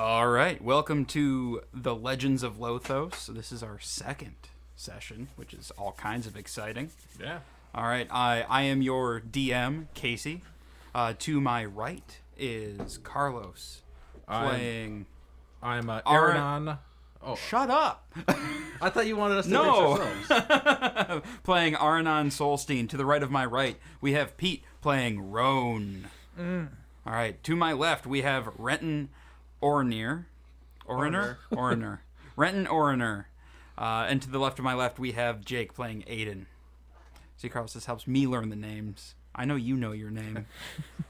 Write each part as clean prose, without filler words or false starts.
All right, welcome to the Legends of Lothos. This is our second session, which is all kinds of exciting. Yeah. All right, I am your DM, Casey. To my right is Carlos, playing... I'm Aranon. Oh, Shut up! I thought you wanted us to No! introduce ourselves. Playing Aranon Solstein. To the right of my right, we have Pete playing Roan. All right, to my left, we have Renton Oriner. Renton Oriner. And to the left of my left, we have Jake playing Aiden. See, Carlos, this helps me learn the names. I know you know your name.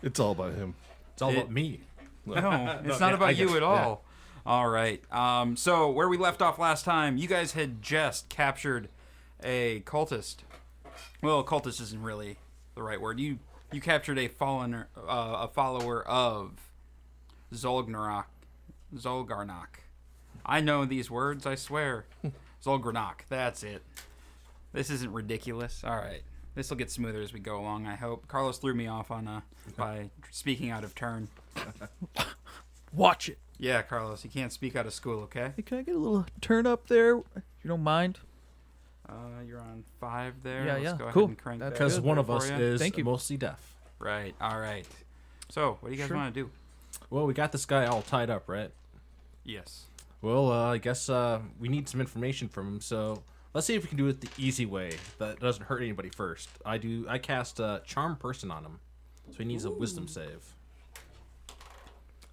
It's all about him. It's all about me. No, it's not about you at all. All right. So where we left off last time, you guys had just captured a cultist. Well, cultist isn't really the right word. You captured a follower of Zolgarnak. I know these words, I swear. Zolgarnak. That's it. This isn't ridiculous. All right. This will get smoother as we go along, I hope. Carlos threw me off on by speaking out of turn. Watch it. Yeah, Carlos, you can't speak out of school, okay? Hey, can I get a little turn up there? If you don't mind. You're on 5 there. Yeah, Let's yeah. go ahead Cool. and crank That's that Because good. one of for us ya. is Thank you. mostly deaf. Right, all right. So, what do you guys Sure. want to do? Well, we got this guy all tied up, right? Yes. Well, I guess we need some information from him, so let's see if we can do it the easy way that doesn't hurt anybody first. I cast Charm Person on him, so he needs a Wisdom save.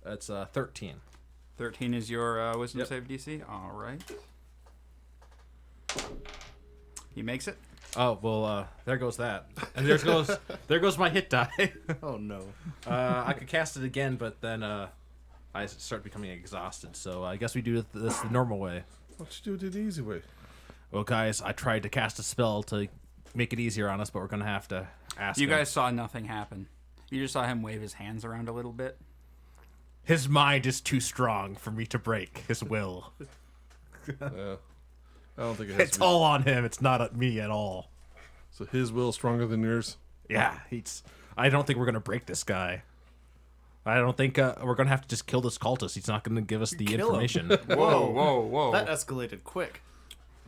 That's 13. 13 is your wisdom Yep. save DC? All right. He makes it? Oh, well, there goes that. And there goes my hit die. Oh no. I could cast it again, but then I start becoming exhausted, so I guess we do this the normal way. Why don't you do it the easy way? Well, guys, I tried to cast a spell to make it easier on us, but we're going to have to ask You him. guys saw nothing happen. You just saw him wave his hands around a little bit. His mind is too strong for me to break his will. Yeah. I don't think it has It's to be. all on him. It's not on me at all. So his will is stronger than yours? Yeah, I don't think we're going to break this guy. I don't think we're going to have to just kill this cultist. He's not going to give us the Kill him. information. Whoa. That escalated quick.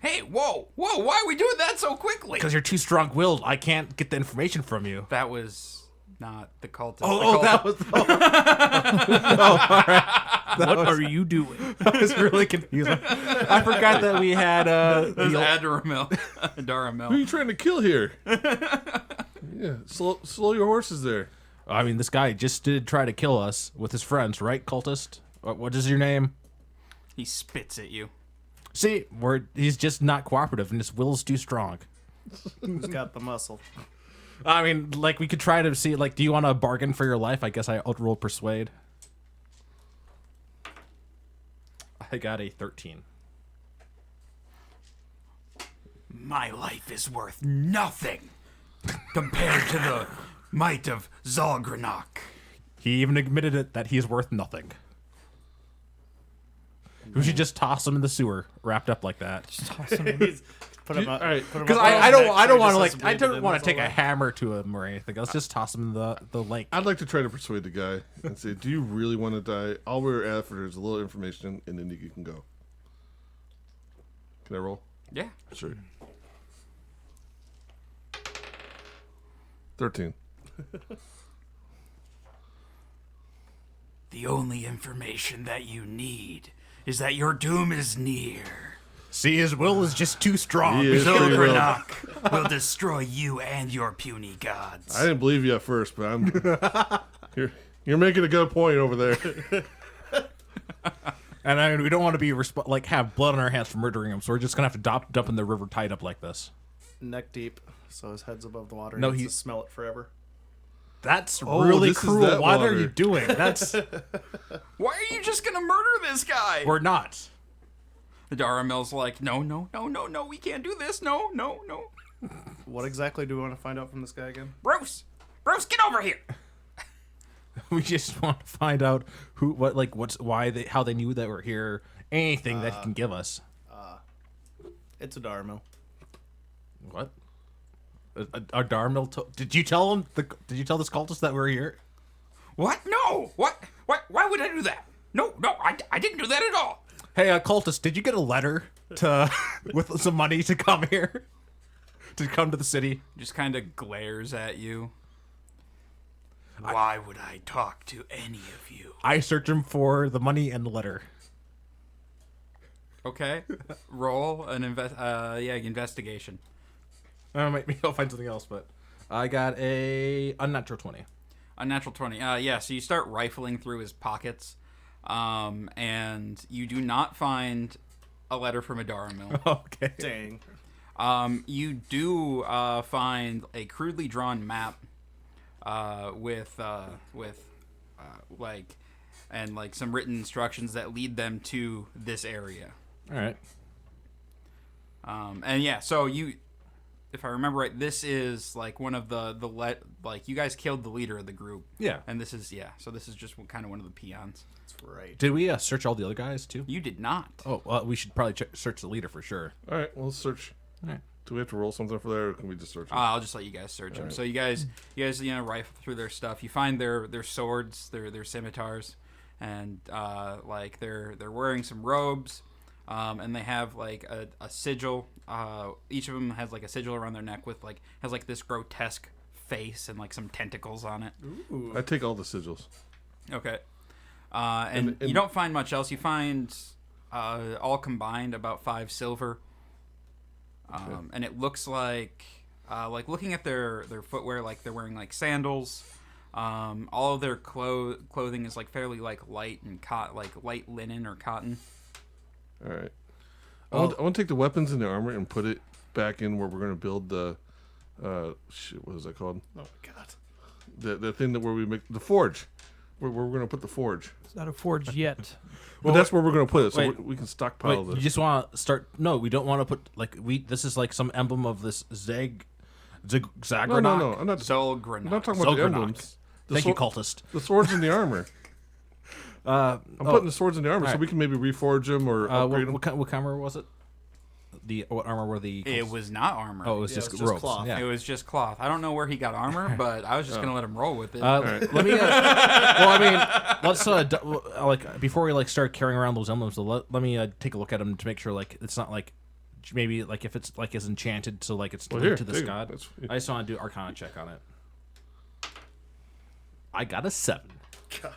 Hey, whoa. Why are we doing that so quickly? Because you're too strong-willed. I can't get the information from you. That was not the cultist. That was... What are you doing? I was really confused. I forgot that we had There's the old- Adaramel. Who are Daramel. you trying to kill here? Yeah, slow your horses there. I mean, this guy just did try to kill us with his friends, right, cultist? What is your name? He spits at you. See, he's just not cooperative, and his will's too strong. Who's got the muscle? I mean, like, we could try to see, like, do you want to bargain for your life? I guess I outrolled Persuade. I got a 13. My life is worth nothing compared to the might of Zolgarnak. He even admitted it that he's worth nothing. We should just toss him in the sewer, wrapped up like that. Put him up. All right, Because I don't want to I don't want to take a hammer to him or anything. Let's just toss him in the lake. I'd like to try to persuade the guy and say, do you really want to die? All we're after is a little information, and then you can go. Can I roll? Yeah. Sure. 13. The only information that you need is that your doom is near. See, his will is just too strong. He is pretty well. Zolgarnak will destroy you and your puny gods. I didn't believe you at first, but you're making a good point over there. And I mean, we don't want to be have blood on our hands for murdering him, so we're just gonna have to dump in the river tied up like this. Neck deep, so his head's above the water. No, No, he he's- to smell it forever. That's Oh, really this is cruel. that What are water. you doing? That's Why are you just gonna murder this guy? we're not. The Daramel's like, no, we can't do this. No. What exactly do we want to find out from this guy again? Bruce, get over here. We just want to find out how they knew that we're here. Anything that he can give us. It's a Darmo. What? A Darmil? Did you tell him? Did you tell this cultist that we're here? What? No. What? Why would I do that? No, I didn't do that at all. Hey, cultist, did you get a letter to with some money to come here? To come to the city? Just kind of glares at you. Why would I talk to any of you? I search him for the money and the letter. Okay. Roll an investigation. Maybe I'll find something else, but I got a unnatural 20. Unnatural 20. Yeah, so you start rifling through his pockets, and you do not find a letter from Adaramil. Okay. Dang. You do find a crudely drawn map with some written instructions that lead them to this area. All right. And yeah, so you, if I remember right, this is like one of you guys killed the leader of the group. Yeah. And this is just kind of one of the peons. That's right. Did we search all the other guys too? You did not. Oh, well, we should probably search the leader for sure. All right, well, let's search. All right. Do we have to roll something for that, or can we just search? I'll just let you guys search them. Right. So you guys rifle through their stuff. You find their swords, their scimitars, and they're wearing some robes, and they have like a sigil. Each of them has like a sigil around their neck with has this grotesque face and like some tentacles on it. Ooh. I take all the sigils. Okay. And you don't find much else. You find all combined about 5 silver. And it looks like looking at their footwear, like they're wearing like sandals. All of their clothing is like fairly like light and light linen or cotton. All right. I want to take the weapons and the armor and put it back in where we're going to build the what is that called? Oh my god. The thing where we make the forge. Where we're going to put the forge. It's not a forge yet. But that's where we're going to put it, so wait. we can stockpile Wait, this. you just want to start? No, we don't want to put this is like some emblem of this Zagranok. No. I'm not Zolgranok. talking about the Zolgranok. emblems. Thank you, cultist. The swords and the armor. I'm putting the swords in the armor so right. we can maybe reforge them or upgrade them. What armor was it? What armor were the? It was not armor. Oh, it was Yeah, just it was just ropes. cloth. Yeah. It was just cloth. I don't know where he got armor, but I was just gonna let him roll with it. Let me. Well, I mean, let's before we start carrying around those emblems. Let me take a look at them to make sure it's not maybe if it's is enchanted, so it's linked to this take it. god. That's- I just want to do Arcana check on it. I got a 7. God.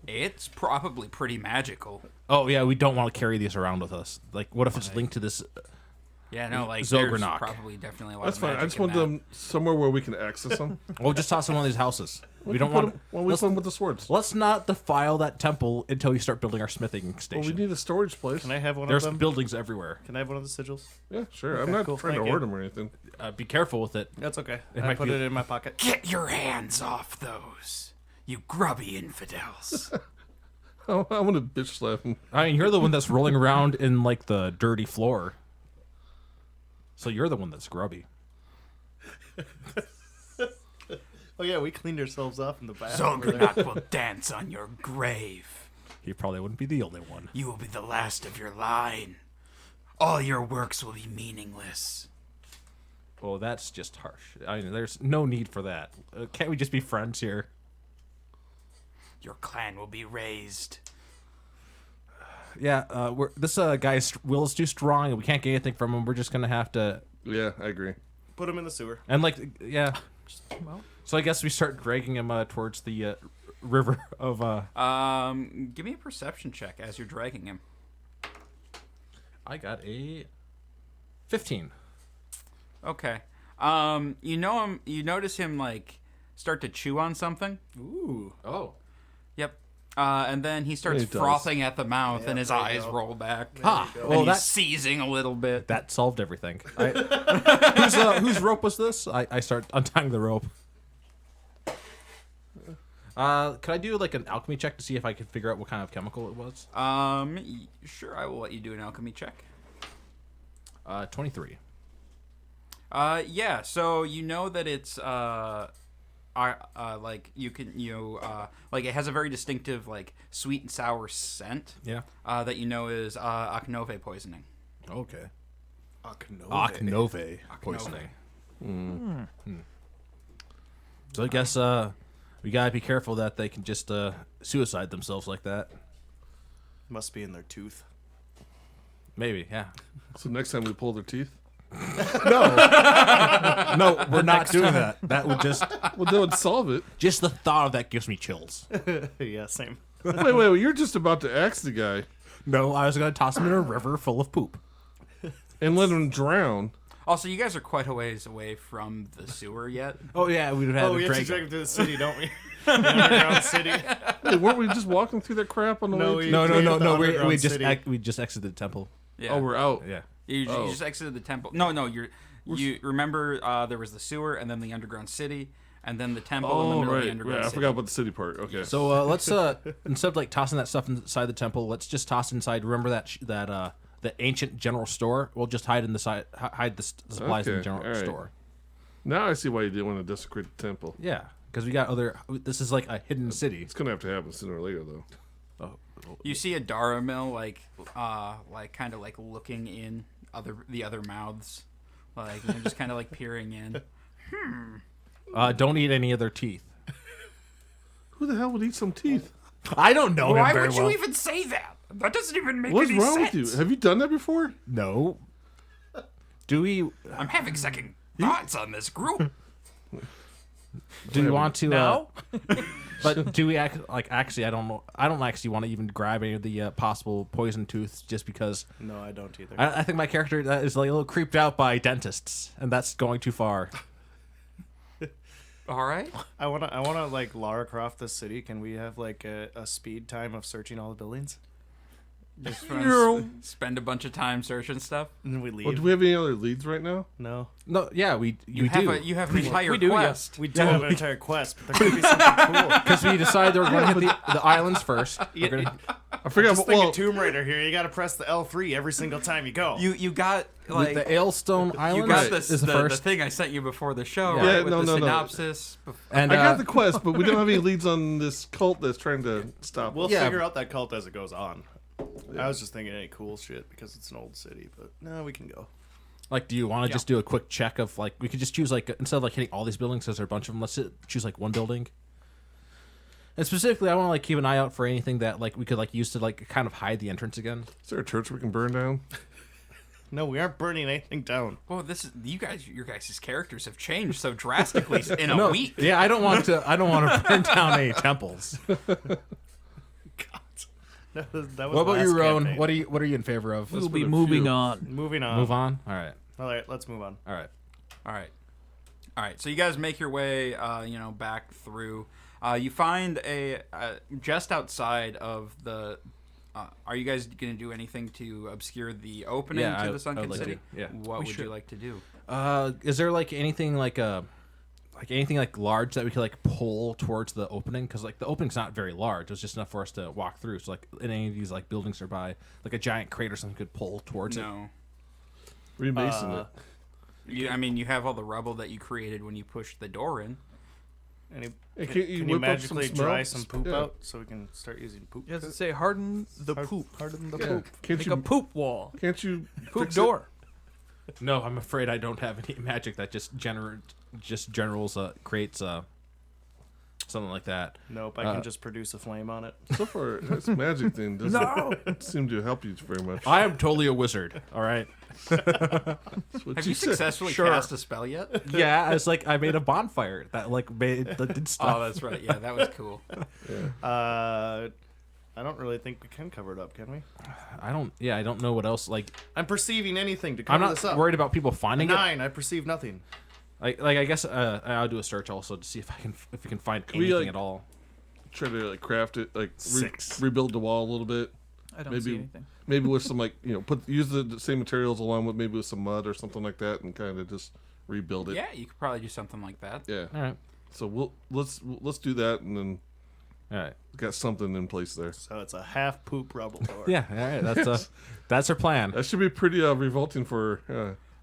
It's probably pretty magical. Oh yeah, we don't want to carry these around with us. What if it's linked to this? Yeah, no, there's Zolgranok. probably definitely a lot That's of fine. magic I just in want that. them somewhere where we can access them. We'll just toss them in one of these houses. We don't put want. them. Well, we put them with the swords. Let's not defile that temple until we start building our smithing Well, station. we need a storage place. Can I have one There's of them? buildings everywhere. Can I have one of the sigils? Yeah, sure. I'm Okay, not cool. trying to Thank hoard you. them or anything. Be careful with it. That's okay. It I might put be- it in my pocket. Get your hands off those, you grubby infidels. I want to bitch slap them. I mean, you're the one that's rolling around in the dirty floor. So you're the one that's grubby. Oh yeah, we cleaned ourselves off in the bathroom. Zolgranok will dance on your grave. He probably wouldn't be the only one. You will be the last of your line. All your works will be meaningless. Well, that's just harsh. I mean, there's no need for that. Can't we just be friends here? Your clan will be razed. Yeah, this guy's will is too strong, and we can't get anything from him. We're just gonna have to, Yeah, I agree. Put them in the sewer. and yeah. Well, So I guess we start dragging him towards the river of. Give me a perception check as you're dragging him. I got a 15. Okay. You notice him start to chew on something. Ooh. Oh. Yep. And then he starts He does. frothing at the mouth, Yeah, and his there you eyes go. roll back. Ha! And Well, he's that seizing a little bit. that solved everything. Whose rope was this? I start untying the rope. Could I do an alchemy check to see if I could figure out what kind of chemical it was? Sure, I will let you do an alchemy check. 23. Yeah. So you know that it's it has a very distinctive sweet and sour scent. Yeah. That you know is Aknove poisoning. Okay. Aknove. Aknove poisoning. So I guess We gotta be careful that they can just suicide themselves like that. Must be in their tooth. Maybe, yeah. So next time we pull their teeth. No, we're not doing that. That would Well, that would solve it. just the thought of that gives me chills. Yeah, same. Wait. You're just about to axe the guy No, I was gonna toss him in a river full of poop. and let him drown. Also, you guys are quite a ways away from the sewer yet. Oh yeah, we'd have had Oh, a we have to drag. drag him through the city, don't we? The underground city. Hey, weren't we just walking through that crap on the No, way? we- No. The We underground just city. we just exited the temple. Yeah. Oh, we're out. Yeah. You Oh. just exited the temple. No, you remember there was the sewer and then the underground city and then the temple in the Oh, middle of the right. underground I city. forgot about the city part. Okay. So let's instead of like tossing that stuff inside the temple, let's just toss inside. Remember that the ancient general store? We'll just hide in the side, hide the supplies in the Okay, general all right. store. Now I see why you didn't want to desecrate the temple. Yeah, because we got other. This is like a hidden city. It's gonna have to happen sooner or later, though. You see a Daramil kind of like looking in the other mouths, like just kind of like peering in. Don't eat any of their teeth. Who the hell would eat some teeth? I don't know Why him very would you well. even say that? That doesn't even make What's any wrong sense. with you? Have you done that before? No. Do we? I'm having second thoughts on this group. Do we want to? No? But do we actually? I don't know. I don't actually want to even grab any of the possible poison tooth just because. No, I don't either. I think my character is like a little creeped out by dentists, and that's going too far. All right. I wanna like Lara Croft this city. Can we have like a speed time of searching all the buildings? Just spend a bunch of time searching stuff. And then we leave. Well, do we have any other leads right now? No. No, yeah, you have do. you have an entire we do, yeah. quest. We do have an entire quest, but there could be something cool. Because we decided that we're going to hit the islands first. We're gonna, I forgot. Just think Well, of Tomb Raider here. You gotta press the L3 every single time you go. You got with like the Ailstone you Islands got is this the the first. thing I sent you before the show, Yeah. right? Yeah, With no, the no, no. synopsis. And I got the quest, but we don't have any leads on this cult that's trying to stop We'll us. Yeah. figure out that cult as it goes on. I was just thinking any cool shit because it's an old city, but no, we can go. like, do you want to just do a quick check of like we could just choose like instead of like hitting all these buildings because there are a bunch of them, let's choose like one building. And specifically, I want to like keep an eye out for anything that like we could like use to like kind of hide the entrance again. Is there a church we can burn down? No, we aren't burning anything down. Well, your guys' characters have changed so drastically in a week. Yeah, I don't want to. I don't want to burn down any temples. That was What about you, last Rowan? campaign. What are you in favor of? We'll be been a moving few. on. Moving on. Move on. All right. All right, let's move on. All right. All right. So you guys make your way, back through. You find a just outside of the. Are you guys going to do anything to obscure the opening Yeah, to I the Sunken would like City? to, yeah. What We would should. you like to do? Is there like anything like anything like large that we could like pull towards the opening? Because like the opening's not very large. It's just enough for us to walk through. So like in any of these like buildings nearby, like a giant crate or something could pull towards it. No. Remason it. You have all the rubble that you created when you pushed the door in. Any, Hey, can, can't you can you whip up some magically smell? dry some poop Yeah. out so we can start using poop? You have to say harden the Hard- poop. Harden the Yeah. poop. Can't Make you? a poop wall. Can't you? Poop fix it? door. No, I'm afraid I don't have any magic that just creates something like that. Nope, I can just produce a flame on it. So far, this magic thing doesn't seem to help you very much. I am totally a wizard. All right. That's what Have you said. successfully Sure. cast a spell yet? Yeah, it's like I made a bonfire that like that did stuff. Oh, that's right. Yeah, that was cool. I don't really think we can cover it up, can we? I don't know what else. Like I'm perceiving anything to cover I'm not this up. worried about people finding it. 9, I perceive nothing. Like I guess I'll do a search also to see if we can find we, anything like, at all. Try to like craft it, like 6. rebuild the wall a little bit. I don't Maybe- see anything. Maybe with some use the same materials along with maybe with some mud or something like that, and kind of just rebuild it. Yeah, you could probably do something like that. Yeah. All right. So let's do that, and then All right. got something in place there. So it's a half poop rubble door. Yeah. All right. That's our plan. That should be pretty revolting for.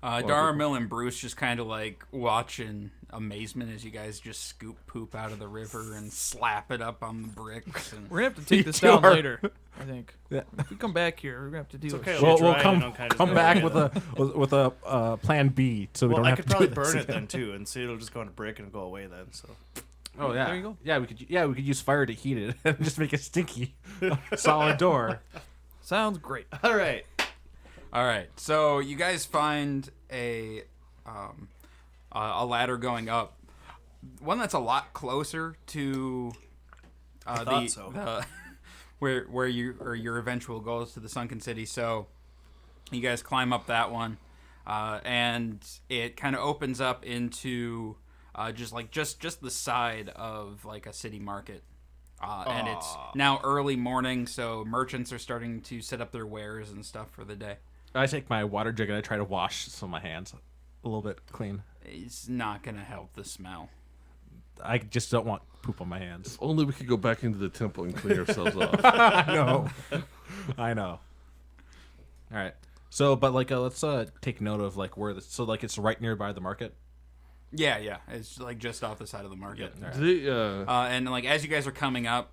Daramil and Bruce just kind of like watch in amazement as you guys just scoop poop out of the river and slap it up on the bricks. And We're gonna have to take this You down are- later. I think. Yeah. If we come back here, we're gonna have to deal okay, with well, shit. We'll dry it come and I'll kind of come go back away with a plan B, so we Well, don't I have could to probably do this burn it again. then too, and see it'll just go on a brick and go away then. So Oh yeah. There you go. Yeah, we could use fire to heat it and just make a stinky solid door. Sounds great. All right. All right, so you guys find a ladder going up, one that's a lot closer to thought where your eventual goal is to the sunken city. So you guys climb up that one, and it kind of opens up into just the side of like a city market. And it's now early morning, so merchants are starting to set up their wares and stuff for the day. I take my water jug and I try to wash some of my hands a little bit clean. It's not gonna help the smell. I just don't want poop on my hands. If only we could go back into the temple and clean ourselves off. I know. All right. So, but like, let's take note of like where it's right nearby the market. Yeah, it's like just off the side of the market. Do they, And like as you guys are coming up,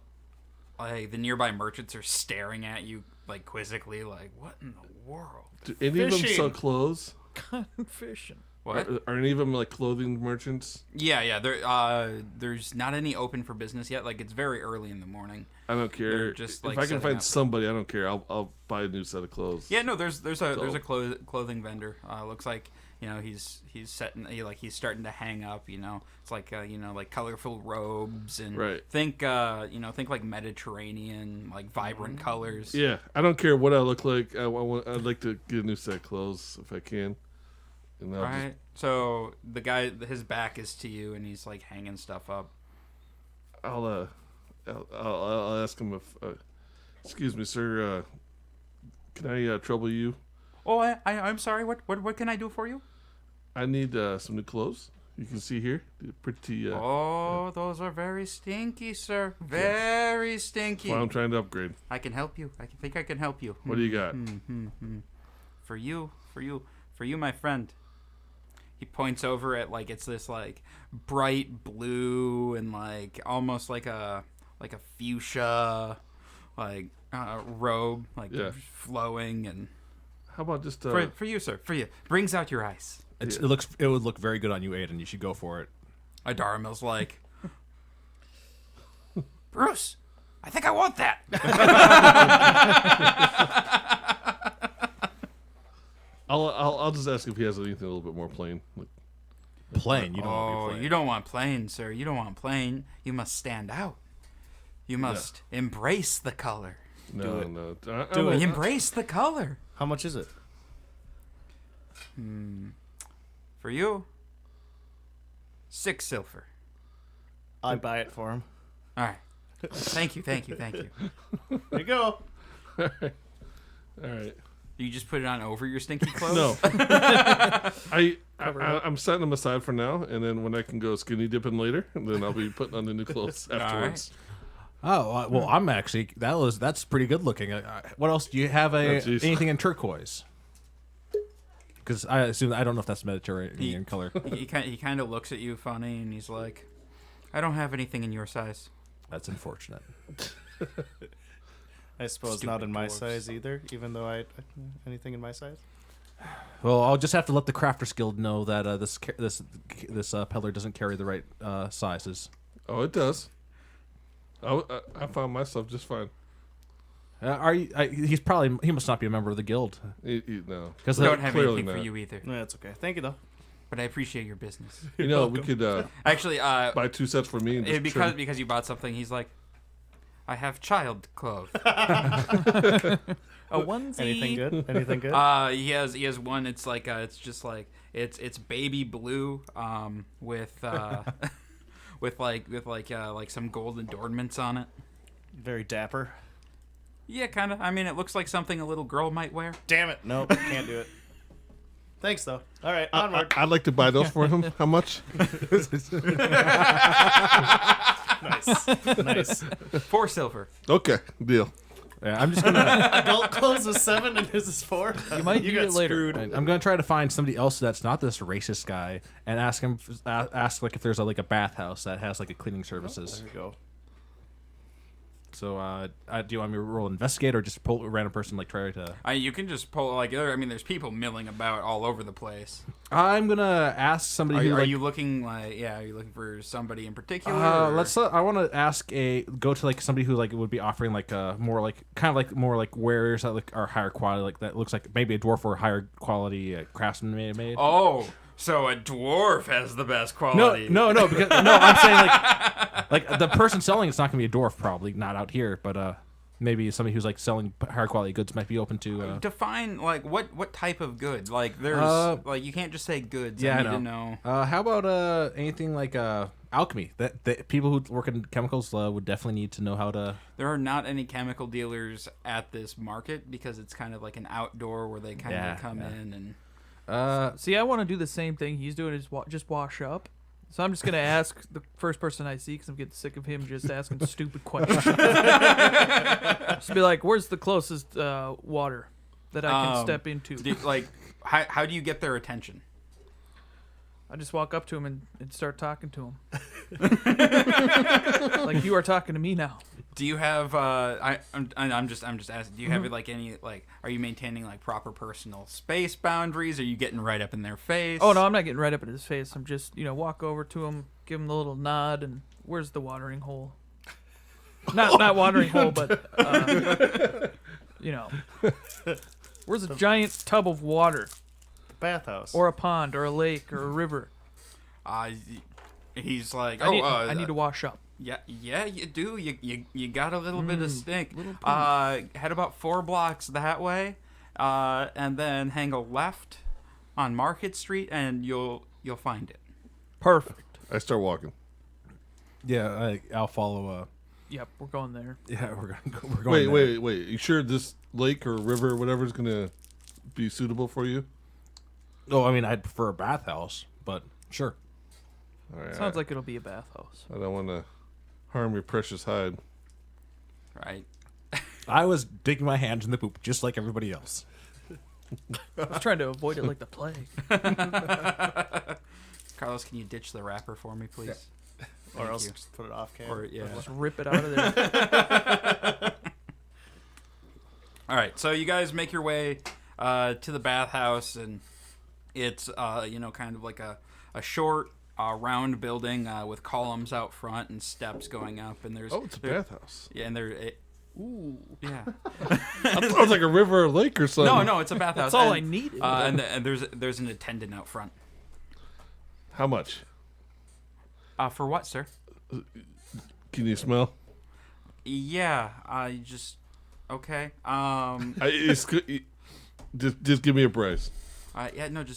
like the nearby merchants are staring at you like quizzically, like what in the world? do any of them Fishing. sell clothes? Fishing. What? Are any of them like clothing merchants? Yeah. There's not any open for business yet. Like it's very early in the morning. I don't care. They're just, like, if I can setting find up. somebody, I don't care. I'll buy a new set of clothes. Yeah, no, there's a clothing vendor. Looks like he's starting to hang up. It's like like colorful robes and Right. think like Mediterranean like vibrant colors. Yeah, I don't care what I look like. I'd like to get a new set of clothes if I can. And I'll Right. So the guy, his back is to you, and he's like hanging stuff up. I'll ask him if. Excuse me, sir. Can I trouble you? Oh, I'm sorry. What can I do for you? I need some new clothes. You can see here, they're pretty. Oh, those are very stinky, sir. Very stinky. Well, I'm trying to upgrade. I can help you. I think I can help you. What do you got? For you, my friend. He points over at like it's this like bright blue and like almost like a fuchsia like robe, like Yeah. flowing and How about just for you, sir. For you, brings out your eyes. It would look very good on you, Aiden. You should go for it. Adaramil's like, Bruce, I think I want that. I'll just ask if he has anything a little bit more plain. Like, Plain. You don't want to be plain. You don't want plain, sir. You don't want plain. You must stand out. You must embrace the color. no. Do it. Embrace the color. How much is it? For you, 6 silver. I buy it for him. All right. Thank you. There you go. All right. You just put it on over your stinky clothes? No. I'm setting them aside for now, and then when I can go skinny dipping later, then I'll be putting on the new clothes afterwards. Oh well, I'm actually that's pretty good looking. What else do you have? jeez. Anything in turquoise? Because I don't know if that's Mediterranean color. He kind of looks at you funny, and he's like, I don't have anything in your size. That's unfortunate. I suppose Stupid not in my dwarves. size either, even though anything in my size. Well, I'll just have to let the Crafters Guild know that this peddler doesn't carry the right sizes. Oh, it does. I found myself just fine. He must not be a member of the guild. No. Because I don't have clearly anything for not. you either, No, that's okay. Thank you, though. but I appreciate your business. You know, we could Actually, buy 2 sets for me and just trim. because you bought something, he's like, I have child clothes. A onesie. Anything good? Anything good? He has one. It's like it's just like it's baby blue with like some gold adornments on it. Very dapper. Yeah, kind of. I mean, it looks like something a little girl might wear. Damn it. Nope, can't do it. Thanks, though. All right, onward. I'd like to buy those for him. How much? Nice. 4 silver. Okay, deal. Yeah, I'm just gonna. Adult clothes is 7 and his is 4. You might need got it later. screwed. I'm gonna try to find somebody else that's not this racist guy and ask like if there's like a bathhouse that has like a cleaning services. There we go. So, do you want me to roll investigate or just pull a random person like try to? You can just pull like there's people milling about all over the place. I'm gonna ask somebody. Are you looking like Are you looking for somebody in particular? I want to ask go to like somebody who like would be offering like more like kind of like more like wares that like are higher quality, like that looks like maybe a dwarf or a higher quality craftsman made. Oh, so a dwarf has the best quality. No, because I'm saying like the person selling it's not gonna be a dwarf, probably not out here, but maybe somebody who's like selling higher quality goods might be open to. Define like what type of good? Like there's like you can't just say goods. Yeah, I need to know. How about anything like alchemy? That people who work in chemicals would definitely need to know how to. There are not any chemical dealers at this market because it's kind of like an outdoor where they kind of come in and. See, I want to do the same thing he's doing is just wash up. So I'm just going to ask the first person I see because I'm getting sick of him just asking stupid questions. Just be like, where's the closest water that I can step into? How do you get their attention? I just walk up to him and start talking to him. Like you are talking to me now. Do you have I'm just asking, do you have like any like are you maintaining like proper personal space boundaries? Are you getting right up in their face? Oh no, I'm not getting right up in his face. I'm just, walk over to him, give him the little nod and where's the watering hole? Not watering hole, but where's a giant tub of water Bathhouse. or a pond or a lake or a river? He's like, I need to wash up. Yeah, you do. You got a little bit of stink. Head about 4 blocks that way, and then hang a left on Market Street, and you'll find it. Perfect. I start walking. Yeah, I'll follow. Yep, we're going there. Yeah, we're going. Wait. You sure this lake or river or whatever is gonna be suitable for you? Oh, I mean, I'd prefer a bathhouse, but sure. All right, Sounds like it'll be a bathhouse. I don't want to harm your precious hide. Right. I was digging my hands in the poop just like everybody else. I was trying to avoid it like the plague. Carlos, can you ditch the wrapper for me, please? Or else just put it off camera. Or Just rip it out of there. All right, so you guys make your way to the bathhouse, and it's kind of like a short round building with columns out front and steps going up, and there's It's a bathhouse. Yeah, and ooh, yeah. I thought it was like a river or lake or something. No, it's a bathhouse. That's all I needed. And there's an attendant out front. How much? For what, sir? Can you smell? Yeah, I just okay. Just give me a price.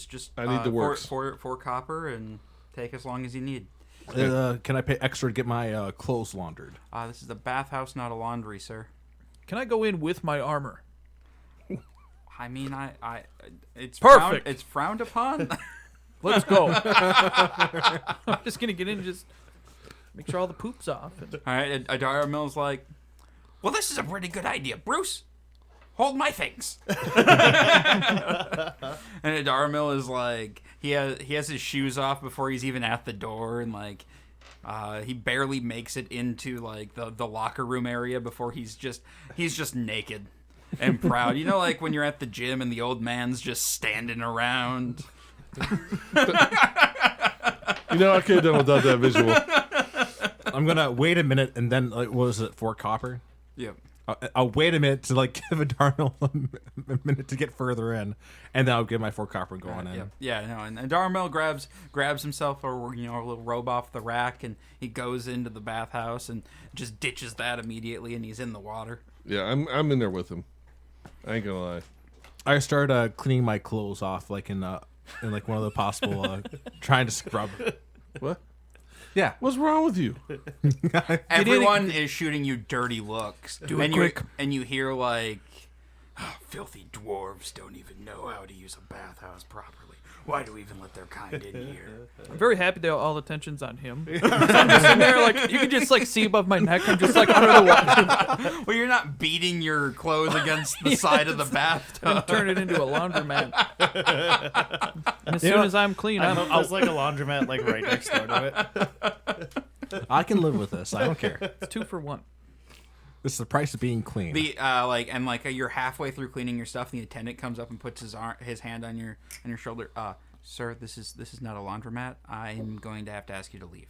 Just I need the works. Four copper and take as long as you need. Can I pay extra to get my clothes laundered? This is a bathhouse, not a laundry, sir. Can I go in with my armor? I mean, it's Perfect. It's frowned upon. Let's go. I'm just gonna get in and just make sure all the poop's off. All right, Adara Mill's like, well, this is a pretty good idea, Bruce. Hold my things. And Adara Mill is like, he has his shoes off before he's even at the door, and like, he barely makes it into like the locker room area before he's just naked and proud. Like when you're at the gym and the old man's just standing around. I could have done without that visual. I'm gonna wait a minute and then like, what was it, 4 copper? Yep. I'll wait a minute to like give a Darnell a minute to get further in, and then I'll give my 4 copper and go on in. Yep. Yeah, no, and Darmel grabs himself a little robe off the rack, and he goes into the bathhouse and just ditches that immediately, and he's in the water. Yeah, I'm in there with him. I ain't gonna lie. I start cleaning my clothes off like in like one of the possible trying to scrub. What? Yeah. What's wrong with you? Everyone is shooting you dirty looks. Do it quick. And you hear like, filthy dwarves don't even know how to use a bathhouse properly. Why do we even let their kind in here? I'm very happy that all the attention's on him. So I'm just in there, like, you can just like see above my neck. I'm just like under the water. Well, you're not beating your clothes against the side of the bathtub. And turn it into a laundromat. And as soon as I'm clean, I I'm hope there's like a laundromat like right next door to it. I can live with this. I don't care. It's 2 for 1. This is the price of being clean. You're halfway through cleaning your stuff, and the attendant comes up and puts his hand on your shoulder. Sir, this is not a laundromat. I'm going to have to ask you to leave.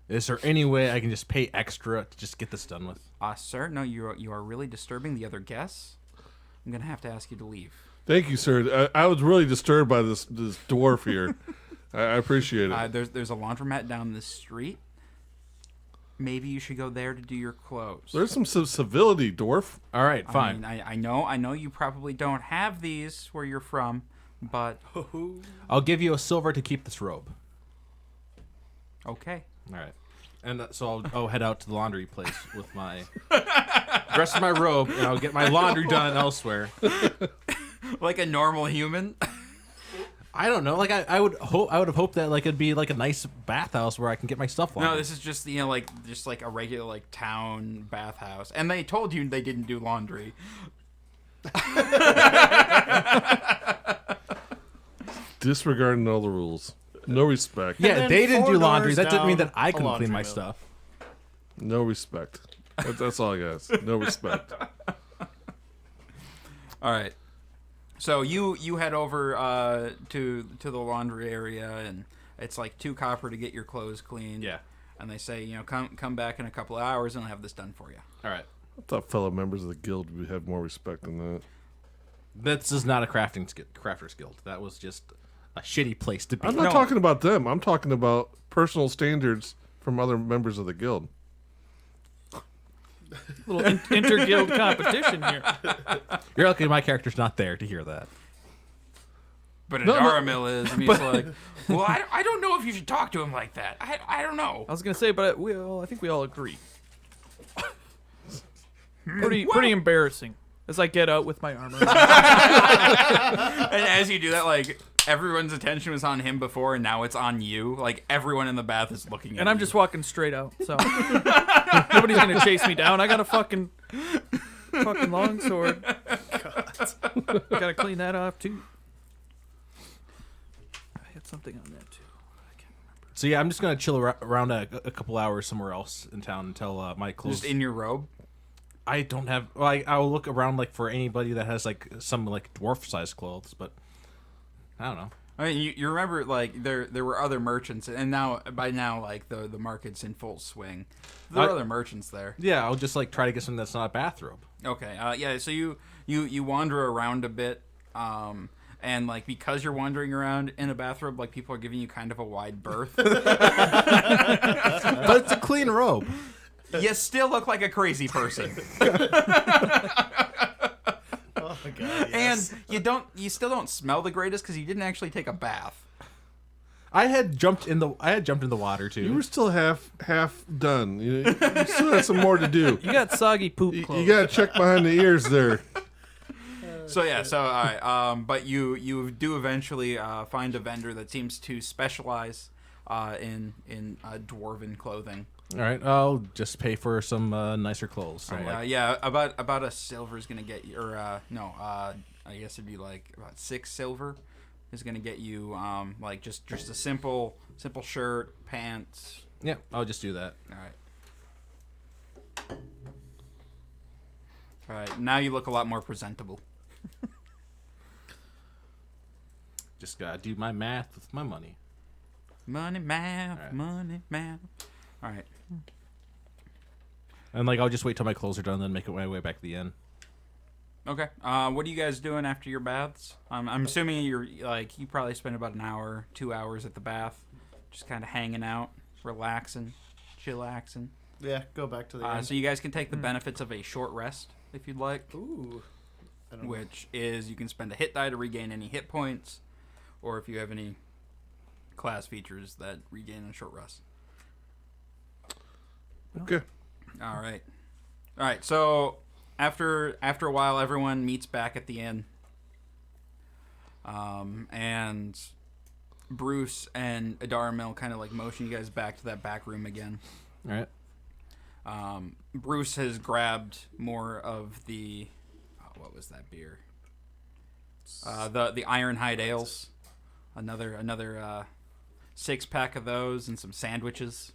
Is there any way I can just pay extra to just get this done with? Sir, no, you are really disturbing the other guests. I'm gonna have to ask you to leave. Thank you, sir. I was really disturbed by this dwarf here. I appreciate it. There's a laundromat down the street. Maybe you should go there to do your clothes. There's some civility, dwarf. All right, fine. I know you probably don't have these where you're from, but I'll give you a silver to keep this robe. okay. All right. And so I'll head out to the laundry place with my rest of my robe, and I'll get my laundry done elsewhere. Like a normal human. I don't know. Like I would have hoped that like it'd be like a nice bathhouse where I can get my stuff laundered. No, this is just just like a regular like town bathhouse, and they told you they didn't do laundry. Disregarding all the rules. No respect. Yeah, then they didn't 4 do laundry. doors That didn't mean down, that I a couldn't clean my laundromat. stuff. No respect. That's all I got. No respect. All right. So you head over to the laundry area, and it's like 2 copper to get your clothes cleaned. Yeah. And they say, come back in a couple of hours, and I'll have this done for you. All right. I thought fellow members of the guild would have more respect than that. This is not a crafter's guild. That was just a shitty place to be. I'm not talking about them. I'm talking about personal standards from other members of the guild. Little inter-guild competition here. You're lucky my character's not there to hear that. But No, Adaramil is, and he's like, well, I don't know if you should talk to him like that. I don't know. I was gonna say, but I think we all agree. Pretty embarrassing. As I get out with my armor. And as you do that, like, everyone's attention was on him before, and now it's on you. Like, everyone in the bath is looking at you. And I'm just walking straight out, so nobody's gonna chase me down. I got a fucking longsword. Gotta clean that off too. I had something on that too. I can't remember. So yeah, I'm just gonna chill around a couple hours somewhere else in town until my clothes. just in your robe. I don't have. Well, I'll look around like for anybody that has like some like dwarf-sized clothes, but I don't know. I mean, you remember, like, there were other merchants, and by now, like, the market's in full swing. There are other merchants there. Yeah, I'll just like try to get something that's not a bathrobe. Okay, yeah, so you wander around a bit, and, like, because you're wandering around in a bathrobe, like, people are giving you kind of a wide berth. But it's a clean robe. You still look like a crazy person. Oh my god! Yes. And you still don't smell the greatest because you didn't actually take a bath. I had jumped in the water too. You were still half done. You still had some more to do. You got soggy poop clothes. You got to check behind the ears there. So all right. But you do eventually find a vendor that seems to specialize in dwarven clothing. All right, I'll just pay for some nicer clothes. So like, Yeah, about a silver is gonna get you, or I guess it'd be like about 6 silver is gonna get you like just a simple shirt, pants. yeah, I'll just do that. All right. Now you look a lot more presentable. Just gotta do my math with my money. Money math, All right. money math. All right. And like I'll just wait till my clothes are done, then make my way back to the inn. Okay. What are you guys doing after your baths? I'm assuming you probably spend about an hour, 2 hours at the bath, just kind of hanging out, relaxing, chillaxing. Yeah, go back to the end. So you guys can take the benefits of a short rest if you'd like, Ooh. I don't know. which is you can spend a hit die to regain any hit points, or if you have any class features that regain a short rest. Okay. All right. So after a while, everyone meets back at the inn, and Bruce and Adaramil kind of like motion you guys back to that back room again. All right. Bruce has grabbed more of the what was that beer? The Ironhide ales. Another 6-pack of those and some sandwiches.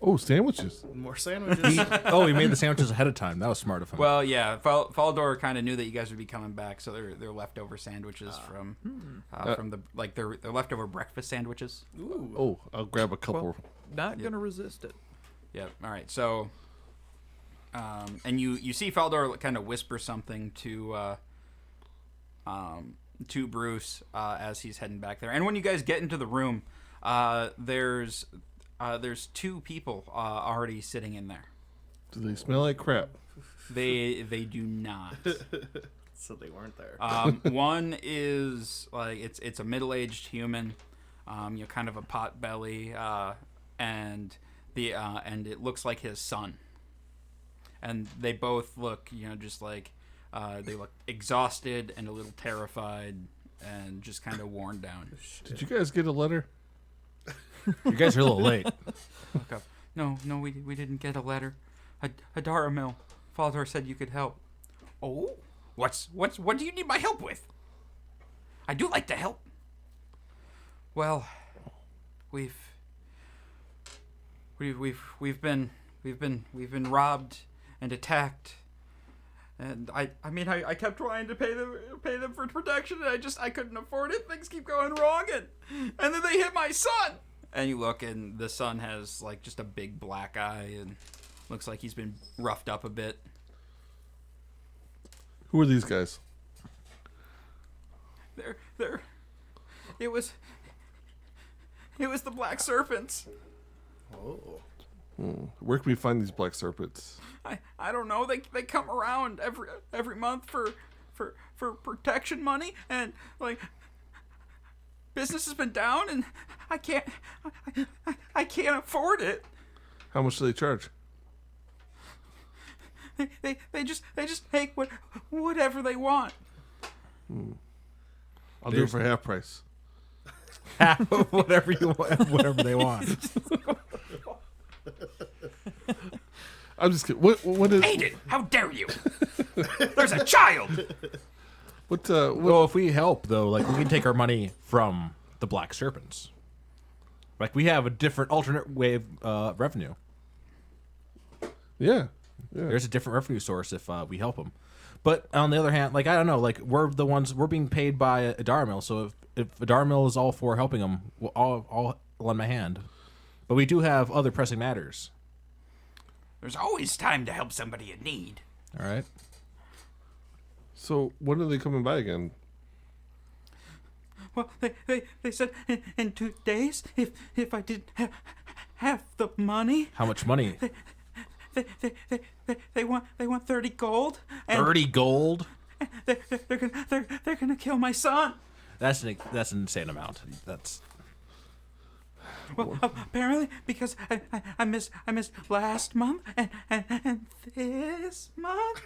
Oh, sandwiches. More sandwiches. Oh, he made the sandwiches ahead of time. That was smart of him. Well, yeah, Faldor kind of knew that you guys would be coming back, so they're leftover sandwiches from the they're leftover breakfast sandwiches. Ooh. Oh, I'll grab a couple. Well, not gonna resist it. Yep. All right. So, and you see Faldor kind of whisper something to Bruce as he's heading back there. And when you guys get into the room, there's 2 people already sitting in there. Do they smell like crap? They do not. So they weren't there. One is like it's a middle-aged human, kind of a pot belly, and it looks like his son. And they both look, just like they look exhausted and a little terrified and just kind of worn down. Did you guys get a letter? You guys are a little late. Look up. No, we didn't get a letter. Hadara Mill. Faldor said you could help. Oh, what do you need my help with? I do like to help. Well, we've been robbed and attacked, and I kept trying to pay them for protection, and I couldn't afford it. Things keep going wrong, and then they hit my son. And you look, and the son has like just a big black eye, and looks like he's been roughed up a bit. Who are these guys? It was the Black Serpents. Oh. Where can we find these black serpents? I don't know. They come around every month for protection money, and like business has been down, and I can't afford it. How much do they charge? They just take whatever they want. I'll do it for half price. Whatever you want, whatever they want. I'm just kidding. What is? Aiden, how dare you? There's a child. What? Well, if we help though, like we can take our money from the Black Serpents. Like we have a different alternate way of revenue. Yeah. There's a different revenue source if we help them. But on the other hand, like I don't know, like we're being paid by Adarmil, so if Adarmil is all for helping them, I'll lend my hand. But we do have other pressing matters. There's always time to help somebody in need. All right. So when are they coming by again? Well, they said in 2 days if I didn't have the money. How much money? They want 30 gold. And 30 gold? They're gonna kill my son. That's an insane amount. That's well, apparently because I missed last month and this month.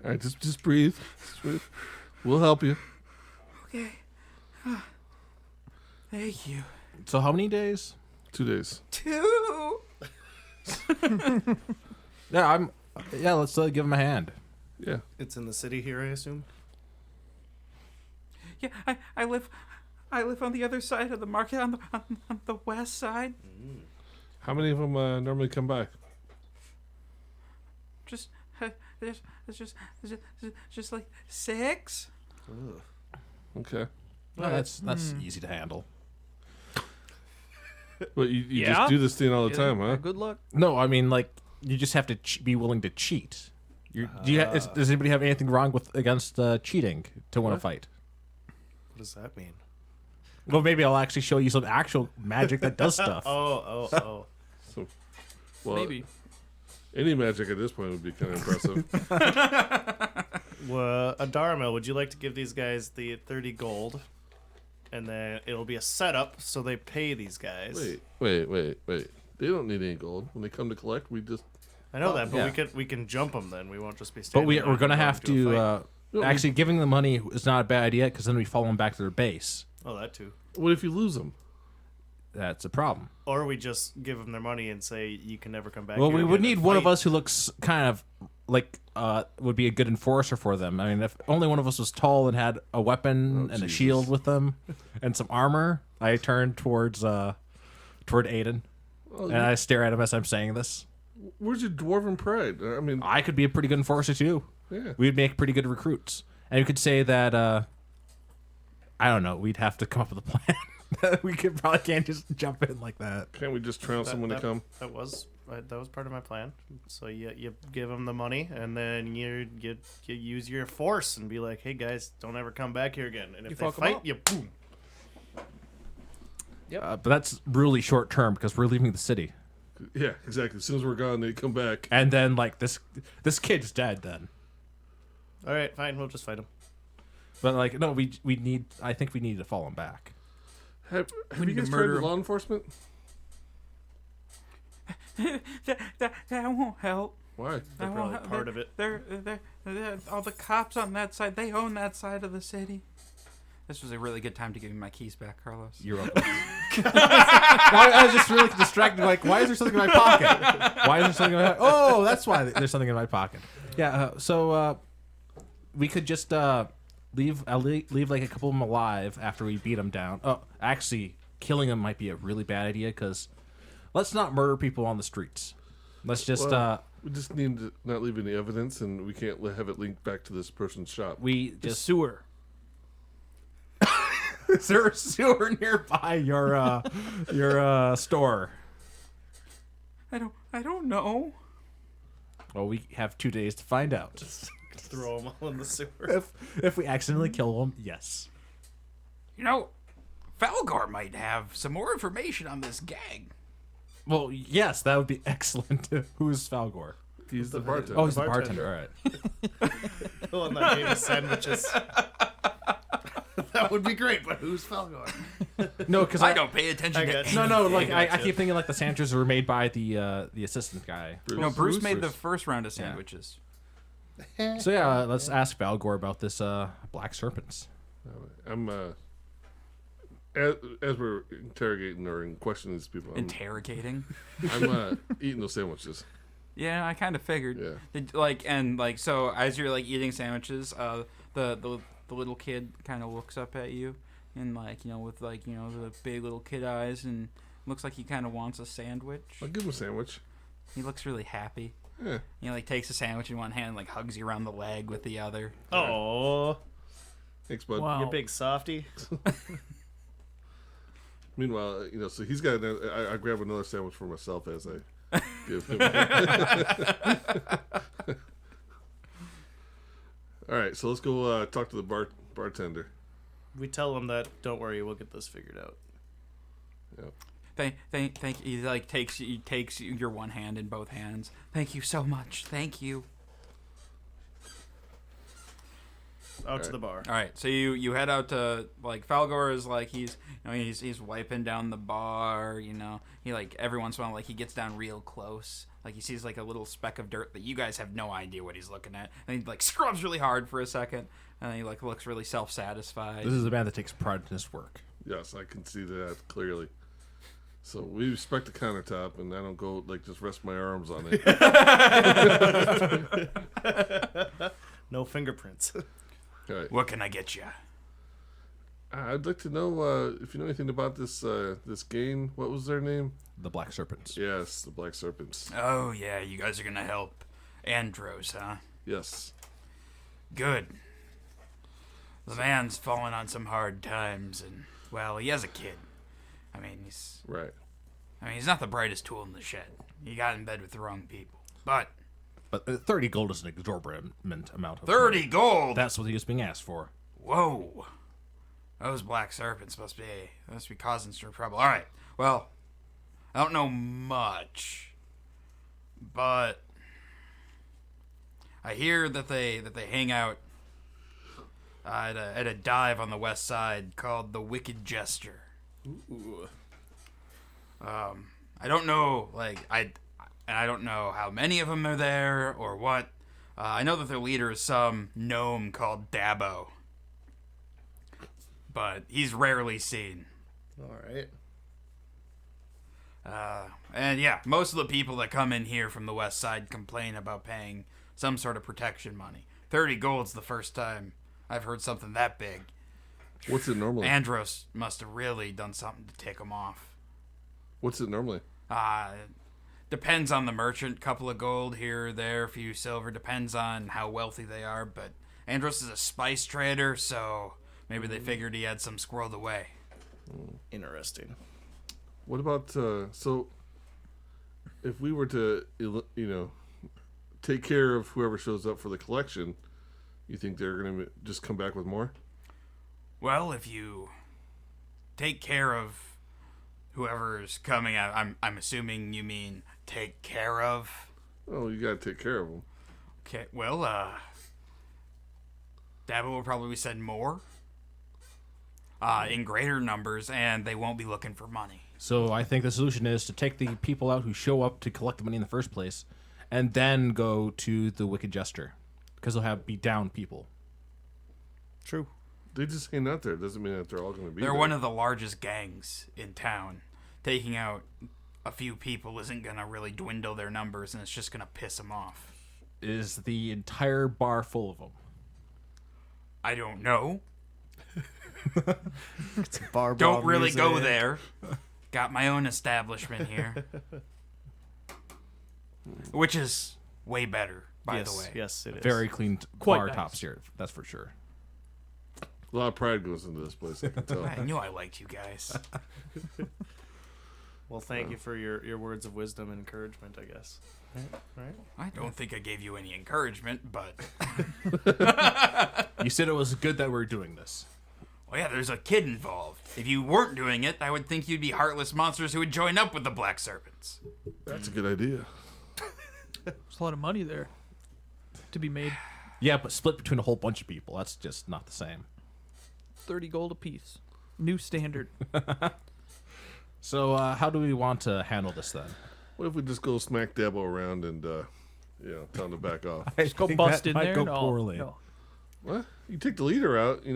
All right, just breathe. Just breathe. We'll help you. Okay. Thank you. so. How many days? 2 days. 2. Yeah, let's give him a hand. Yeah. It's in the city here, I assume. Yeah, I live on the other side of the market on the west side. How many of them normally come by? Just like 6. Ugh. Okay. Well, that's easy to handle. But you Yeah. just do this thing all the time, huh? Good luck. No, I mean like you just have to be willing to cheat. Does anybody have anything wrong against cheating to win a fight? What does that mean? Well, maybe I'll actually show you some actual magic that does stuff. Oh. So, well, Maybe. any magic at this point would be kind of impressive. Well, Adarma, would you like to give these guys the 30 gold? And then it'll be a setup so they pay these guys. Wait. They don't need any gold. When they come to collect, we just... I know that, but yeah. we can jump them then. We won't just be But standing we're there going to and have do a to... fight. actually, giving the money is not a bad idea because then we follow them back to their base. Oh, that too. What if you lose them? That's a problem. Or we just give them their money and say, you can never come back Well, here we again would and need one of fight. us who looks kind of like would be a good enforcer for them. I mean, if only one of us was tall and had a weapon and a Jesus. shield with them and some armor, I turned towards toward Aiden, and I stare at him as I'm saying this. Where's your dwarven pride? I mean, I could be a pretty good enforcer too. yeah. We'd make pretty good recruits, and you could say that. I don't know. We'd have to come up with a plan. We can't just jump in like that. Can't we just trail someone to come? That was part of my plan. So you give them the money, and then you use your force and be like, hey guys, don't ever come back here again. And if they fuck 'em fight, up. you boom. But that's really short term because we're leaving the city, Yeah, exactly. As soon as we're gone, they come back. and then like this kid's dead then. All right, fine, we'll just fight him. But like no, we need. I think we need to fall him back. Have you need to guys tried murder the him. law enforcement? that won't help. Why? They're probably part of it. They're all the cops on that side. They own that side of the city. This was a really good time to give me my keys back, Carlos. You're welcome. I was just really distracted. Like, why is there something in my pocket? Why is there something in my pocket? Oh, that's why there's something in my pocket. Yeah. So we could just leave like a couple of them alive after we beat them down. Oh, actually, killing them might be a really bad idea because let's not murder people on the streets. Let's just We just need to not leave any evidence, and we can't have it linked back to this person's shop. we The just sewer. is there a sewer nearby your store? I don't know. Well, we have 2 days to find out. Throw them all in the sewer. If we accidentally kill them, yes. You know, Falgor might have some more information on this gang. Well, yes, that would be excellent. Who's Falgor? He's the bartender. Oh, he's the bartender. bartender. All right. The one that gave us sandwiches. That would be great, but who's Falgor? No, because I don't pay attention I to got anything. No, like I Gotcha. keep thinking like the sandwiches were made by the assistant guy. No, Bruce made or- the first round of sandwiches. So yeah, let's ask Falgor about this black serpents. I'm as we're interrogating or questioning these people, I'm Interrogating. eating those sandwiches. Yeah, I kind of figured. Yeah. So as you're like eating sandwiches, the little kid kind of looks up at you and with the big little kid eyes and looks like he kind of wants a sandwich. I'll give him a sandwich. He looks really happy. Yeah. He takes a sandwich in one hand and hugs you around the leg with the other. Oh, Thanks, bud. Wow. you big softy. Meanwhile, so he's got. I grab another sandwich for myself as I give him. All right, so let's go talk to the bartender. We tell him that. Don't worry, we'll get this figured out. Yep. Thank he takes your one hand in both hands. Thank you so much. Thank you. Out to the bar. All right, so you head out to Falgor is he's wiping down the bar. He every once in a while he gets down real close. He sees a little speck of dirt that you guys have no idea what he's looking at, and he scrubs really hard for a second, and then he looks really self-satisfied. This is a man that takes pride in his work. Yes, I can see that clearly. So we respect the countertop, and I don't go just rest my arms on it. No fingerprints. All right. What can I get you? I'd like to know if you know anything about this gang. What was their name? The black serpents. Yes, the Black Serpents. Oh yeah, you guys are gonna help Andros, huh? Yes. Good. The man's fallen on some hard times, and he has a kid. Right. He's not the brightest tool in the shed. He got in bed with the wrong people. But But 30 gold is an exorbitant amount of 30 money. gold. That's what he was being asked for. Whoa. Those black serpents must be causing some trouble. All right. Well, I don't know much, but I hear that they hang out at a dive on the west side called the Wicked Jester. Ooh. I don't know, I don't know how many of them are there or what. I know that their leader is some gnome called Dabo, but he's rarely seen. All right. And yeah, most of the people that come in here from the west side complain about paying some sort of protection money. 30 gold's the first time I've heard something that big. What's it normally? Andros must have really done something to tick him off. What's it normally? Depends on the merchant. Couple of gold here or there, a few silver. Depends on how wealthy they are. But Andros is a spice trader, so maybe they figured he had some squirreled away. Interesting. What about so? If we were to, take care of whoever shows up for the collection, you think they're gonna just come back with more? Well, if you take care of whoever's coming out, I'm assuming you mean take care of. Oh, you gotta take care of them. Okay, well, Dabo will probably send more, in greater numbers, and they won't be looking for money. So I think the solution is to take the people out who show up to collect the money in the first place, and then go to the Wicked Jester, because they'll have beat down people. True. They just hang out there. Doesn't mean that they're all going to be They're there. one of the largest gangs in town. Taking out a few people isn't going to really dwindle their numbers, and it's just going to piss them off. Is the entire bar full of them? I don't know. It's a bar Don't brawl really go museum. there. Got my own establishment here. Which is way better, by yes, the way. Yes, it is. Very clean Quite bar nice. tops here, that's for sure. A lot of pride goes into this place. I can tell. I knew I liked you guys. Well, thank you for your words of wisdom and encouragement, I guess. Right? I don't think I gave you any encouragement, but... You said it was good that we're doing this. Well, yeah, there's a kid involved. If you weren't doing it, I would think you'd be heartless monsters who would join up with the Black Serpents. That's a good idea. There's a lot of money there to be made. Yeah, but split between a whole bunch of people. That's just not the same. 30 gold apiece. New standard. So how do we want to handle this then? What if we just go smack Dabo around and, tell him to back off? Just go bust in there. Go No, poorly. no. What? You take the leader out. You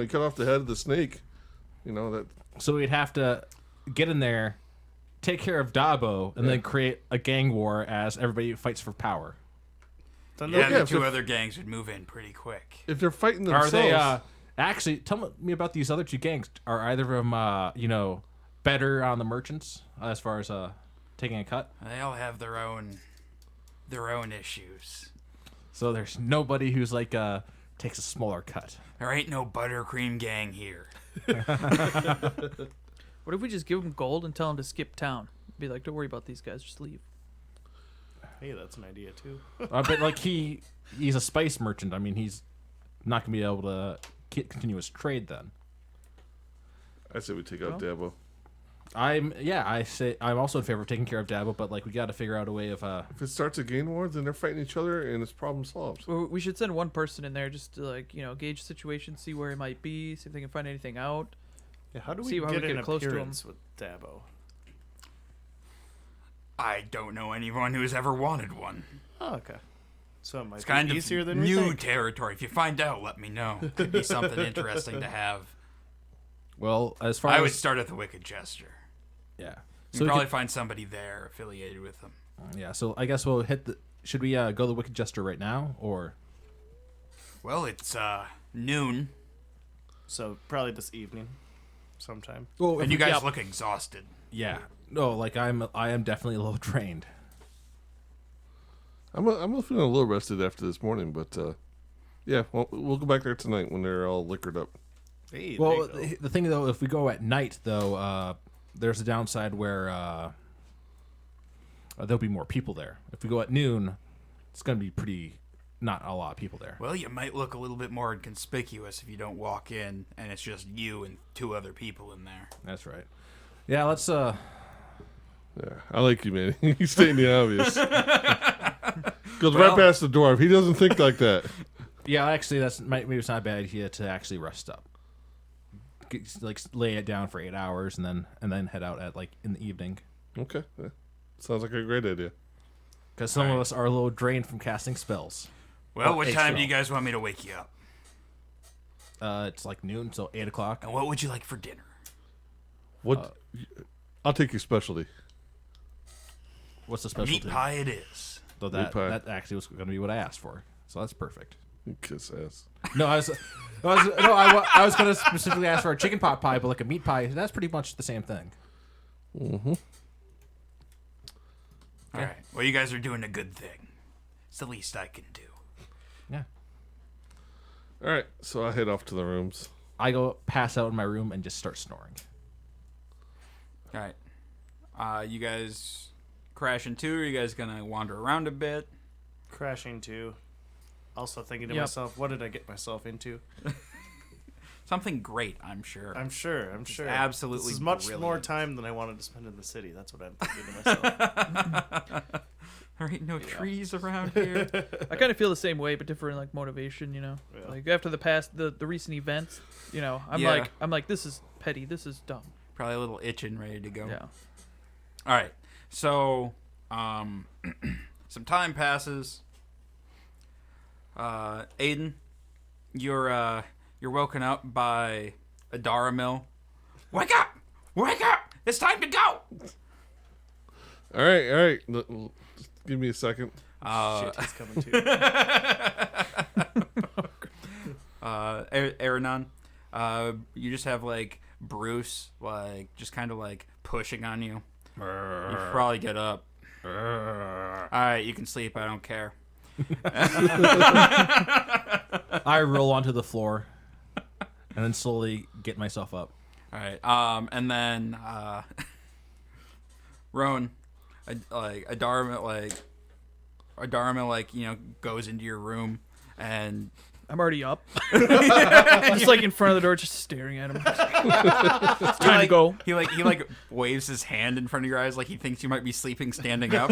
cut off the head of the snake. That. So we'd have to get in there, take care of Dabo, and then create a gang war as everybody fights for power. Then Yeah, yeah, the if two they're- other gangs would move in pretty quick. If they're fighting Are themselves, they? Actually, tell me about these other two gangs. Are either of them, better on the merchants as far as taking a cut? They all have their own issues. So there's nobody who's like takes a smaller cut. There ain't no buttercream gang here. What if we just give them gold and tell them to skip town? Be like, don't worry about these guys, just leave. Hey, that's an idea too. But like he's a spice merchant. I mean, he's not gonna be able to continue his trade then. I say we take out Dabo. I say I'm also in favor of taking care of Dabo, but like we got to figure out a way of If it starts a gang war, then they're fighting each other and it's problem solved. Well, we should send one person in there just to gauge the situation, see where he might be, see if they can find anything out. Yeah, how do we See how we get get an close to him. appearance with Dabo? I don't know anyone who's ever wanted one. Oh, okay. So it might It's be kind easier of than we new think. territory. If you find out, let me know. Could be something interesting to have. well, as far I as would start at the Wicked Jester. yeah. You So we probably could- find somebody there affiliated with them. yeah. So I guess we'll hit the. Should we go the Wicked Jester right now or? Well, it's noon, So probably this evening, sometime. Well, and you guys look exhausted. Yeah. No, like I am definitely a little trained. I'm feeling a little rested after this morning, but yeah, we'll go back there tonight when they're all liquored up. Hey, Well, there you go. the thing though, if we go at night though, there's a downside where there'll be more people there. If we go at noon, it's gonna be not a lot of people there. Well, you might look a little bit more inconspicuous if you don't walk in and it's just you and two other people in there. That's right. Yeah, let's Yeah, I like you, man. You stating the obvious. Goes right past the dwarf. He doesn't think like that. yeah, actually maybe it's not a bad idea to actually rest up. Lay it down for 8 hours and then head out at in the evening. Okay, yeah. Sounds like a great idea. Because some of us are a little drained from casting spells. Well, Oh, what hey, time do so- you guys want me to wake you up? It's like noon, so 8 o'clock. And what would you like for dinner? What? I'll take your specialty. What's the specialty? Meat pie it is. So Meat pie. that actually was going to be what I asked for. So that's perfect. Kiss ass. No, I was going to specifically ask for a chicken pot pie, but like a meat pie, that's pretty much the same thing. Mm-hmm. All right. Well, you guys are doing a good thing. It's the least I can do. Yeah. All right, so I head off to the rooms. I go pass out in my room and just start snoring. All right. You guys crashing too? Or are you guys gonna wander around a bit? Crashing too. Also thinking to Yep. myself, what did I get myself into? Something great, I'm sure. I'm sure. absolutely This is much more brilliant. time than I wanted to spend in the city. That's what I'm thinking to myself. There ain't no trees around here. I kind of feel the same way, but different like motivation. You know, Yeah. like after the recent events, you know, I'm Yeah. like this is petty. This is dumb. Probably a little itching, ready to go. Yeah. All right. So, some time passes. Aiden, you're woken up by a Daramil. Wake up! Wake up! It's time to go. All right. Just give me a second. Shit, he's coming too. Aranon, you just have like Bruce, like just kind of like pushing on you. You should probably get up. All right, you can sleep. I don't care. I roll onto the floor and then slowly get myself up. All right. And then Roan, a Dharma, like goes into your room, and I'm already up. Just like in front of the door, just staring at him. It's time to go. He waves his hand in front of your eyes like he thinks you might be sleeping standing up.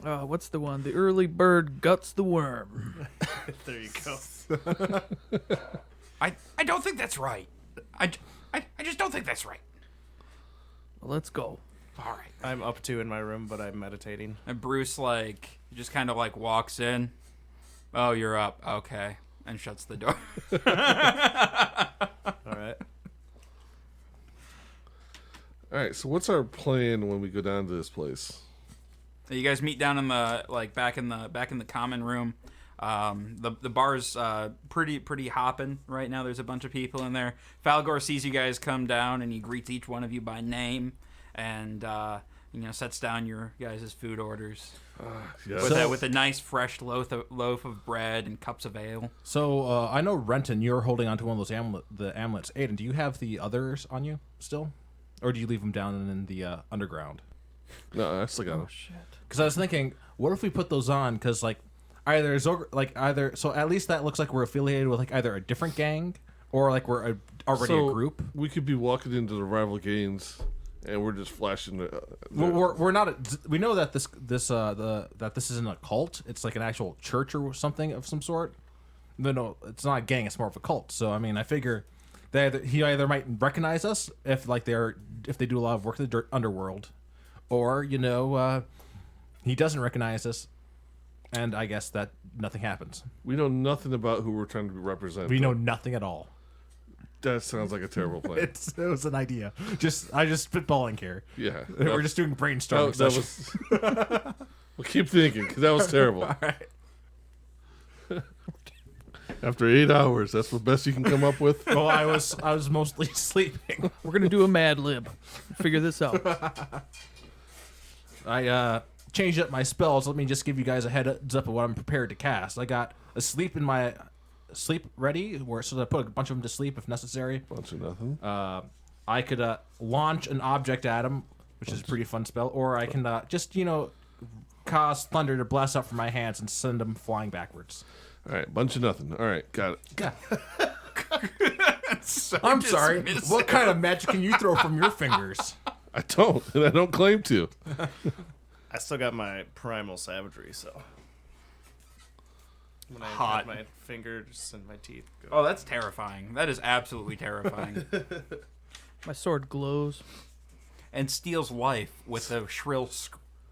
What's the one? The early bird guts the worm. There you go. I don't think that's right. I just don't think that's right. Well, let's go. All right. I'm up too in my room, but I'm meditating. And Bruce just kind of walks in. Oh, you're up. Okay. And shuts the door. All right. All right, so what's our plan when we go down to this place? You guys meet down in the back in the common room. The bar's pretty hopping right now. There's a bunch of people in there. Falgor sees you guys come down and he greets each one of you by name and sets down your guys' food orders with a nice fresh loaf of bread and cups of ale. So I know Renton, you're holding onto one of those amulets. Aiden, do you have the others on you still, or do you leave them down in the underground? No, I still got it. Shit. Because I was thinking, what if we put those on? Because so at least that looks like we're affiliated with either a different gang or we're already a group. We could be walking into the rival gangs, and we're just flashing. We're not. We know that this isn't a cult. It's like an actual church or something of some sort. No, it's not a gang. It's more of a cult. So I mean, I figure he either might recognize us if they do a lot of work in the underworld, or he doesn't recognize us, and I guess that nothing happens. We know nothing about who we're trying to represent. We know nothing at all. That sounds like a terrible plan. It was an idea. I just spitballing here. Yeah, We're just doing brainstorming. that was. Well, keep thinking, because that was terrible. All right. After 8 hours, that's the best you can come up with. Well, I was mostly sleeping. We're gonna do a Mad Lib. Figure this out. I changed up my spells. Let me just give you guys a heads up of what I'm prepared to cast. I got a sleep in my sleep ready, so I put a bunch of them to sleep if necessary. Bunch of nothing. I could launch an object at him, which is a pretty fun spell, or I can just cause thunder to blast up from my hands and send them flying backwards. All right, bunch of nothing. All right, got it. Yeah. So I'm sorry. dismissive. What kind of magic can you throw from your fingers? I don't, and I don't claim to. I still got my primal savagery, so when I Hot. have my fingers and my teeth go. Oh, that's terrifying. That is absolutely terrifying. My sword glows. And steals life with a shrill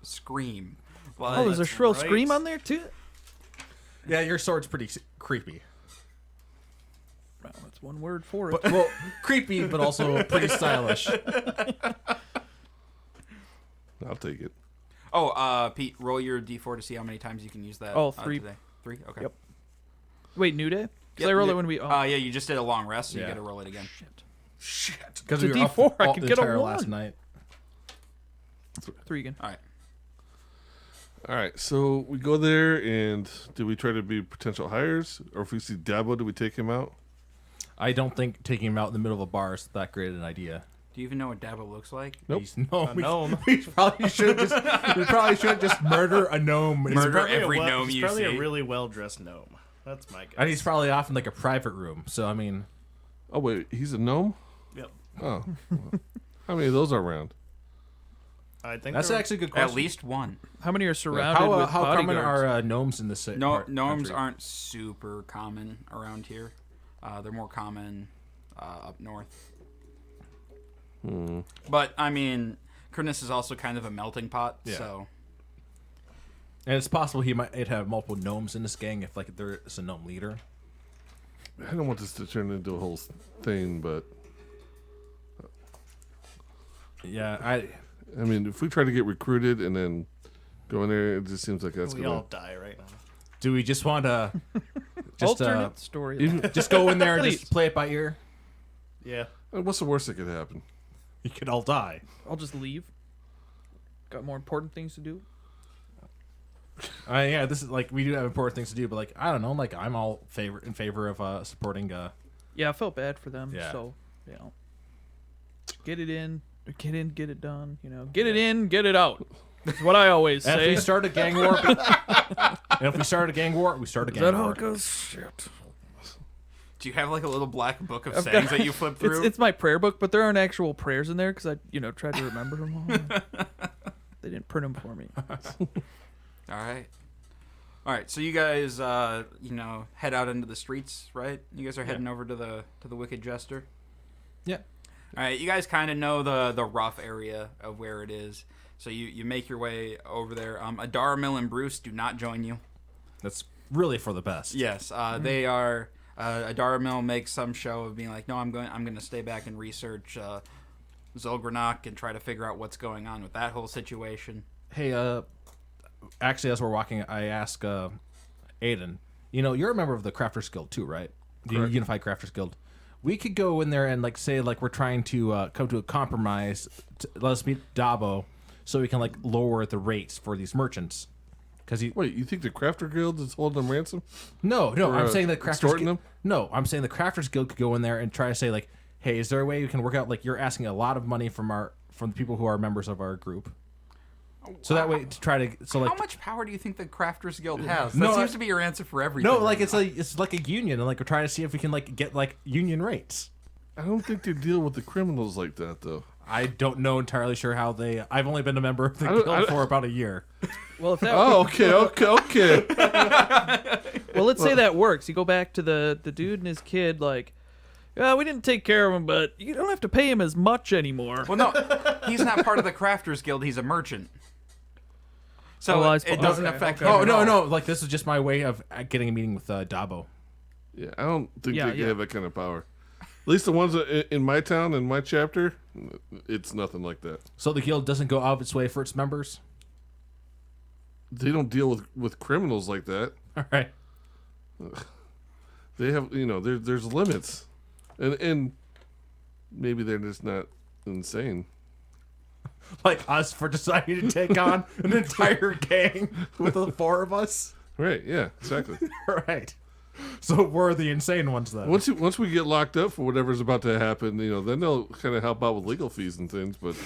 scream. Oh, there's a that's shrill right. scream on there too. Yeah, your sword's pretty creepy. Well, that's one word for it. But, well, creepy, but also pretty stylish. I'll take it. Oh, Pete, roll your d4 to see how many times you can use that. Oh, 3. Today. 3? Okay. Yep. Wait, new day? Because Yep, I rolled new- it when we. yeah, you just did a long rest, so you Yeah. get to roll it again. Because It's a D4, I could the get a entire 1. last night. 3 again. All right. All right, so we go there, and do we try to be potential hires, or if we see Dabo, do we take him out? I don't think taking him out in the middle of a bar is that great an idea. Do you even know what Dabo looks like? Nope. He's gnome. gnome. We probably should just murder a gnome. Murder Probably every a well, gnome he's you probably see. a really well-dressed gnome. That's my guess. And he's probably off in like a private room. So I mean, Oh, wait, he's a gnome? Yep. Oh. How many of those are around? I think that's there- actually a good question. At least one. How many are surrounded How with common bodyguards? are gnomes in this Gnomes country? aren't super common around here. They're more common up north. But I mean, Krynnis is also kind of a melting pot. Yeah. So And it's possible he might have multiple gnomes in this gang if like there is a gnome leader. I don't want this to turn into a whole thing, but Yeah, I mean, if we try to get recruited and then go in there, it just seems like that's we going all die right now. do we just want to Alternate story. just go in there and Please. just play it by ear? Yeah. What's the worst that could happen? You could all die. I'll just leave. Got more important things to do. Yeah, this is like we do have important things to do, but like I don't know, like I'm all in favor of supporting. Yeah, I felt bad for them. Yeah. So, get it in, get it done. Get it in, get it out. That's what I always And say. if we start a gang war, we start a gang war. Is that how it goes? Shit. do you have like a little black book of sayings that you flip through? It's my prayer book, but there aren't actual prayers in there because I, tried to remember them all. They didn't print them for me. All right. So you guys, head out into the streets, right? You guys are heading over to the Wicked Jester. Yeah. All right. You guys kind of know the rough area of where it is, so you make your way over there. Adara and Bruce do not join you. That's really for the best. Yes, they are. Adara makes some show of being like, no, I'm going to stay back and research Zolgranok and try to figure out what's going on with that whole situation. Hey, actually, as we're walking, I ask Aiden. You're a member of the Crafters Guild too, right? The Unified Crafters Guild. We could go in there and say we're trying to come to a compromise. Let us meet Dabo, so we can lower the rates for these merchants. Wait, you think the Crafter Guild is holding them ransom? No, Or, I'm saying the Crafters extorting Guild. them? No, I'm saying the Crafters Guild could go in there and try to say hey, is there a way we can work out you're asking a lot of money from the people who are members of our group. So that way to try to How much power do you think the Crafters Guild has? That No, seems to be your answer for everything. no, it's like a union, and we're trying to see if we can get union rates. I don't think they deal with the criminals like that, though. I don't know entirely sure how they. I've only been a member of the guild for about a year. Well, if that Oh, okay. well, let's say that works. You go back to the dude and his kid, we didn't take care of him, but you don't have to pay him as much anymore. Well, no, he's not part of the Crafters Guild. He's a merchant. So I it suppose- doesn't okay, affect okay. him Oh at no, all. no! This is just my way of getting a meeting with Dabo. Yeah, I don't think Yeah, they yeah. have that kind of power. At least the ones in my town, in my chapter, it's nothing like that. So the guild doesn't go out of its way for its members. They don't deal with criminals like that. All right. They have, there's limits, and maybe they're just not insane. Like us for deciding to take on an entire gang with the 4 of us. Right? Yeah, exactly. All right. So we're the insane ones then. Once we get locked up for whatever's about to happen, then they'll kind of help out with legal fees and things, but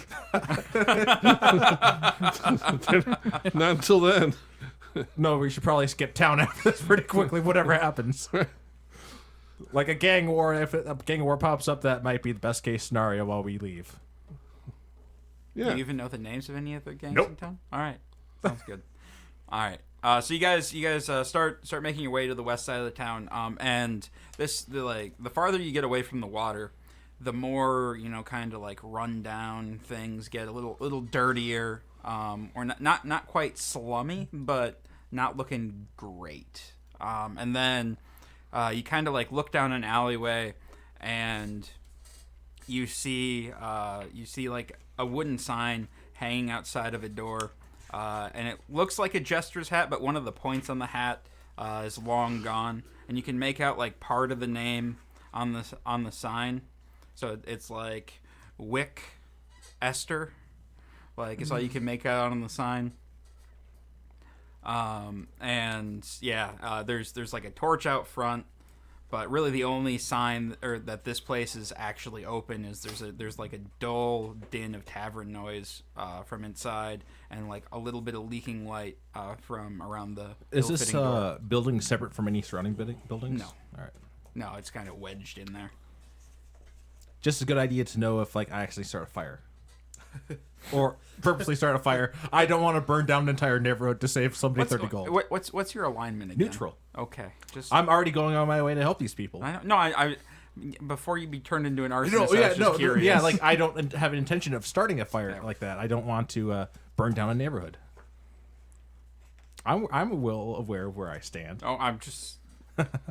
not until then. No, we should probably skip town after this pretty quickly. Whatever happens. Like a gang war, if a gang war pops up, that might be the best case scenario while we leave. Yeah. Do you even know the names of any of the gangs Nope. in town? All right, sounds good. All right, so you guys start making your way to the west side of the town, and the farther you get away from the water, the more kind of run down things get, a little dirtier, or not quite slummy, but not looking great. And then you kind of look down an alleyway, and you see a wooden sign hanging outside of a door, and it looks like a jester's hat, but one of the points on the hat is long gone, and you can make out part of the name on the sign. So it's Wick Esther, Like it's all you can make out on the sign. And yeah, there's like a torch out front, but really the only sign or that this place is actually open is there's like a dull din of tavern noise from inside, and like a little bit of leaking light from around the. Is this ill-fitting door. building separate from any surrounding buildings? No. All right. No, it's kind of wedged in there. Just a good idea to know if like I actually start a fire. Or purposely start a fire. I don't want to burn down an entire neighborhood to save somebody 30 gold. What's your alignment again? Neutral. Okay, just I'm already going on my way to help these people. I before you be turned into an arsonist, I was just curious. Yeah, like I don't have an intention of starting a fire like that. I don't want to burn down a neighborhood. I'm well aware of where I stand. Oh,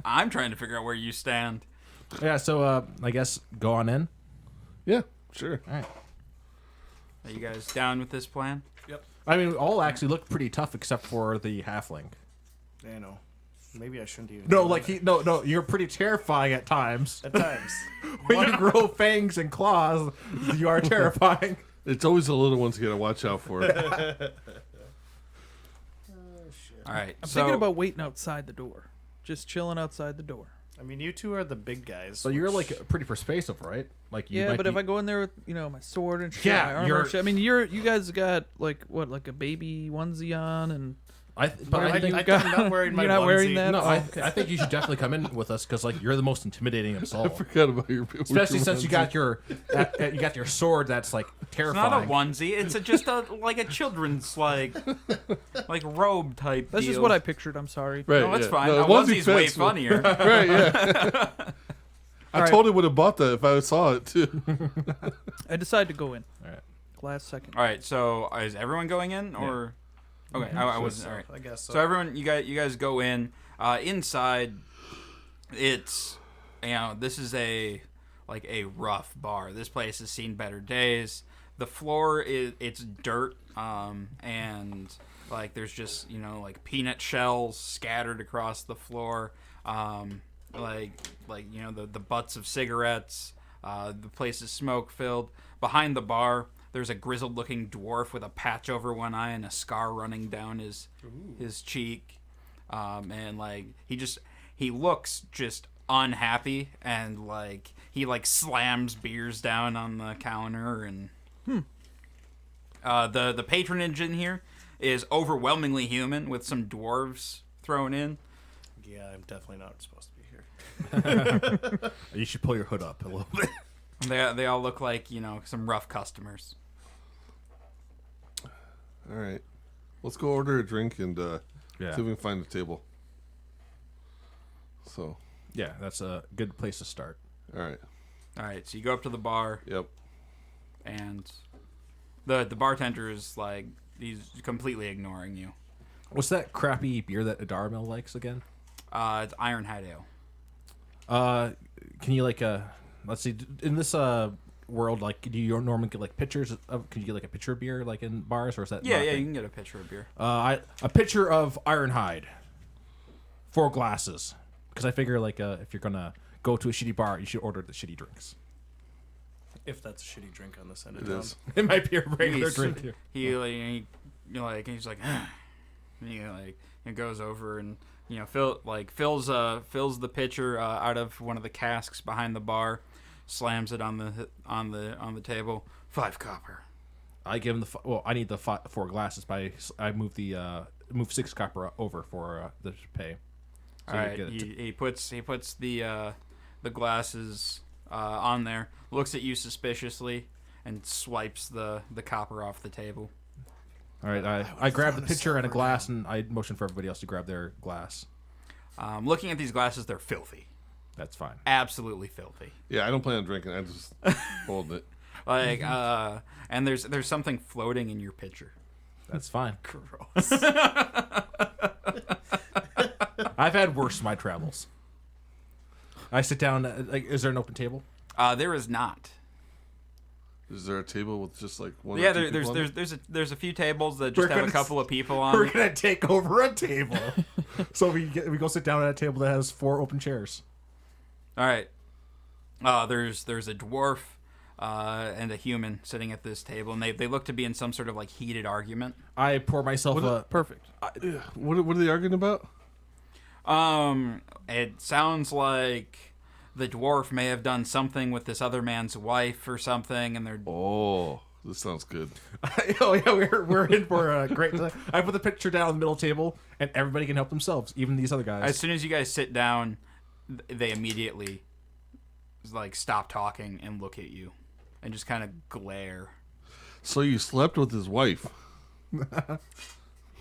I'm trying to figure out where you stand. Yeah, so I guess go on in. Yeah, sure. All right. Are you guys down with this plan? Yep. I mean, all actually look pretty tough except for the halfling. I know. Maybe I shouldn't even. No, do like that. no, you're pretty terrifying at times. At times. When you grow fangs and claws, you are terrifying. It's always the little ones you gotta watch out for. All right. I'm so thinking about waiting outside the door. Just chilling outside the door. I mean, you two are the big guys. So you're which- like pretty persuasive, right? Like you Yeah, might but be... if I go in there with my sword and shit, Yeah, my armor you're- and shit, I mean you guys got like a baby onesie on and. but I think I'm not wearing my You're not wearing onesie. that? no, Oh, I okay. think you should definitely come in with us because like you're the most intimidating of us I all. forgot about your. Especially since you got your sword that's like it's terrifying. not a onesie. It's just like a children's like robe type. That's just deal. what I pictured. I'm sorry. Right, No, that's yeah. fine. No, A onesie onesie's way fits, but- funnier. Right, yeah. I Alright. totally would have bought that if I saw it too. I decided to go in. All right. Last second. All right. So is everyone going in or? Okay, I wasn't. All right. I guess so. So everyone, you guys go in. Inside, it's this is a rough bar. This place has seen better days. The floor it's dirt, and like there's just like peanut shells scattered across the floor. The butts of cigarettes. The place is smoke filled. Behind the bar, there's a grizzled looking dwarf with a patch over one eye and a scar running down his cheek. And like he looks just unhappy, and like he slams beers down on the counter. And the patronage in here is overwhelmingly human with some dwarves thrown in. Yeah, I'm definitely not supposed to be here. You should pull your hood up a little bit. They all look like some rough customers. All right, let's go order a drink and Yeah. see if we can find a table. So, Yeah, that's a good place to start. all right, All right, so you go up to the bar, yep. and the bartender is he's completely ignoring you. What's that crappy beer that Adarmil likes again? It's Ironhide Ale. Can you let's see, in this world, do you normally get pitchers of? Can you get a pitcher of beer in bars, or is that Yeah, not a yeah, thing? you can get a pitcher of beer. A pitcher of Ironhide, 4 glasses, because I figure if you're gonna go to a shitty bar, you should order the shitty drinks. If that's a shitty drink on this end of It town. is. It might be a regular He's- drink here. He's like, he goes over and fills the pitcher out of one of the casks behind the bar, slams it on the table. 5 copper. I give him I need the 4 glasses, but I move move 6 copper over for the pay. So All you right, get it. he puts the glasses on there, looks at you suspiciously, and swipes the copper off the table. All right, I grab the pitcher and a glass, and I motion for everybody else to grab their glass. Looking at these glasses, they're filthy. That's fine. Absolutely filthy. Yeah, I don't plan on drinking. I just holding it. And there's something floating in your pitcher. That's fine. Gross. I've had worse in my travels. I sit down. Is there an open table? There is not. Is there a table with just one? Yeah, or two people on it? there's a few tables that We're just have a gonna couple of people We're on. gonna take over a table. So we go sit down at a table that has 4 open chairs. All right. There's a dwarf and a human sitting at this table, and they look to be in some sort of like heated argument. I pour myself a Perfect. What are they arguing about? It sounds like the dwarf may have done something with this other man's wife or something, and they're Oh, this sounds good. Oh yeah, we're in for a great time. I put the picture down on the middle table, and everybody can help themselves, even these other guys. as soon as you guys sit down, they immediately like stop talking and look at you, and just kind of glare. So you slept with his wife?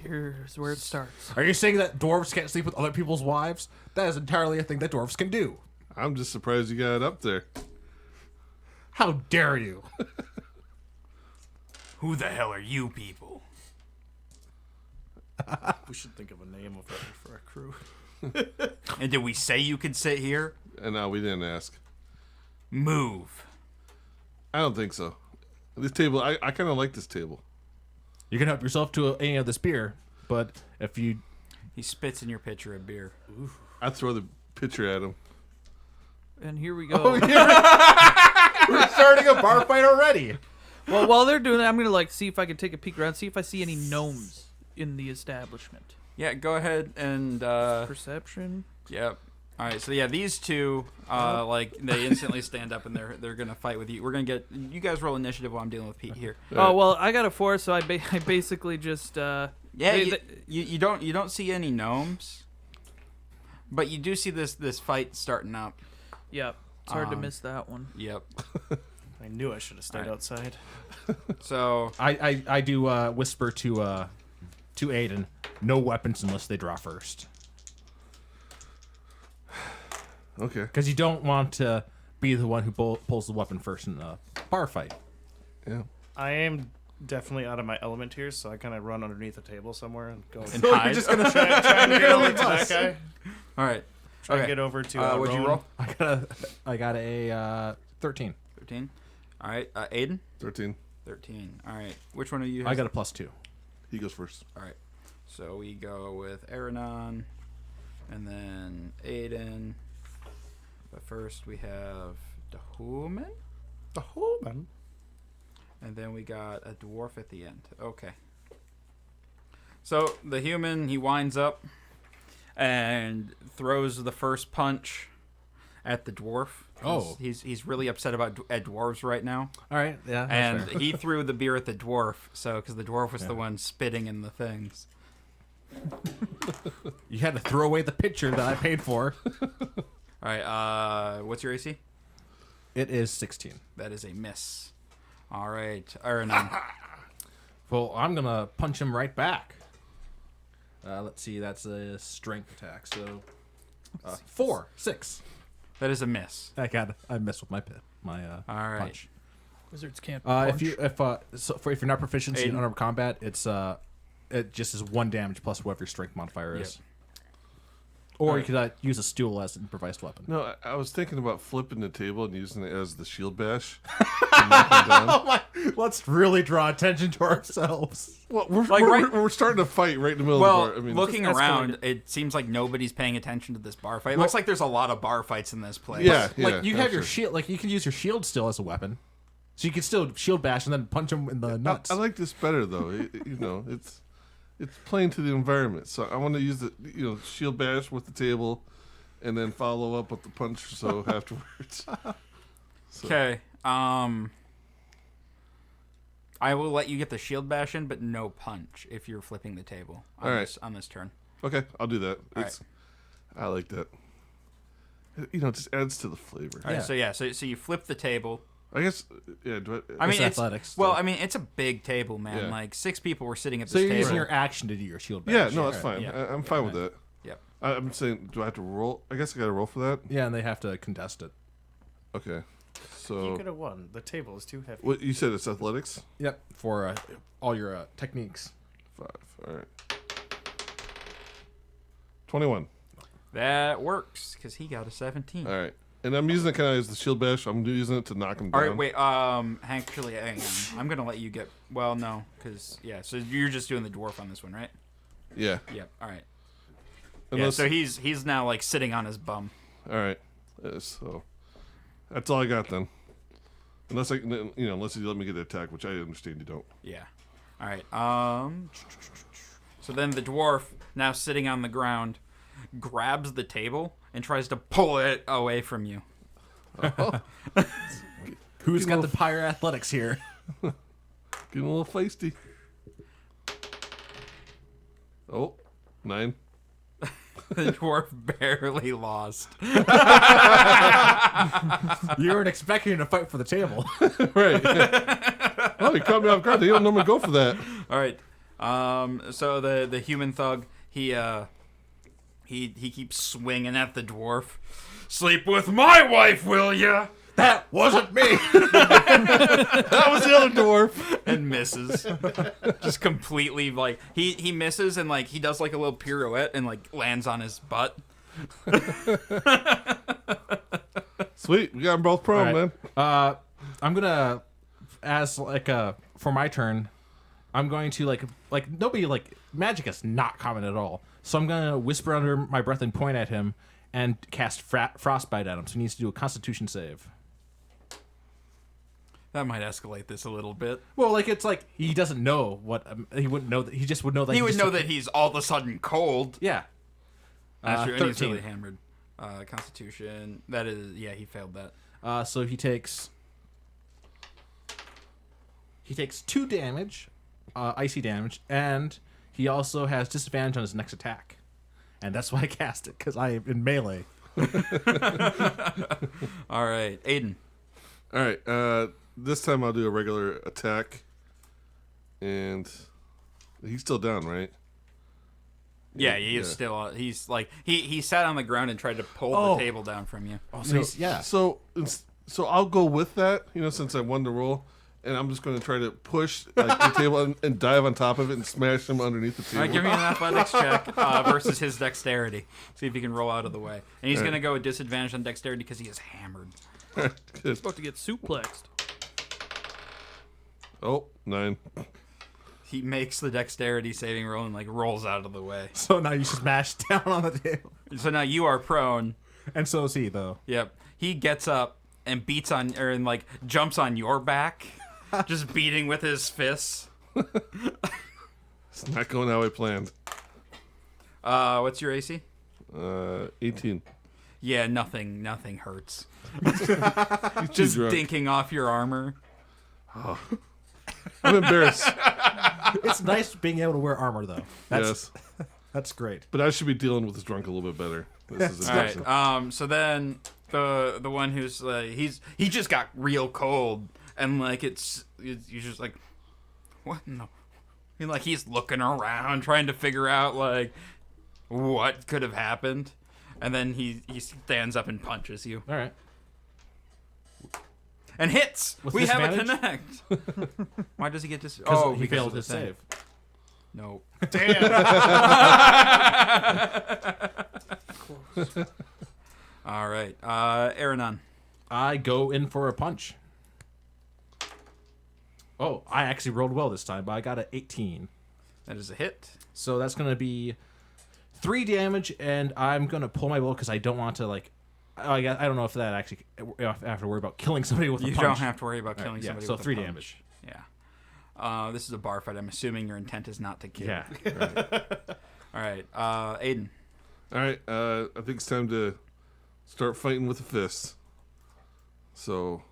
Here's where it starts. Are you saying that dwarves can't sleep with other people's wives? That is entirely a thing that dwarves can do. I'm just surprised you got it up there. How dare you? Who the hell are you people? We should think of a name for our crew. And did we say you could sit here? And no, we didn't ask. Move. I don't think so. This table, I kind of like this table. You can help yourself to any of this beer, but if you He spits in your pitcher of beer. I throw the pitcher at him. And here we go. we're starting a bar fight already. Well, while they're doing that, I'm gonna like see if I can take a peek around, see if I see any gnomes in the establishment. Yeah, go ahead and Perception. yep. All right, so yeah, these two, like they instantly stand up and they're gonna fight with you. We're gonna get you guys roll initiative while I'm dealing with Pete here. Oh well, I got a 4, so I basically just Yeah, they- you don't see any gnomes, but you do see this fight starting up. Yep. It's hard to miss that one. Yep. I knew I should have stayed Alright. outside. So I do whisper to Aiden, no weapons unless they draw first, Okay. because you don't want to be the one who pulls the weapon first in a bar fight. Yeah. I am definitely out of my element here, so I kind of run underneath the table somewhere and go and hide. trying to get over to that guy. All right. Try Okay. and get over to What'd you Rowan. roll? I got a 13. 13. All right. Aiden. 13. 13. All right. Which one are you? I got a +2. He goes first. All right. So we go with Aranon, and then Aiden. But first we have Dahuman, Oh, man. and then we got a dwarf at the end. Okay. So the human, he winds up and throws the first punch at the dwarf. Oh. He's really upset about at dwarves right now, All right, yeah. that's and fair. he threw the beer at the dwarf. So because the dwarf was the one spitting in the things. You had to throw away the pitcher that I paid for. All right. What's your AC? It is 16. That is a miss. All right, Aranon. Well, I'm gonna punch him right back. Let's see, that's a strength attack. So 4, 6. That is a miss. I messed with my All right. punch. Wizards can't If punch. you're not proficient in Aiden. unarmed combat, it just is 1 damage plus whatever your strength modifier is. Or you could use a stool as an improvised weapon. No, I was thinking about flipping the table and using it as the shield bash. To knock him down. Oh my! Let's really draw attention to ourselves. Well, we're, Like, we're, right- we're starting to fight right in the middle Well, of the bar. I mean, looking Just around, escalated. it seems like nobody's paying attention to this bar fight. It looks like there's a lot of bar fights in this place. yeah, Like you have your absolutely. shield. Like you can use your shield still as a weapon, so you can still shield bash and then punch him in the nuts. I like this better though. It's playing to the environment. So I want to use the shield bash with the table, and then follow up with the punch. So afterwards. Okay. I will let you get the shield bash in, but no punch if you're flipping the table on, All right. on this turn. Okay, I'll do that. All I like that. It just adds to the flavor. All right. So you flip the table. I guess. Yeah. Do I mean, It's athletics, Well, so- I mean, it's a big table, man. Yeah. Like 6 people were sitting at so this you're table. using your action to do your shield bash. Yeah. No, that's fine. Yeah. I'm fine with that. Yep. I'm saying, do I have to roll? I guess I got to roll for that. Yeah, and they have to contest it. Okay. You So could have won. The table is too heavy. what you said? It's athletics. Yep, for all your techniques. 5. All right. 21. That works because he got a 17. All right. And I'm using it kind of as the shield bash. I'm using it to knock him All down. right, wait. Actually, hang on. I'm gonna let you get. Well, no, because So you're just doing the dwarf on this one, right? Yeah. Yep. All right. Unless, So he's now like sitting on his bum. all right. So that's all I got then. Unless unless you let me get an attack, which I understand you don't. Yeah. All right. So then the dwarf, now sitting on the ground, grabs the table and tries to pull it away from you. Who's got the higher athletics here? Getting a little feisty. Oh, 9. The dwarf barely lost. You weren't expecting him to fight for the table. Right. Oh, he caught me off guard. They don't normally go for that. All right. So the human thug, he keeps swinging at the dwarf. Sleep with my wife, will ya? That wasn't me. That was the other dwarf. And misses. Just completely like he misses and like he does like a little pirouette and like lands on his butt. Sweet, we got them both prone, All right. man. I'm gonna, as for my turn, I'm going to like nobody magic is not common at all. So I'm gonna whisper under my breath and point at him and cast frostbite at him. So he needs to do a Constitution save. That might escalate this a little bit. Well, it's like he doesn't know what he wouldn't know that he just would know that He would just know took- that he's all of a sudden cold. Yeah. That's true, and he's 13. really hammered. Constitution. That is, yeah, he failed that. So he takes 2 damage, icy damage, and he also has disadvantage on his next attack. And that's why I cast it, because I am in melee. All right, Aiden. All right. This time I'll do a regular attack. And he's still down, right? Yeah, he is Yeah. still. He's like he sat on the ground and tried to pull Oh. the table down from you. Oh, so he's, yeah. So I'll go with that, since I won the roll. And I'm just going to try to push the table and dive on top of it and smash him underneath the All table. right, give me an athletics check versus his dexterity. See if he can roll out of the way. And he's All right. going to go with disadvantage on dexterity because he is hammered. Good. About to get suplexed. Oh, 9. He makes the dexterity saving roll and rolls out of the way. So now you smash down on the table. So now you are prone. And so is he, though. Yep. He gets up and beats on jumps on your back, just beating with his fists. It's not going how I planned. What's your AC? 18. Yeah, nothing hurts. He's too Just drunk. dinking off your armor. I'm embarrassed. It's nice being able to wear armor, though. Yes. That's great. But I should be dealing with this drunk a little bit better. This is All embarrassing. right. So then the one who's he just got real cold and it's you're just like, what in the? And, he's looking around trying to figure out what could have happened, and then he stands up and punches you All right. and hits. With We have a disadvantage? connect. Why does he get this? Because Oh, he because failed of the his thing. save. No. Damn. All right. Aranon. I go in for a punch. Oh, I actually rolled well this time, but I got an 18. That is a hit. So that's going to be 3 damage, and I'm going to pull my bow because I don't want to, I don't know if that actually, I have to worry about killing somebody with a You punch. don't have to worry about All killing right, yeah, somebody so with 3 a punch. damage. Yeah. This is a bar fight. I'm assuming your intent is not to kill. Yeah. Right. All right. Aiden. All right. I think it's time to start fighting with the fists. So,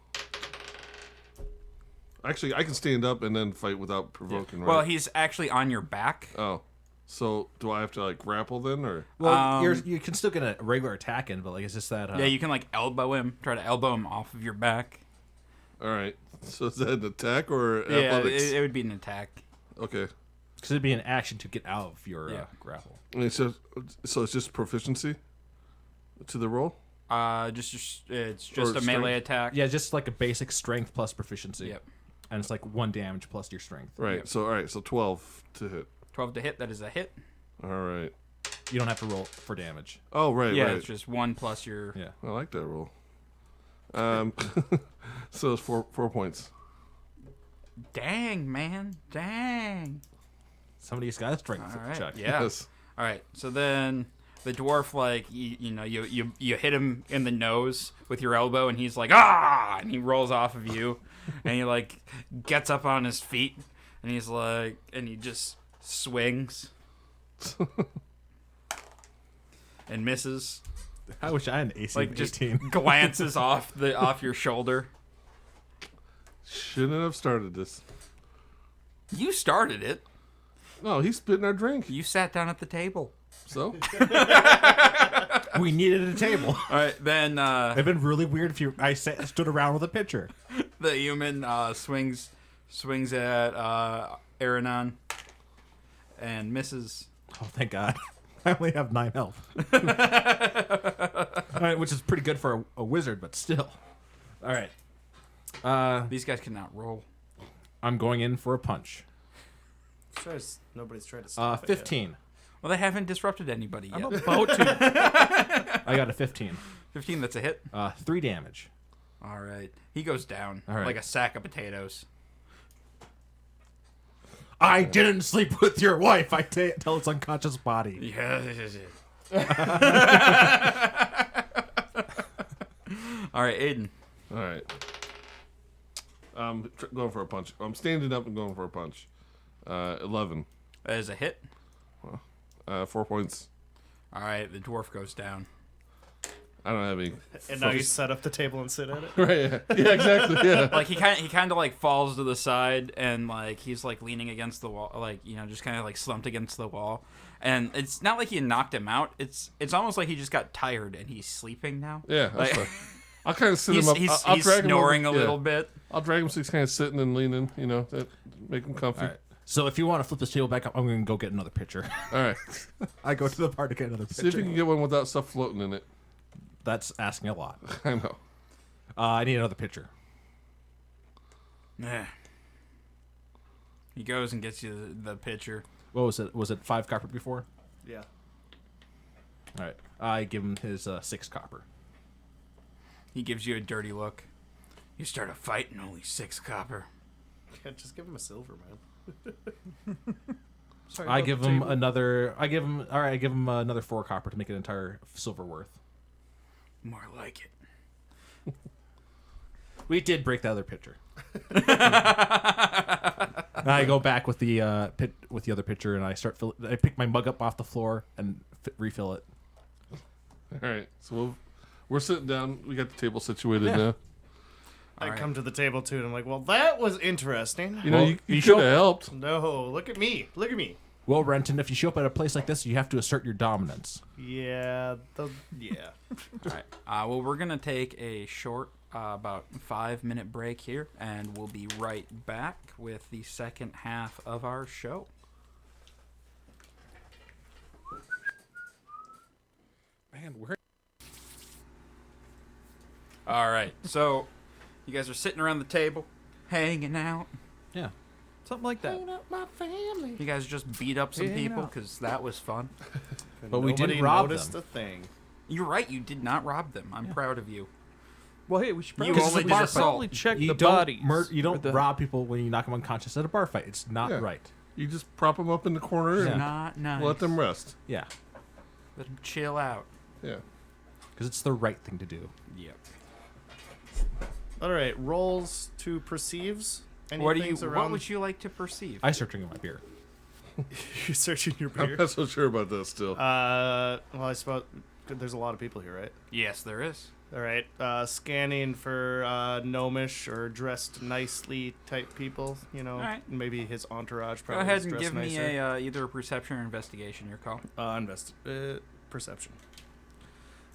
actually, I can stand up and then fight without provoking, right? Well, he's actually on your back. Oh. So, do I have to, grapple then, or? Well, you can still get a regular attack in, but, it's just that... Yeah, you can elbow him. Try to elbow him off of your back. All right. So, is that an attack or Yeah, athletics? it would be an attack. Okay. Because it'd be an action to get out of your Yeah. grapple. And so it's just proficiency to the roll? It's just Or a melee strength? attack. Yeah, just like a basic strength plus proficiency. Yep. And it's 1 damage plus your strength. Right. Yep. So, all right. So, 12 to hit. 12 to hit. That is a hit. All right. You don't have to roll for damage. Oh, right, Yeah, right. it's just 1 plus your. Yeah. I like that roll. So it's 4 points. Dang, man. Dang. Somebody's got a strength All right. check. Yeah. Yes. All right. So then the dwarf, like, you hit him in the nose with your elbow, and he's like, ah! And he rolls off of you, and he, like, gets up on his feet, and he's like, and he just swings. And misses. I wish I had an AC Like, of just 18. glances off your shoulder. Shouldn't have started this. You started it. No, he's spitting our drink. You sat down at the table. So We needed a table. All right, then It'd been really weird if I stood around with a pitcher. the human swings at Aranon and misses. Oh, thank God. I only have 9 health. All right, which is pretty good for a wizard, but still. All right. These guys cannot roll. I'm going in for a punch. Nobody's tried to stop 15. Well, they haven't disrupted anybody yet. I'm about to. I got a 15. 15, that's a hit. 3 damage. All right. He goes down All right. like a sack of potatoes. I didn't sleep with your wife. I tell its unconscious body. Yeah. All right, Aiden. all right. I'm going for a punch. I'm standing up and going for a punch. 11. That is a hit. 4 points. All right, the dwarf goes down. I don't have any. And now you set up the table and sit at it. Right? Yeah, exactly. Yeah. Like he kind of like falls to the side and like he's like leaning against the wall, like just kind of like slumped against the wall. And it's not like you knocked him out. It's almost like he just got tired and he's sleeping now. Yeah. Like, That's fine. I'll kind of sit him up. he's I'll drag snoring him a over, little bit. I'll drag him so he's kind of sitting and leaning. That make him comfy. All right. So if you want to flip this table back up, I'm going to go get another pitcher. All right. I go to the bar to get another See if you pitcher. can get one without stuff floating in it. That's asking a lot. I know. I need another pitcher. Yeah. He goes and gets you the pitcher. What was it? Was it 5 copper before? Yeah. All right. I give him his 6 copper. He gives you a dirty look. You start a fight and only 6 copper. Yeah, just give him a silver, man. Sorry I about give the him table. another. I give him. All right. I give him another 4 copper to make an entire silver worth. More like it. We did break the other pitcher. I go back with the other pitcher, and I I pick my mug up off the floor and refill it. All right. So we're sitting down. We got the table situated now. I right. come to the table too, and I'm like, well, that was interesting. You know, Well, you you should show- have helped. No, look at me. Look at me. Well, Renton, if you show up at a place like this, you have to assert your dominance. Yeah. Yeah. All right. Well, we're going to take a short, about 5-minute break here, and we'll be right back with the second half of our show. Man, where? All right. So, you guys are sitting around the table, hanging out. Yeah. Something like that. You guys just beat up some Hanging people out. because that was fun. But we Nobody didn't rob noticed them. a thing. You're right. You did not rob them. I'm proud of you. Well, hey, we should You probably, only did probably assault. check You the don't bodies. you don't or the- rob people when you knock them unconscious at a bar fight. It's not Yeah. right. You just prop them up in the corner and Not nice. let them rest. Yeah, Let them chill out. Yeah. because it's the right thing to do. Yep. All right, rolls to perceives. What Around... would you like to perceive? I start drinking my beer. You're searching your I'm beer. not so sure about that still. Well, I suppose there's a lot of people here, right? Yes, there is. All right, scanning for gnomish or dressed nicely type people. All right. Maybe his entourage. Go Probably ahead is and dressed give me nicer. either a perception or investigation. Your call. Perception.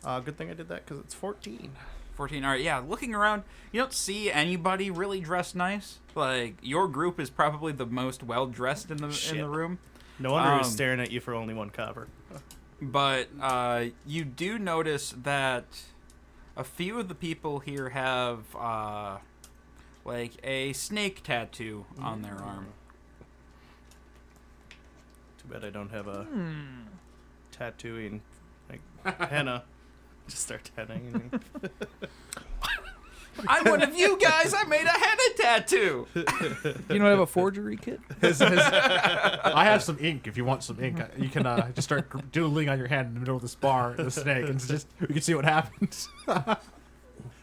Good thing I did that because it's 14. 14. All right. Yeah. Looking around, you don't see anybody really dressed nice. Like your group is probably the most well dressed in the Shit. room. No wonder he's Um, staring at you for only 1 copper. But you do notice that a few of the people here have like a snake tattoo on their arm. Too bad I don't have a tattooing like henna. Just start tattooing. I'm one of you guys. I made a henna tattoo. You don't have a forgery kit? I have some ink. If you want some ink, you can just start doodling on your hand in the middle of this bar, the snake, and just we can see what happens.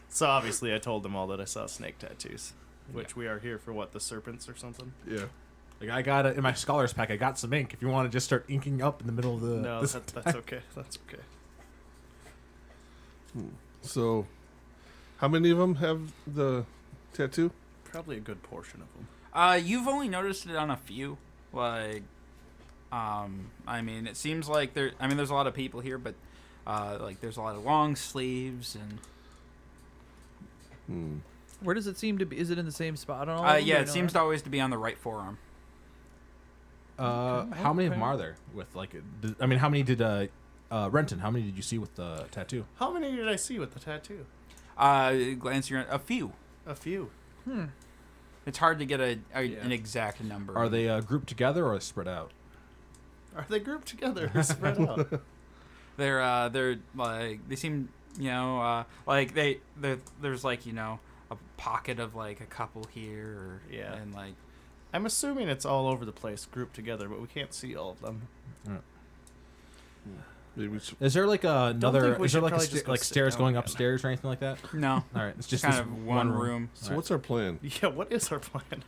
So obviously, I told them all that I saw snake tattoos, which we are here for. What, the serpents or something? Yeah. Like I got it in my scholars pack. I got some ink. If you want to just start inking up in the middle of the No, this that's okay. That's okay. So, how many of them have the tattoo? Probably a good portion of them. You've only noticed it on a few. Like, I mean, it seems like there's a lot of people here, but like there's a lot of long sleeves and. Where does it seem to be? Is it in the same spot on all of them? Yeah, or it no? seems to always to be on the right forearm. How many of them okay. are there with like? I mean, how many did Renton? How many did you see with the tattoo? How many did I see with the tattoo? Glancing around, a few. A few. It's hard to get an exact number. Are they grouped together or spread out? Are they grouped together or spread out? They're like they seem like there's like a pocket of like a couple here or, Yeah. and like I'm assuming it's all over the place, grouped together, but we can't see all of them. Maybe we should, Is there like another? think we Is there should like probably just go like sit stairs down going again. upstairs or anything like that? no, All right, it's just kind this of one room. so what's our plan? Yeah, what is our plan?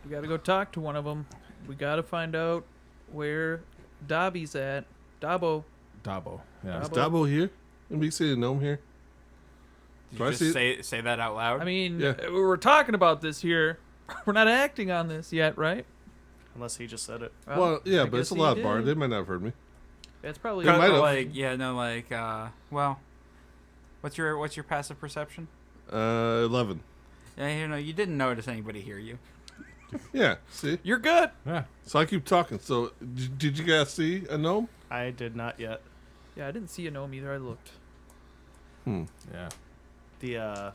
We got to go talk to one of them. We got to find out where Dobby's at. Dobbo. Dabo. Yeah. Is Dabo here? Can we see a gnome here? Did Do you I just see say that out loud? I mean, Yeah. we're talking about this here. We're not acting on this yet, right? Unless he just said it. Well, yeah, I but it's a guess he loud bar. did. They might not have heard me. That's probably. They might have. Well, what's your passive perception? 11. Yeah, you didn't notice anybody hear you. Yeah, see? You're good. Yeah. So I keep talking. So, did you guys see a gnome? I did not yet. Yeah, I didn't see a gnome either. I looked. Yeah. The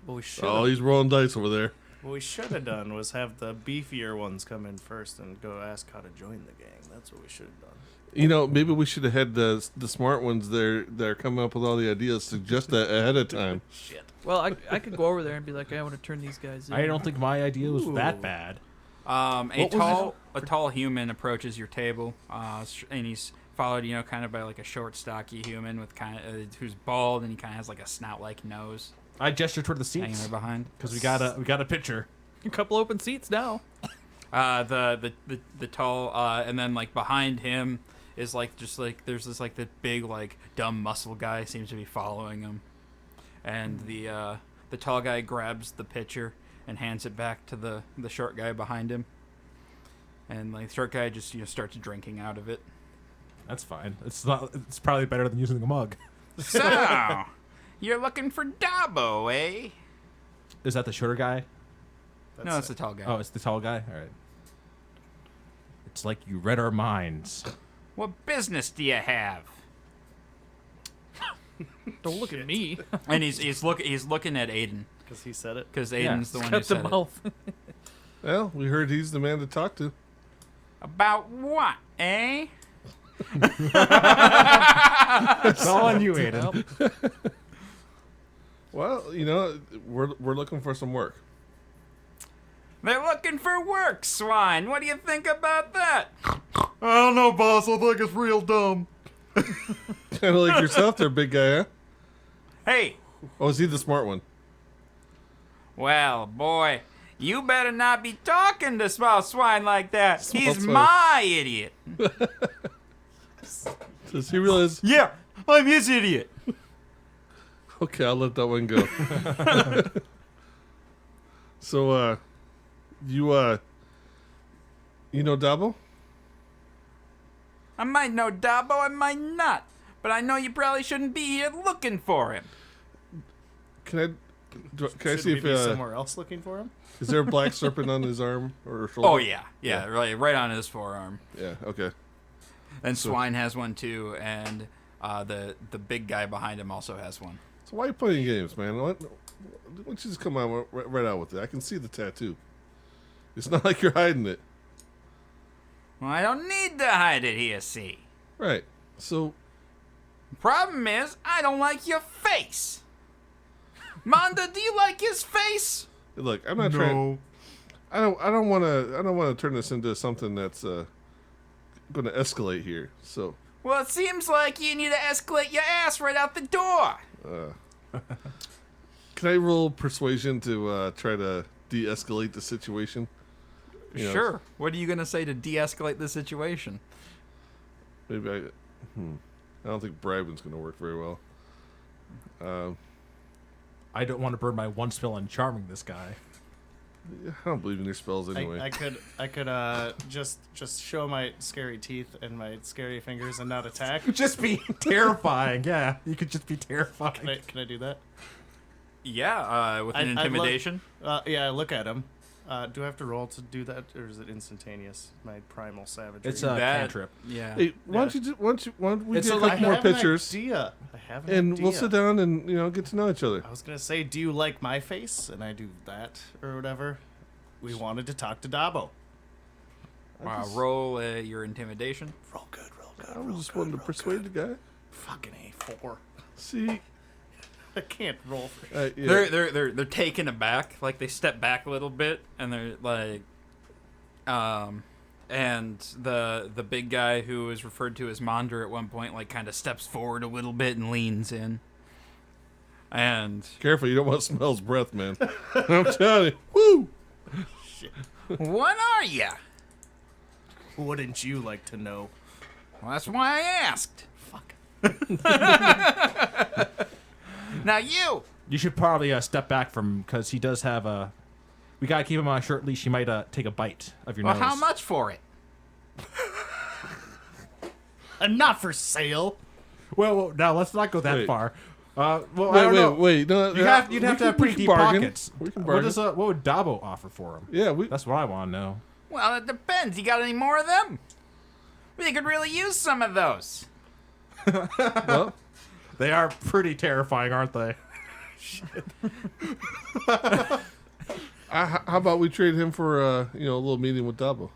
what we should Oh, he's rolling dice over there. what we should have done was have the beefier ones come in first and go ask how to join the gang. That's what we should have done. Maybe we should have had the smart ones there that are coming up with all the ideas, suggest that ahead of time. Shit. Well, I could go over there and be like, I want to turn these guys in. I don't think my idea was that Ooh. bad. A tall human approaches your table, and he's followed, kind of by like a short, stocky human with who's bald, and he kind of has like a snout-like nose I gestured toward the hanging there seats behind. because we got a picture. A couple open seats now. The tall, and then like behind him is like there's this like the big like dumb muscle guy seems to be following him, and the tall guy grabs the pitcher and hands it back to the short guy behind him, and like the short guy just starts drinking out of it. That's fine. It's not. It's probably better than using a mug. So you're looking for Dabo, eh? Is that the shorter guy? No, it's the tall guy. Oh, it's the tall guy. All right. It's like you read our minds. What business do you have? Don't look at me. And he's looking at Aiden Because he said it. because Aiden's the one who Cut the said it. mouth. Well, we heard he's the man to talk to. About what, eh? It's all on you, Aiden. Well, we're looking for some work. They're looking for work, swine. What do you think about that? I don't know, boss. I think it's real dumb. Kind of like yourself there, big guy, huh? Hey, Oh, is he the smart one? well, boy, you better not be talking to small swine like that. Small He's swine. my idiot. Does he realize? Yeah, I'm his idiot. Okay, I'll let that one go. So, you know Dabo? I might know Dabo, I might not. But I know you probably shouldn't be here looking for him. Can I Should see we if be somewhere else looking for him? is there a black serpent on his arm or shoulder? Oh, yeah, right on his forearm. Yeah. Okay. And Swine has one too, and the big guy behind him also has one. So why are you playing games, man? Why don't you just come on right out with it? I can see the tattoo. It's not like you're hiding it. Well, I don't need to hide it here, see. Right. So, Problem is, I don't like your face. Manda, do you like his face? Look, I'm not trying. I don't want to turn this into something that's going to escalate here. So. Well, it seems like you need to escalate your ass right out the door. Can I roll persuasion to try to de-escalate the situation? You know, Sure. What are you going to say to de-escalate the situation? Maybe I don't think bribing's going to work very well. I don't want to burn my one spell on charming this guy. I don't believe in your spells anyway. I could just show my scary teeth and my scary fingers and not attack. Just be terrifying. Yeah, you could just be terrifying. Can I do that? Yeah, with an intimidation. Yeah, look at him. Do I have to roll to do that, or is it instantaneous? My primal savagery. It's a cantrip. Yeah. Hey, why don't we It's get a like- couple more pictures, I have an and idea. we'll sit down and get to know each other. I was gonna say, do you like my face? And I do that or whatever. We wanted to talk to Dabo. Roll your intimidation. Roll good. I was just wanting to persuade the guy. Fucking A4. See, I can't roll for yeah. They're taken aback, like they step back a little bit, and they're like, and the big guy who was referred to as Mondra at one point, like, kind of steps forward a little bit and leans in. And Careful, you don't want to smell his breath, man. I'm telling you. Woo! what are ya? Wouldn't you like to know? Well, that's why I asked. Fuck. Now you. You should probably step back from, because he does have a. We gotta keep him on a short leash. He might take a bite of your Well, nose. how much for it? I'm not for sale. Well, now let's not go that Wait. far. I don't know. Wait. No, You'd have to have we pretty can deep bargain. pockets. We can What bargain. would Dabo offer for him? Yeah, That's what I want to know. Well, it depends. You got any more of them? We could really use some of those. well, They are pretty terrifying, aren't they? how about we trade him for a little meeting with Dabo?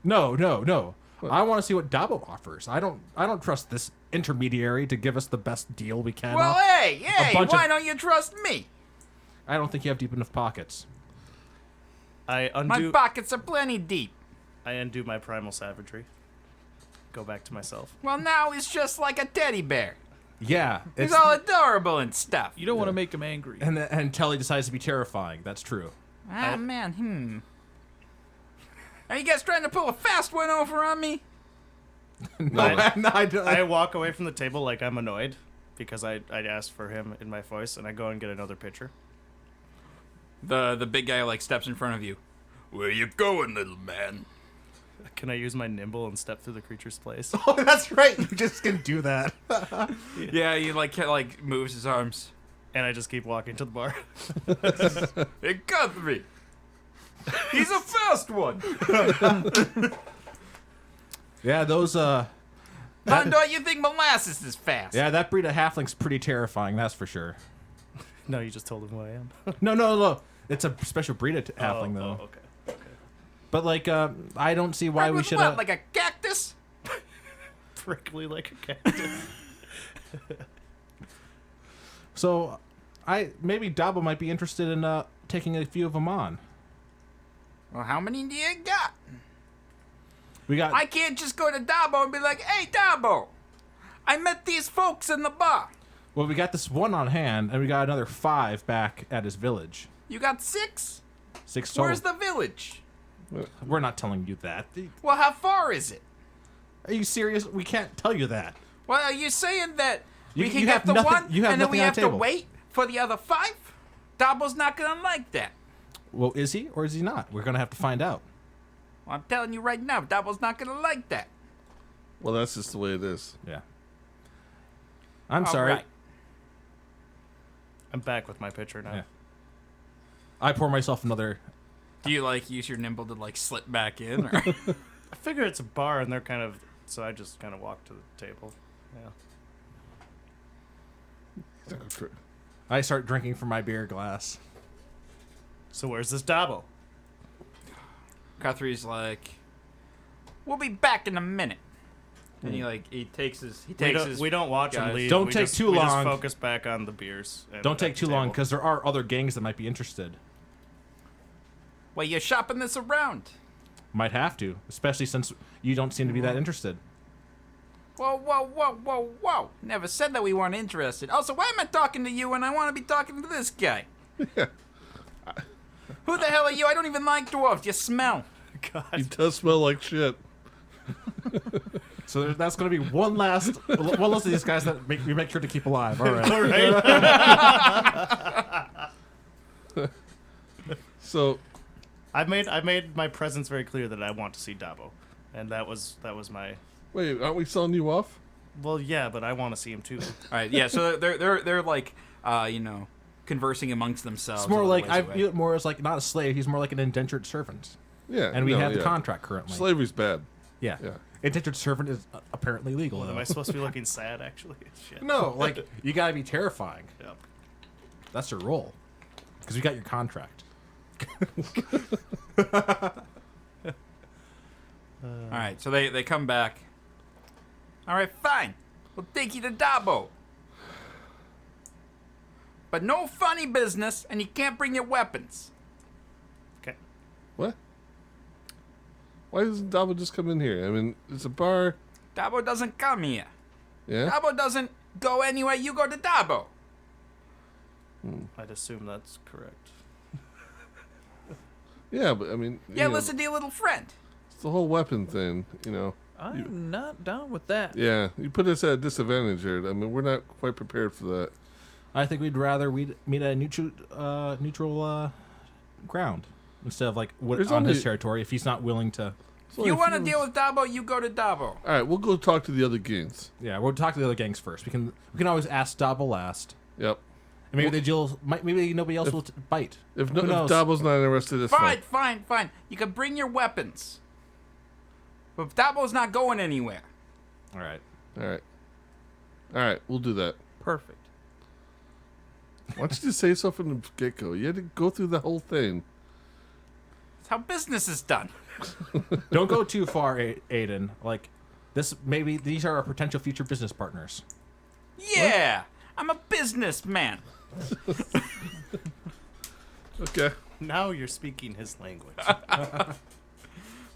No. I want to see what Dabo offers. I don't trust this intermediary to give us the best deal we can. Well, hey, bunch why of- don't you trust me? I don't think you have deep enough pockets. I My undo. pockets are plenty deep. I undo my primal savagery. Go back to myself. Well, now he's just like a teddy bear. Yeah, He's all adorable and stuff. You don't want to make him angry. and until he decides to be terrifying. That's true. Ah, man, Are you guys trying to pull a fast one over on me? I don't. walk away from the table like I'm annoyed because I asked for him in my voice, and I go and get another pitcher. The big guy, like, steps in front of you. Where you going, little man? Can I use my nimble and step through the creature's place? Oh, that's right. You just can do that. Yeah, he, like moves his arms. And I just keep walking to the bar. It got me. He's a fast one. Yeah, those. Mondo, you think molasses is fast? Yeah, that breed of halfling's pretty terrifying. That's for sure. No, you just told him who I am. No. It's a special breed of halfling, though. Oh, okay. But I don't see why Right we with should. what, like a cactus? Prickly like a cactus. So, maybe Dabo might be interested in taking a few of them on. Well, how many do you got? We got. I can't just go to Dabo and be like, hey, Dabo, I met these folks in the bar. Well, we got this one on hand, and we got another 5 back at his village. You got 6? 6 total. Where's the village? We're not telling you that. Well, how far is it? Are you serious? We can't tell you that. Well, are you saying that we You can have get the nothing- one you have and then we nothing on have the to table. wait for the other 5? Dabo's not going to like that. Well, is he or is he not? We're gonna have to find out. Well, I'm telling you right now, Dabo's not going to like that. Well, that's just the way it is. Yeah. I'm All sorry. right. I'm back with my pitcher now. Yeah. I pour myself another. Do you, like, use your nimble to, like, slip back in? Or? I figure it's a bar, and they're kind of... So I just kind of walk to the table. Yeah. I start drinking from my beer glass. So where's this Dabo? Guthrie's like, we'll be back in a minute. And he takes his We don't watch him guys. leave. Don't we take just, too we just long. focus back on the beers. Don't take too long, table. because there are other gangs that might be interested. Well, you're shopping this around. Might have to, especially since you don't seem to be that interested. Whoa. Never said that we weren't interested. Also, why am I talking to you when I want to be talking to this guy? Yeah. Who the hell are you? I don't even like dwarves. You smell. He does smell like shit. So that's going to be one last of these guys that we make sure to keep alive. All right. All right. So, I made my presence very clear that I want to see Dabo, and that was my. wait, aren't we selling you off? Well, yeah, but I want to see him too. All right, yeah. So they're like, conversing amongst themselves. It's more a little like ways I away. view it more as like not a slave. He's more like an indentured servant, Yeah. and we no, have the yeah. contract currently. Slavery's bad. Yeah. Yeah. Indentured servant is apparently legal. Am though. I supposed to be looking sad? Actually, shit. No, like you gotta be terrifying. Yep. That's your role, because you got your contract. All right, so they come back. All right, fine. We'll take you to Dabo. But no funny business, and you can't bring your weapons. Okay. What? Why doesn't Dabo just come in here? I mean, it's a bar. Dabo doesn't come here. Yeah. Dabo doesn't go anywhere you go to Dabo. I'd assume that's correct. Yeah, but I mean, Yeah, you know, listen to your little friend. it's the whole weapon thing. You know. I'm not down with that. Yeah, you put us at a disadvantage here. I mean, we're not quite prepared for that. I think we'd rather we'd meet at a neutral ground instead of like There's on his only- territory if he's not willing to. It's If only you a want to few- deal with Dabo, you go to Dabo. All right, we'll go talk to the other gangs. Yeah, we'll talk to the other gangs first. We can always ask Dabo last, Yep. and maybe they deal. Maybe nobody else will bite. If, Who if knows? Dabo's not interested, it's fine. Fine. You can bring your weapons. But if Dabo's not going anywhere. All right. All right, we'll do that. Perfect. Why don't you just say so from the get-go? You had to go through the whole thing. That's how business is done. Don't go too far, Aiden. Like this, maybe these are our potential future business partners. Yeah, I'm a businessman. Okay. Now you're speaking his language.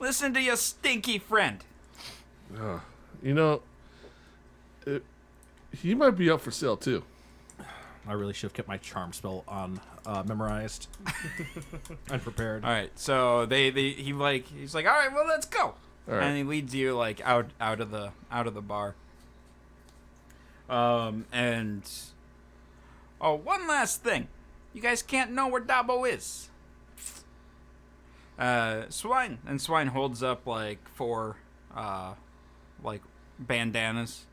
Listen to your stinky friend. You know, he might be up for sale too. I really should have kept my charm spell on memorized, unprepared. All right, so he's like, all right, well, let's go. All right. And he leads you like out of the bar. And one last thing, you guys can't know where Dabo is. Swine holds up like 4 like bandanas.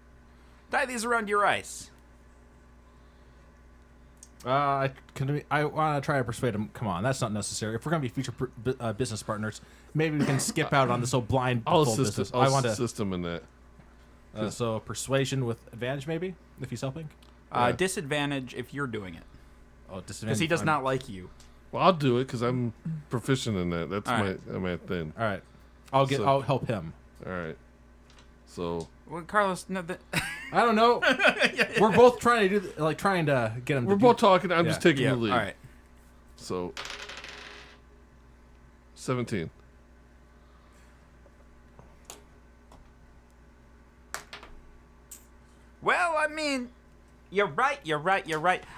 Tie these around your eyes. I want to try to persuade him. Come on, that's not necessary. If we're gonna be future business partners, maybe we can skip out on this whole blind business. I want to system in that. so persuasion with advantage, maybe if he's helping. Yeah. Disadvantage if you're doing it, Oh, disadvantage. because he does I'm- not like you. Well, I'll do it because I'm proficient in that. That's All my right. my thing. All right, I'll So- I'll help him. All right. So Well, Carlos, no, I don't know. We're both trying to trying to get him. we're to both do, talking. I'm Yeah. just taking yeah. the All lead. right. So 17. Well, I mean, you're right.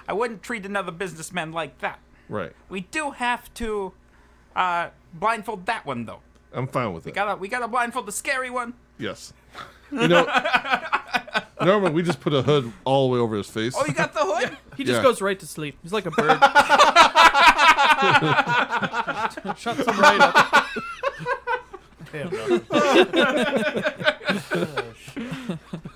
I wouldn't treat another businessman like that. Right. We do have to blindfold that one, though. I'm fine with it. We gotta blindfold the scary one. Yes. You know, normally we just put a hood all the way over his face. Oh, you got the hood? He just Yeah. goes right to sleep. He's like a bird. Shuts him right up. Damn, no.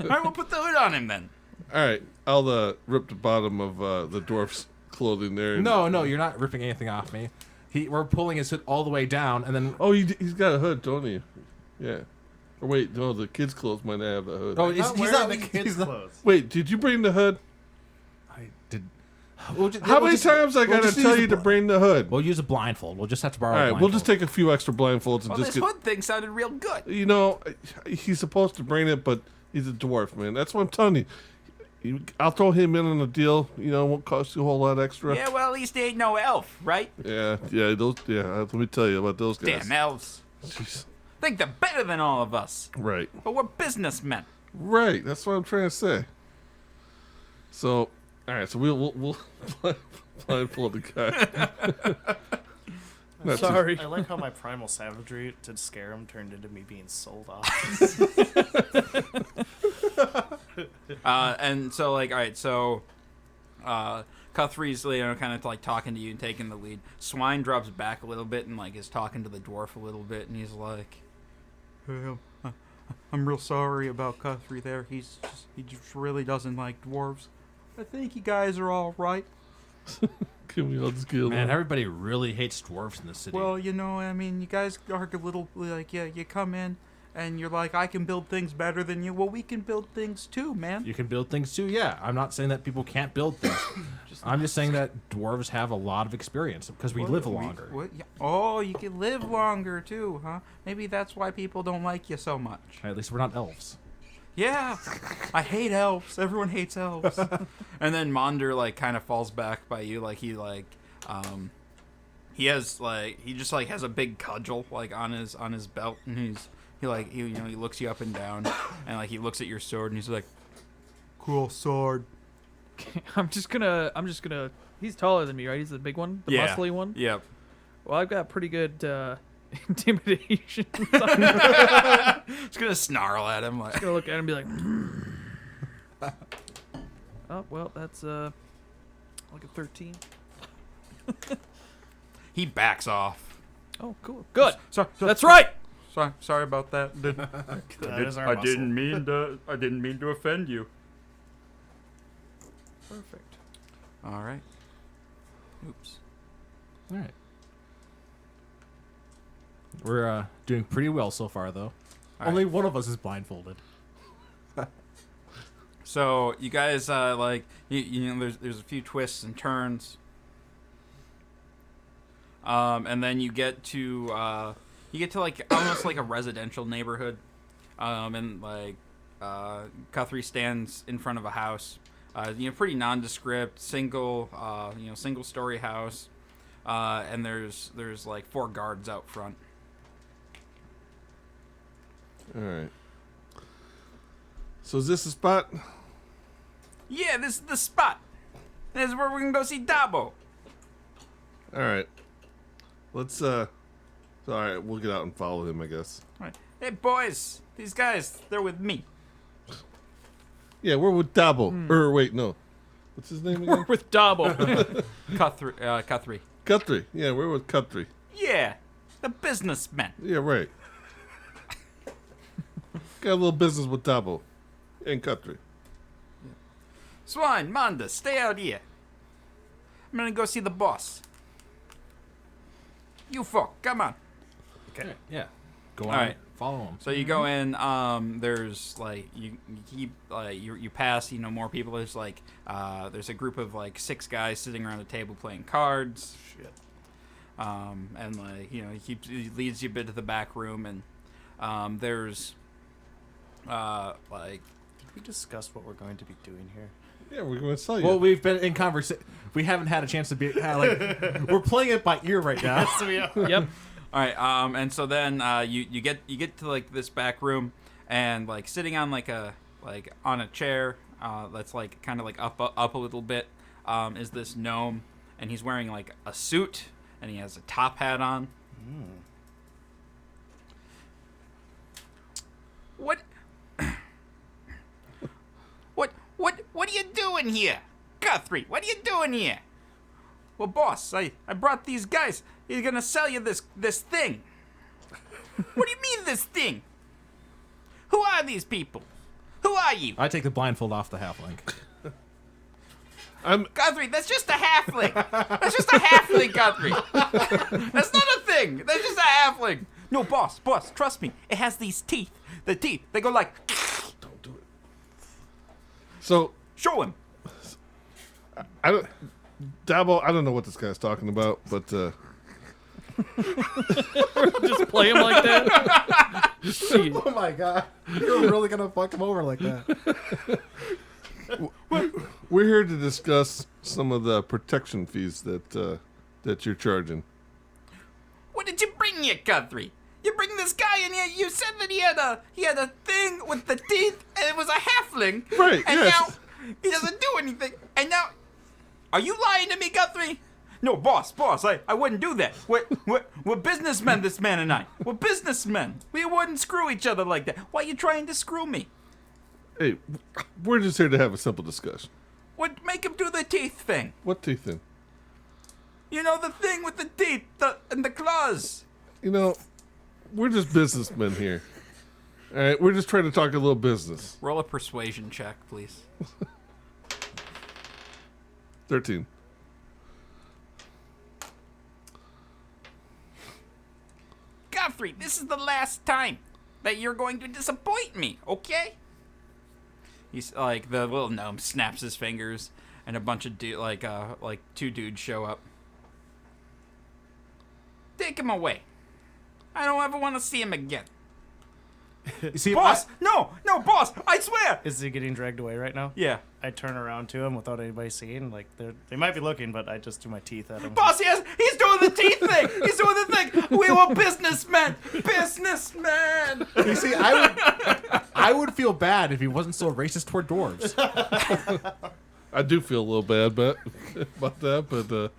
All right, we'll put the hood on him then. All right. I'll rip the bottom of the dwarf's clothing there. and- No, you're not ripping anything off me. We're pulling his hood all the way down, and then Oh, he's got a hood, don't he? Yeah. Or wait, no, the kids' clothes might not have the hood. oh, Not he's wearing not the kids' he's not- clothes. Wait, did you bring the hood? I did. How many times I gotta tell you to bring the hood? We'll use a blindfold. We'll just have to borrow. All a right, blindfold. we'll just take a few extra blindfolds and Well, just this get. hood thing sounded real good. You know, he's supposed to bring it, but he's a dwarf, man. That's what I'm telling you. I'll throw him in on the deal. You know, it won't cost you a whole lot extra. Yeah, well, at least he ain't no elf, right? Yeah. Let me tell you about those guys. Damn elves. Jeez. Think they're better than all of us. Right. But we're businessmen. Right. That's what I'm trying to say. So, all right. So we'll blindfold the guy. Not too- Sorry. I like how my primal savagery to scare him turned into me being sold off. And so, like, all right, so Cuthrie's, you know, kind of like talking to you and taking the lead. Swine drops back a little bit and like is talking to the dwarf a little bit, and he's like, "I'm real sorry about Cuthrie there. He just really doesn't like dwarves. I think you guys are all right. Can we all just get Man, along? everybody really hates dwarves in this city. Well, you know, I mean, you guys are a little like, yeah, you come in." And you're like, I can build things better than you. Well, we can build things too, man. you can build things too. Yeah, I'm not saying that people can't build things. I'm just saying that dwarves have a lot of experience because we live longer. Yeah. Oh, you can live longer too, huh? Maybe that's why people don't like you so much. At least we're not elves. Yeah, I hate elves. Everyone hates elves. And then Monder like kind of falls back by you, like he has like he just like has a big cudgel like on his belt, and he looks you up and down, and like he looks at your sword, and he's like, cool sword. I'm just gonna. He's taller than me, right? He's the big one, the muscly one. Yep. Well, I've got pretty good intimidation. Just gonna snarl at him like. Gonna look at him and be like, oh well, that's like a 13. He backs off. Oh, cool, good. That's right. Sorry about that. That is our I muscle. didn't mean to offend you. Perfect. All right. Oops. All right. We're doing pretty well so far, though. All Only one of us is blindfolded. So you guys like you know there's a few twists and turns. And then you get to like almost like a residential neighborhood. And like Guthrie stands in front of a house. Pretty nondescript, single story house. And there's like 4 guards out front. All right. So is this the spot? Yeah, this is the spot. This is where we can go see Dabo. All right. Let's all right, we'll get out and follow him, I guess. All right. Hey boys, these guys, they're with me. Yeah, we're with Dabo. Or wait, no. What's his name again? With Dabo. Guthrie. Guthrie. Yeah, we're with Guthrie. Yeah, the businessmen. Yeah, right. Got a little business with Dabo and Guthrie. Swine, Manda, stay out here. I'm gonna go see the boss. You folk, come on. Okay. Yeah. Go on. All right. Follow him. So you go in. There's like you keep you pass. More people. There's like there's a group of like 6 guys sitting around a table playing cards. Shit. And like he leads you a bit to the back room, and there's like We discussed what we're going to be doing here. Yeah, we're going to sell you. Well, we've been in conversation. We haven't had a chance to be we're playing it by ear right now. Yes, we are. Yep. all right. And so then you get to like this back room, and like sitting on on a chair that's like kind of like up a little bit is this gnome, and he's wearing like a suit, and he has a top hat on. What are you doing here? Guthrie, what are you doing here? Well, boss, I brought these guys. He's gonna sell you this thing. What do you mean, this thing? Who are these people? Who are you? I take the blindfold off the halfling. Guthrie, that's just a halfling. That's just a halfling, Guthrie. That's not a thing. That's just a halfling. No, boss, trust me. It has these teeth. The teeth, they go like... So Show him. I don't. Dabo, I don't know what this guy's talking about, but Just play him like that. Shit. Oh my god. You're really gonna fuck him over like that. we're here to discuss some of the protection fees that you're charging. What did you bring here, Guthrie? You bring this guy in here. You said that he had a thing with the teeth, and it was a halfling. Right, And yes. now he doesn't do anything. And now, are you lying to me, Guthrie? No, boss, I wouldn't do that. We're businessmen, this man and I. We're businessmen. We wouldn't screw each other like that. Why are you trying to screw me? Hey, we're just here to have a simple discussion. What make him do the teeth thing? What teeth in? You know, the thing with the teeth and the claws. You know, we're just businessmen here. All right, we're just trying to talk a little business. Roll a persuasion check, please. 13. Guthrie, this is the last time that you're going to disappoint me, okay? He's like, the little gnome snaps his fingers, and a bunch of like two dudes show up. Take him away. I don't ever want to see him again. You see, Boss! No, boss! I swear! Is he getting dragged away right now? Yeah. I turn around to him without anybody seeing. Like they might be looking, but I just do my teeth at him. Boss, he's doing the teeth thing! He's doing the thing! We were businessmen! Businessmen! You see, I would feel bad if he wasn't so racist toward dwarves. I do feel a little bad about that, but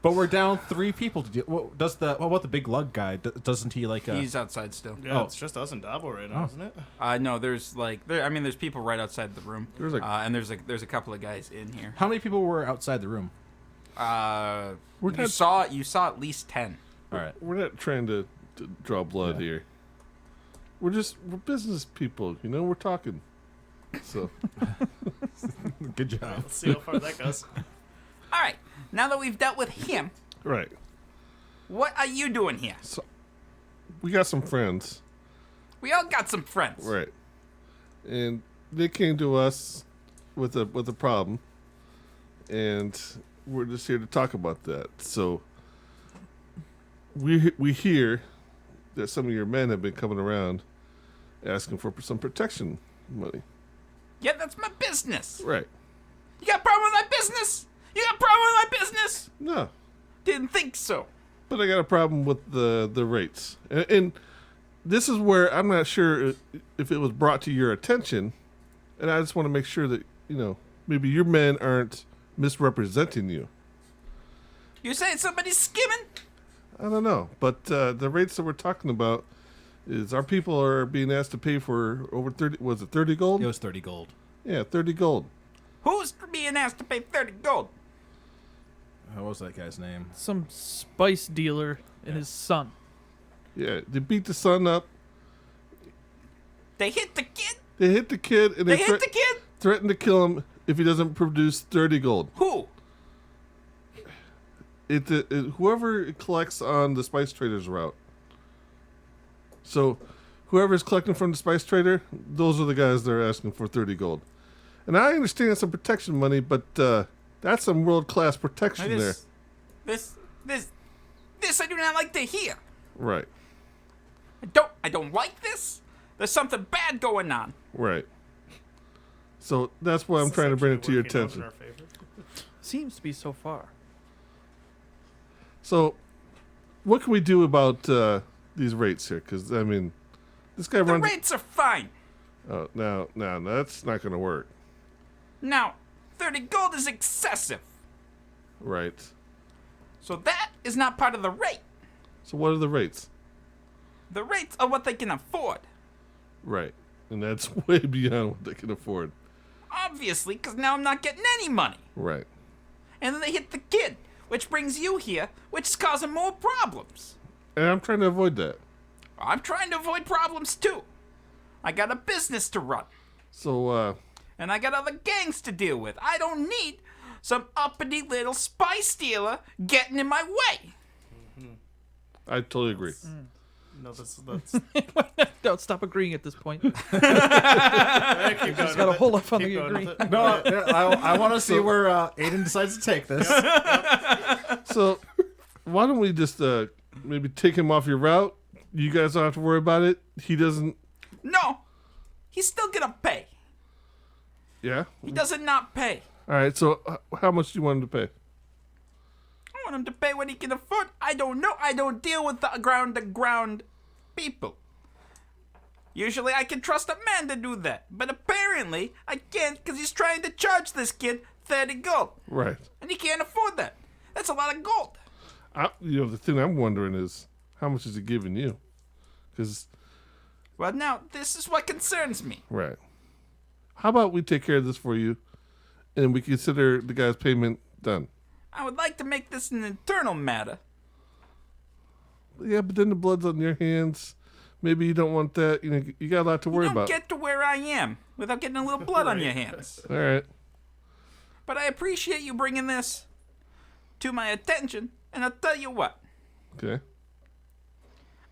But we're down 3 people to do. What about the big lug guy? Doesn't he like? He's outside still. Yeah, it's just us and Dabo right now, isn't it? No, there's there's people right outside the room. There's like- and there's a couple of guys in here. How many people were outside the room? We're You not- saw at least 10. All right. we're not trying to draw blood here. We're business people, you know. We're talking. So Good job. Let's see how far that goes. All right. Now that we've dealt with him, right, what are you doing here? we got some friends, We all got some friends. right, and they came to us with a problem, and we're just here to talk about that. So we hear that some of your men have been coming around asking for some protection money. Yeah, that's my business. Right. You got a problem with my business? You got a problem with my business? No, Didn't think so. but I got a problem with the rates, and this is where I'm not sure if it was brought to your attention, and I just want to make sure that maybe your men aren't misrepresenting you. You saying somebody's skimming? I don't know, but the rates that we're talking about is our people are being asked to pay for over 30. Was it 30 gold? it was 30 gold. Yeah, 30 gold. Who's being asked to pay 30 gold? What was that guy's name? Some spice dealer and his son. Yeah, they beat the son up. They hit the kid? They hit the kid, and They hit the kid? threaten to kill him if he doesn't produce 30 gold. Who? Whoever collects on the spice trader's route. So, whoever's collecting from the spice trader, those are the guys that are asking for 30 gold. And I understand some protection money, but that's some world-class protection there. This I do not like to hear. Right, I don't like this. There's something bad going on. right. So, that's why I'm trying to bring it to your Working out in attention. our favor. Seems to be so far. So, what can we do about these rates here? Because, I mean, this guy The runs... rates are fine. Oh, no, that's not going to work. Now, 30 gold is excessive. Right. So that is not part of the rate. So, what are the rates? The rates are what they can afford. Right. And that's way beyond what they can afford. Obviously, because now I'm not getting any money. Right. And then they hit the kid, which brings you here, which is causing more problems. And I'm trying to avoid that. I'm trying to avoid problems too. I got a business to run, So, and I got other gangs to deal with. I don't need some uppity little spice dealer getting in my way. I totally agree. No, that's Don't stop agreeing at this point. Keep Just gotta hold off on the agree. No, I want to see where Aiden decides to take this. So, why don't we just maybe take him off your route? You guys don't have to worry about it. He doesn't. No, he's still gonna pay. Yeah. He doesn't not pay. All right. So, how much do you want him to pay? I want him to pay what he can afford. I don't know. I don't deal with the ground people. Usually I can trust a man to do that, but apparently I can't because he's trying to charge this kid 30 gold, Right. and he can't afford that. That's a lot of gold. The thing I'm wondering is how much is he giving you? Because Well, now this is what concerns me. right. How about we take care of this for you, and we consider the guy's payment done? I would like to make this an internal matter. Yeah, but then the blood's on your hands. Maybe you don't want that. You got a lot to worry You don't about. get to where I am without getting a little blood on your hands. All right. But I appreciate you bringing this to my attention, and I'll tell you what. Okay.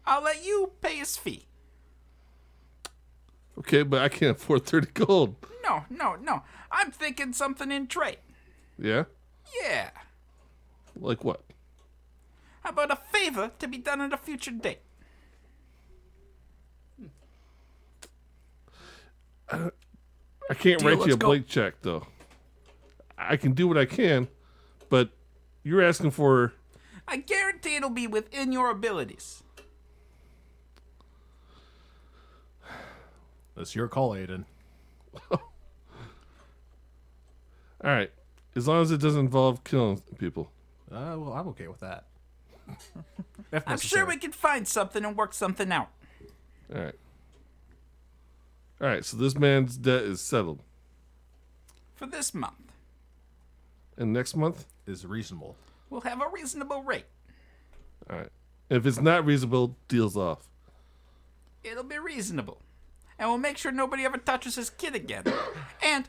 I'll let you pay his fee. Okay, but I can't afford 30 gold. No. I'm thinking something in trade. Yeah? Yeah. Like what? How about a favor to be done at a future date? I can't Deal, write you let's a go. blank check, though. I can do what I can, but you're asking for... I guarantee it'll be within your abilities. That's your call, Aiden. All right. As long as it doesn't involve killing people. Well, I'm okay with that. I'm sure we can find something and work something out. All right. All right, so this man's debt is settled. For this month, And next month? is reasonable. we'll have a reasonable rate. All right. If it's not reasonable, deal's off. It'll be reasonable. And we'll make sure nobody ever touches his kid again. And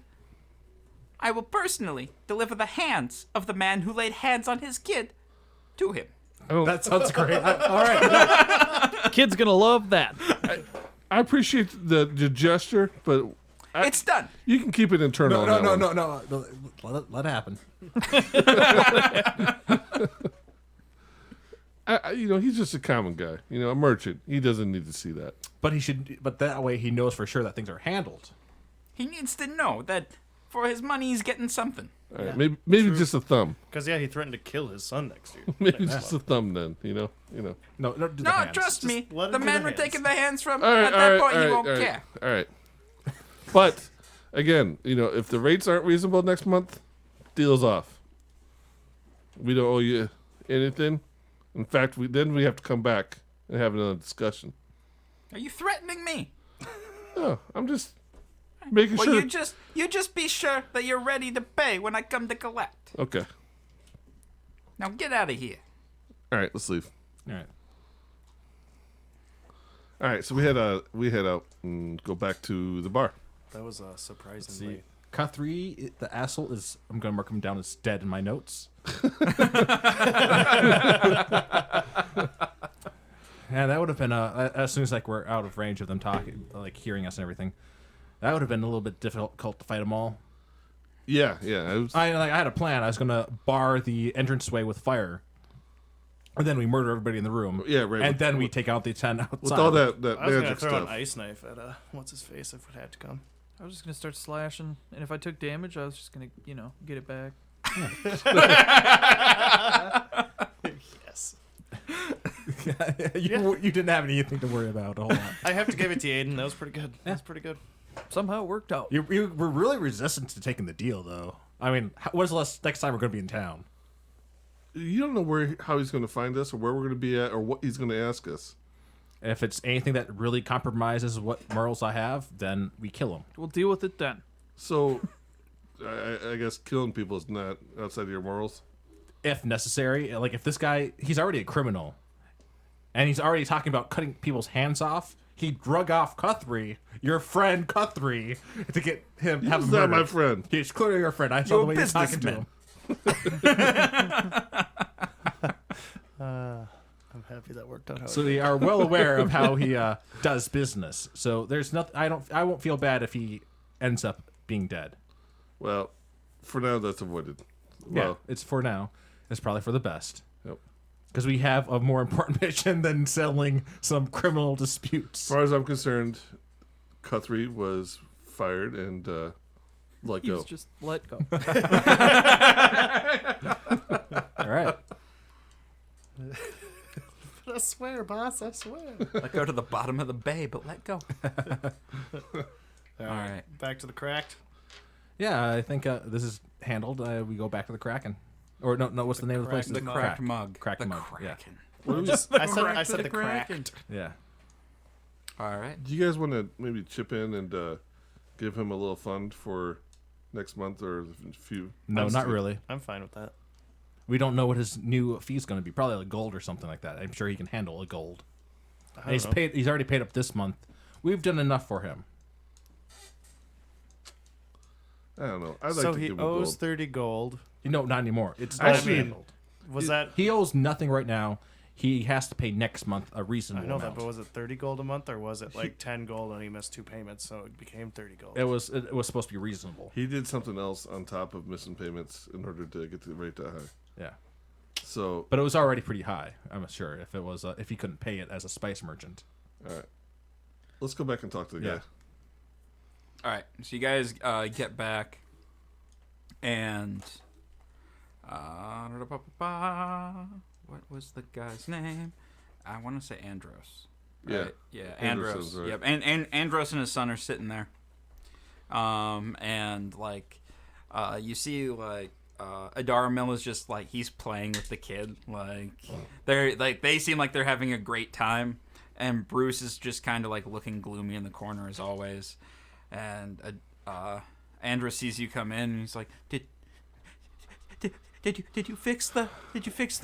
I will personally deliver the hands of the man who laid hands on his kid to him. That sounds great. All right. Kid's gonna love that. I appreciate the gesture, but It's done. you can keep it internal. No, on that no. one. Let it happen. He's just a common guy. A merchant. He doesn't need to see that. But he should. But that way he knows for sure that things are handled. He needs to know that for his money he's getting something. All right. Maybe just a thumb. Because he threatened to kill his son next year. Maybe just a thumb then. No, do No, the hands. trust me. let him The do man the we're hands. taking the hands from, All right, at that point all he right, won't all right, care. All right. But again, if the rates aren't reasonable next month, deal's off. We don't owe you anything. In fact, we have to come back and have another discussion. Are you threatening me? Oh, I'm just making Well, sure. you just be sure that you're ready to pay when I come to collect. Okay. Now get out of here. All right, let's leave. All right. All right, so we head out and go back to the bar. That was surprisingly. See, Guthrie, the asshole is. I'm gonna mark him down as dead in my notes. Yeah, that would have been as soon as we're out of range of them talking, hearing us and everything. That would have been a little bit difficult to fight them all. Yeah. I had a plan. I was gonna bar the entranceway with fire, and then we murder everybody in the room. Yeah, right. And then we take out the 10 outside. with all that I was gonna magic throw stuff. an ice knife at what's his face if it had to come. I was just gonna start slashing, and if I took damage, I was just gonna, get it back. Yes. you didn't have anything to worry about a whole lot. I have to give it to you, Aiden. That was pretty good. That was pretty good. Somehow it worked out. You were really resistant to taking the deal, though. I mean, when's the next time we're going to be in town? You don't know how he's going to find us, or where we're going to be at, or what he's going to ask us. And if it's anything that really compromises what morals I have, then we kill him. We'll deal with it then. So, I guess killing people is not outside of your morals. If necessary. If this guy, he's already a criminal, and he's already talking about cutting people's hands off. He drug off Guthrie, your friend Guthrie, to get him have He's him not murdered. my friend. He's clearly your friend. I saw You're the way a you're talking to businessman. him. I'm happy that worked out. So they are well aware of how he does business. So there's nothing. I won't feel bad if he ends up being dead. Well, for now, that's avoided. Yeah, Well, it's for now. It's probably for the best. yep. Because we have a more important mission than settling some criminal disputes. As far as I'm concerned, Guthrie was fired and let He go. was just let go. All right. I swear, boss. I swear. Let go to the bottom of the bay, but let go. All right. Back to the cracked. Yeah, I think this is handled. We go back to the Kraken. Or no, what's the name of the place? The cracked mug. Cracked the mug, yeah. Kraken. I said the cracked. Yeah. All right. Do you guys want to maybe chip in and give him a little fund for next month or a few? No, months not to- really. I'm fine with that. We don't know what his new fee is going to be. Probably like gold or something like that. I'm sure he can handle a gold. I don't know. He's already paid up this month. We've done enough for him. I don't know. I'd like So to he give him owes gold. 30 gold. Not anymore. It's Actually- handled. Was that? He owes nothing right now. He has to pay next month a I reasonable know amount. that, but was it 30 gold a month or was it like 10 gold and he missed 2 payments, so it became 30 gold? It was supposed to be reasonable. He did something else on top of missing payments in order to get the rate that high. Yeah. So, But it was already pretty high. I'm sure if it was if he couldn't pay it as a spice merchant. all right. Let's go back and talk to the Yeah. guy. All right. So you guys get back, and what was the guy's name? I want to say Andros. Right? Yeah. Andros Andros. sounds right. Yep. And Andros and his son are sitting there. And like, you see like. Adarmil is just like he's playing with the kid, they seem like they're having a great time, and Bruce is just kind of like looking gloomy in the corner as always, and Andros sees you come in and he's like, did you fix the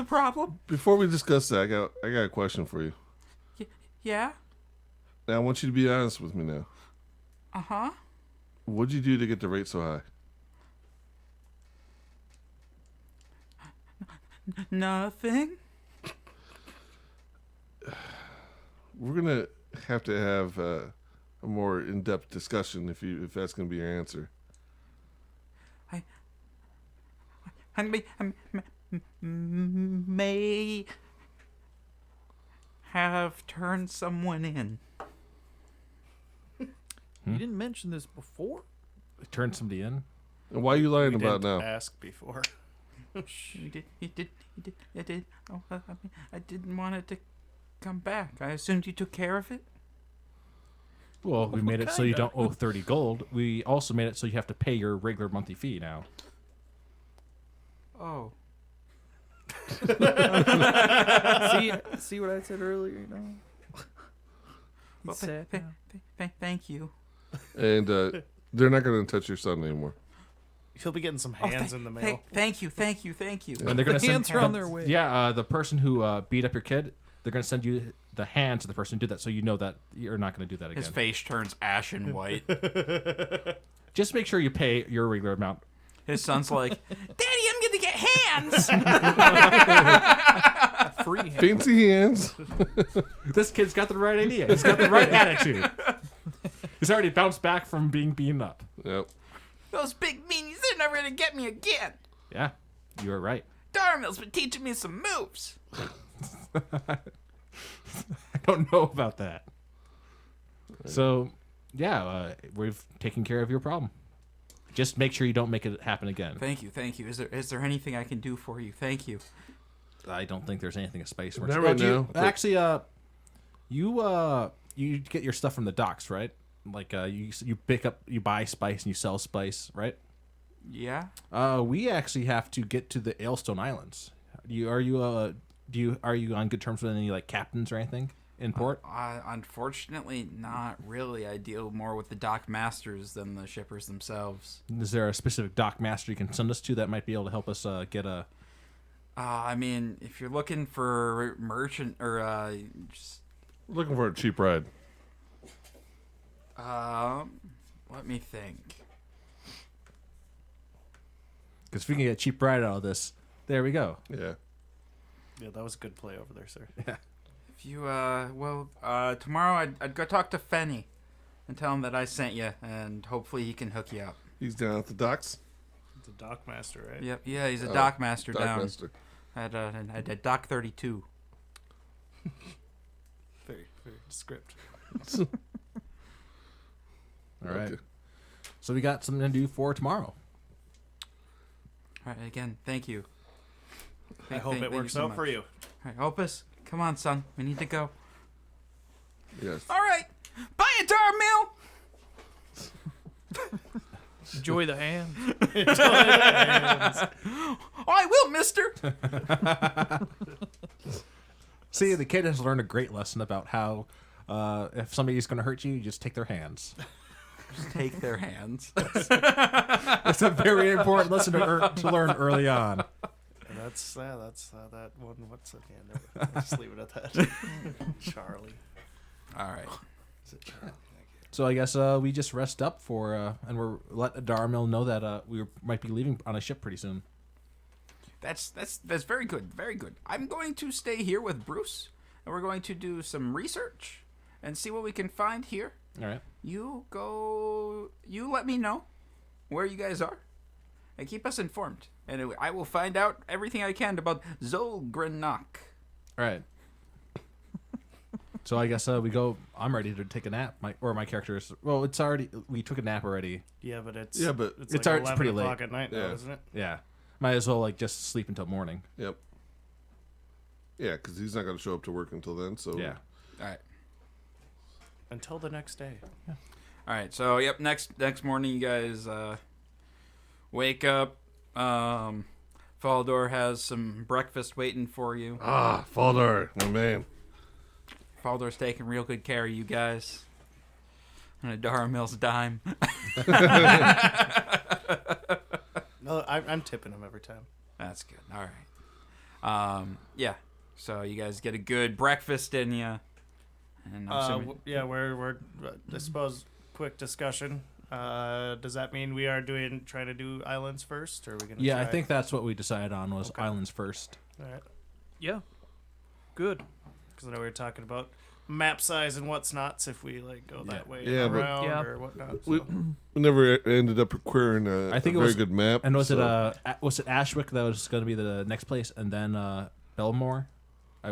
problem? Before we discuss that, I got a question for you. Yeah. Now I want you to be honest with me now. Uh-huh. What'd you do to get the rate so high? Nothing. We're gonna have to have a more in-depth discussion if that's gonna be your answer. I may have turned someone in. You didn't mention this before. Turn somebody in. And why are you lying We about didn't now? ask before. You did. I did. Oh, I didn't want it to come back. I assumed you took care of it. Well, we made it so you don't owe 30 gold. We also made it so you have to pay your regular monthly fee now. Oh. See what I said earlier, you know? Well, He's sad now. thank you. And they're not gonna touch your son anymore. He'll be getting some hands in the mail. Thank you. And they're gonna The hands are on their way. Yeah, the person who beat up your kid, they're gonna send you the hands of the person who did that, so you know that you're not gonna do that again. His face turns ashen white. Just make sure you pay your regular amount. His son's like, Daddy, I'm gonna get hands. Free hand. Fancy hands. This kid's got the right idea. He's got the right attitude. He's already bounced back from being beaten up. Yep. Those big meanies, they're never gonna get me again. Yeah, you were right. Darmill's been teaching me some moves. I don't know about that. So, yeah, we've taken care of your problem. Just make sure you don't make it happen again. Thank you. Is there anything I can do for you? Thank you. I don't think there's anything a space Not right now, but- Actually, you get your stuff from the docks, right? Like you buy spice and you sell spice, right? Yeah. We actually have to get to the Ailstone Islands. Are you on good terms with any like captains or anything in port? Unfortunately, not really. I deal more with the dock masters than the shippers themselves. Is there a specific dock master you can send us to that might be able to help us get a? I mean, if you're looking for merchant or just Looking for a cheap ride. let me think. Because if we can get a cheap ride out of this, there we go. Yeah. Yeah, that was a good play over there, sir. If you, tomorrow I'd go talk to Fenny and tell him that I sent you, and hopefully he can hook you up. He's down at the docks. The dock master, right? Yep, yeah, he's a dock master down Master. at Dock 32. Very, very descriptive. All right. Okay. So we got something to do for tomorrow. All right, again, thank you. I hope it thank you works so out for much. you. All right, Opus, come on, son. We need to go. Yes. All right, buy a dar meal. Enjoy the hand. Oh, I will, mister. See, the kid has learned a great lesson about how if somebody's going to hurt you, you just take their hands. Take their hands. It's a very important lesson to learn early on. And that's that one. What's it? Yeah, never, let's just leave it at that. Charlie. All right. Is it Charlie? So I guess we just rest up for, and we're let Darmil know that we might be leaving on a ship pretty soon. That's very good. Very good. I'm going to stay here with Bruce, and we're going to do some research and see what we can find here. All right. You let me know where you guys are, and keep us informed. And I will find out everything I can about Zolgrenok. All right. So I guess we go. I'm ready to take a nap. My character is. Well, it's already. We took a nap already. Yeah, but it's Yeah, but it's it's like already- it's pretty 11 o'clock late. at night now, Yeah. isn't it? Yeah. Might as well just sleep until morning. Yep. Yeah, because he's not going to show up to work until then. So Yeah. All right. Until the next day. All right. So yep. Next morning, you guys wake up. Faldor has some breakfast waiting for you. Faldor, my man. Faldor's taking real good care of you guys. On a Daramil's dime. No, I'm tipping him every time. That's good. All right. Yeah. So you guys get a good breakfast in you. And I'm assuming- Yeah, we're I suppose quick discussion. Does that mean we are trying to do islands first, or are we gonna? Yeah, I try- think that's what we decided on was Okay. islands first. All right. Yeah. Good. Because I know we were talking about map size and what's not. If we like go that way Yeah, but- around Yeah. or whatnot. We, So. we never ended up acquiring I think a it very was- good map. And was so- it Ashwick that was going to be the next place, and then Belmore?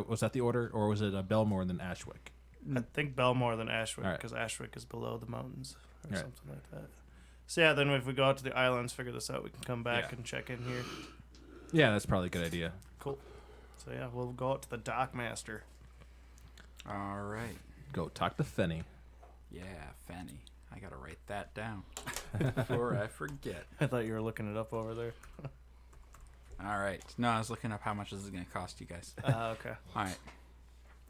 Was that the order, or was it Belmore and then Ashwick? I think Belmore than Ashwick, All right. because Ashwick is below the mountains or Right. something like that. So yeah, then if we go out to the islands, figure this out, we can come back Yeah. and check in here. Yeah, that's probably a good idea. Cool. So yeah, we'll go out to the dock master. All right. Go talk to Fenny. Yeah, Fanny. I gotta write that down before I forget. I thought you were looking it up over there. All right. No, I was looking up how much this is gonna cost you guys. Okay. All right.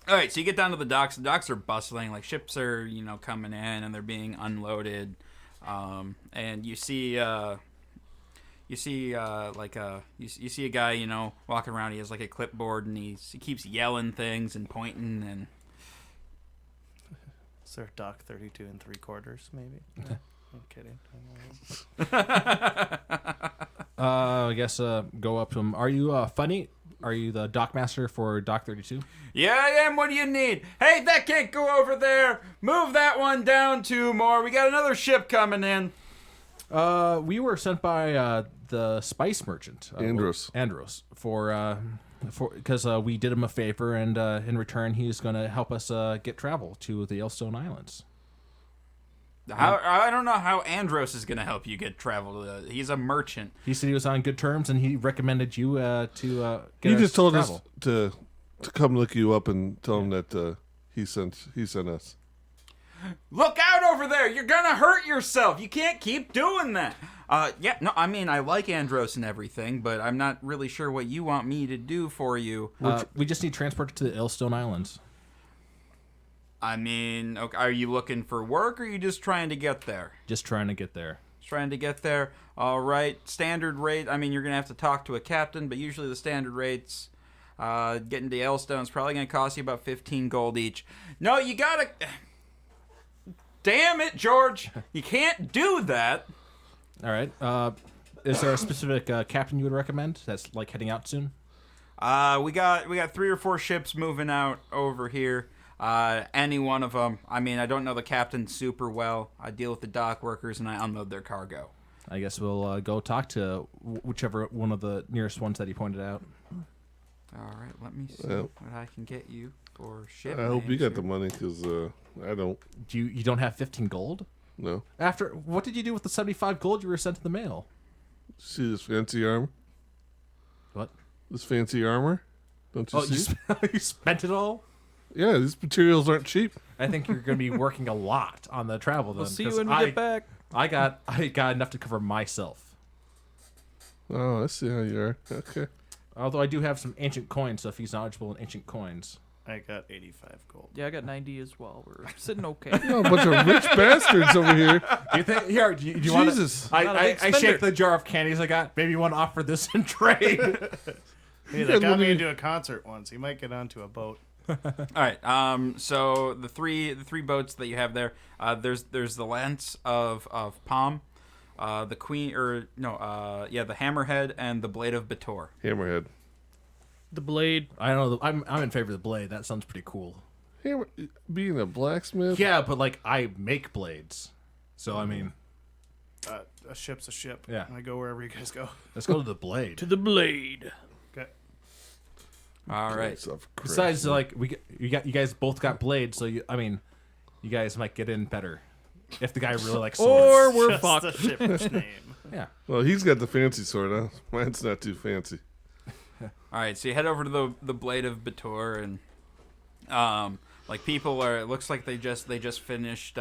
All right. So you get down to the docks. The docks are bustling. Like ships are, coming in and they're being unloaded. And you see a guy, walking around. He has like a clipboard and he keeps yelling things and pointing and. Is there dock 32 3/4, maybe? No, I'm kidding. I guess go up to him. Are you Funny? Are you the dock master for Dock 32? Yeah, I am. What do you need? Hey, that can't go over there. Move that one down 2 more. We got another ship coming in. We were sent by the spice merchant, Andros. because we did him a favor, and in return, he's going to help us get travel to the Yellowstone Islands. I don't know how Andros is going to help you get travel. He's a merchant. He said he was on good terms, and he recommended you to get He us just told travel. us to come look you up and tell him that he sent us. Look out over there. You're going to hurt yourself. You can't keep doing that. I like Andros and everything, but I'm not really sure what you want me to do for you. We just need transport to the Yellowstone Islands. Okay, are you looking for work or are you just trying to get there? Just trying to get there. Trying to get there. All right. Standard rate. You're going to have to talk to a captain, but usually the standard rates getting to Yellowstone is probably going to cost you about 15 gold each. No, you got to... Damn it, George. You can't do that. All right. Is there a specific captain you would recommend that's like heading out soon? We got 3 or 4 ships moving out over here. Any one of them. I mean, I don't know the captain super well. I deal with the dock workers and I unload their cargo. I guess we'll go talk to whichever one of the nearest ones that he pointed out. All right, let me see Well, what I can get you for ship. I hope you names got the here. money because I don't. You don't have 15 gold? No. After what did you do with the 75 gold you were sent in the mail? See this fancy armor? What? This fancy armor? Don't you Oh, see? you spent it all? Yeah, these materials aren't cheap. I think you're going to be working a lot on the travel. We'll then, see you 'cause when we get back. I got enough to cover myself. Oh, I see how you are. Okay. Although I do have some ancient coins, so if he's knowledgeable in ancient coins. I got 85 gold. Yeah, I got 90 as well. We're sitting okay. Oh, a bunch of rich bastards over here. Do you think? Here, do you want? Jesus. Not a big I spender. shake the jar of candies I got. Maybe you want to offer this in trade. Hey, got that got me money. into a concert once. He might get onto a boat. All right. So the three boats that you have there. There's the lance of Palm, the queen the hammerhead and the blade of Bator. Hammerhead. The blade. I don't know. I'm in favor of the blade. That sounds pretty cool. Hammer. Being a blacksmith. Yeah, but like I make blades, so I mean, A ship's a ship. Yeah. I go wherever you guys go. let's go to the blade. To the blade. Okay. All right. Christ of Christ. Besides, like you guys both got blades, so you guys might get in better if the guy really likes swords. Or we're Just fucked. the ship's name. Yeah. Well, he's got the fancy sword, huh? Mine's not too fancy. All right, so you head over to the blade of Bator, and like people are. It looks like they just finished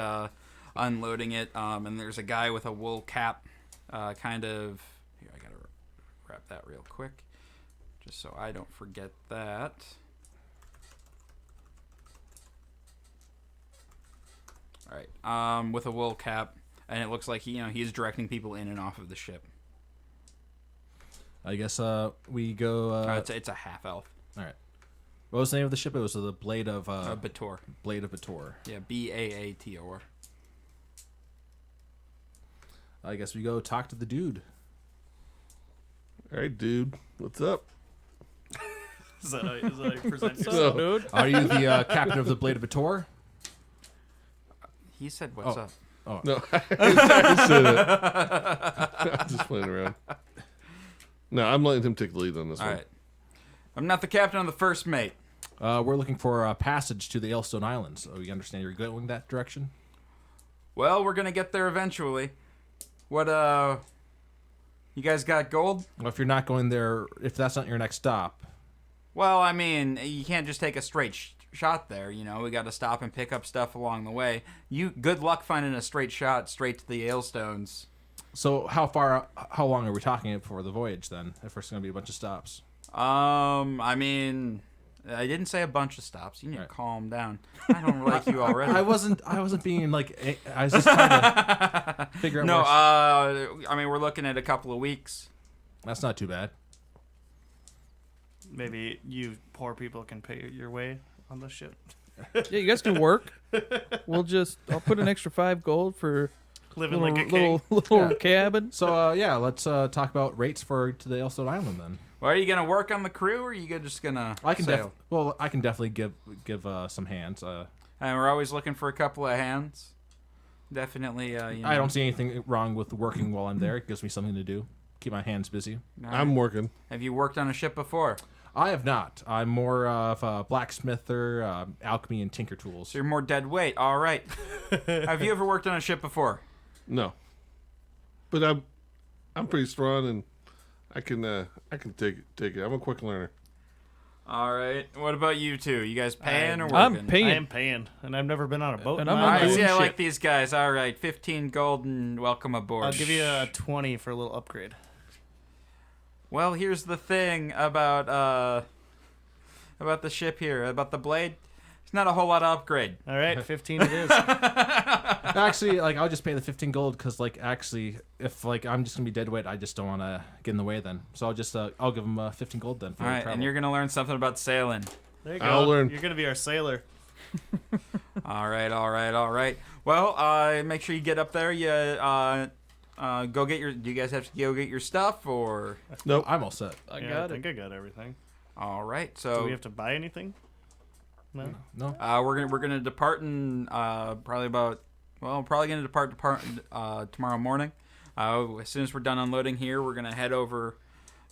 unloading it, and there's a guy with a wool cap, kind of. Here, I gotta grab that real quick, just so I don't forget that. All right, with a wool cap, and it looks like he's directing people in and off of the ship. I guess we go. It's a half elf. All right. What was the name of the ship? It was the Blade of Bator. Blade of Bator. Yeah, Baator. I guess we go talk to the dude. All right, dude. What's up? Is that how you present What's yourself? up, dude? Are you the captain of the Blade of Bator? He said, "What's Oh. up?" No, I said it. I'm just playing around. No, I'm letting him take the lead on this All one. right. I'm not the captain. I'm the first mate. We're looking for a passage to the Yellowstone Islands. So you understand you're going that direction? Well, we're gonna get there eventually. What you guys got gold? Well, if you're not going there, if that's not your next stop, Well, I mean, you can't just take a straight shot there. We got to stop and pick up stuff along the way. Good luck finding a straight shot straight to the Yellowstones. so how long are we talking for the voyage then? If there's going to be a bunch of stops, I mean, I didn't say a bunch of stops. You need Right. to calm down. I don't like you already. I wasn't being like I was just trying to figure out. No, where I mean, we're looking at a couple of weeks. that's not too bad. Maybe you poor people can pay your way on the ship. Yeah, you guys can work. I'll put an extra 5 gold for Living little, like a king. little cabin. So yeah, let's talk about rates to the Yellowstone Island then. Well, are you gonna work on the crew, or are you just gonna I can sail? I can definitely give some hands. And we're always looking for a couple of hands. Definitely. I don't see anything wrong with working while I'm there. It gives me something to do. Keep my hands busy. All right. I'm working. Have you worked on a ship before? I have not. I'm more of a blacksmither, alchemy, and tinker tools. So you're more dead weight. All right. Have you ever worked on a ship before? No, but I'm pretty strong and I can take it. I'm a quick learner. All right. What about you two? You guys paying or working? I'm paying. I am paying, and I've never been on a boat. And in I'm my not All right. life. See, I doing like shit. these guys. All right. 15 gold and welcome aboard. I'll give you a 20 for a little upgrade. Well, here's the thing about the ship here, about the blade. It's not a whole lot of upgrade. All right, 15 it is. Actually, like I'll just pay the 15 gold because, like, actually, if like I'm just gonna be dead weight, I just don't want to get in the way then. So I'll just I'll give him 15 gold then for All the right, travel. and you're gonna learn something about sailing. There you go. I'll learn. You're gonna be our sailor. All right. Well, make sure you get up there. You go get your. Do you guys have to go get your stuff or? Nope. I'm all set. I Yeah, got I it. think I got everything. All right. Do So we have to buy anything? No. No. we're gonna depart in probably gonna depart tomorrow morning. As soon as we're done unloading here, we're gonna head over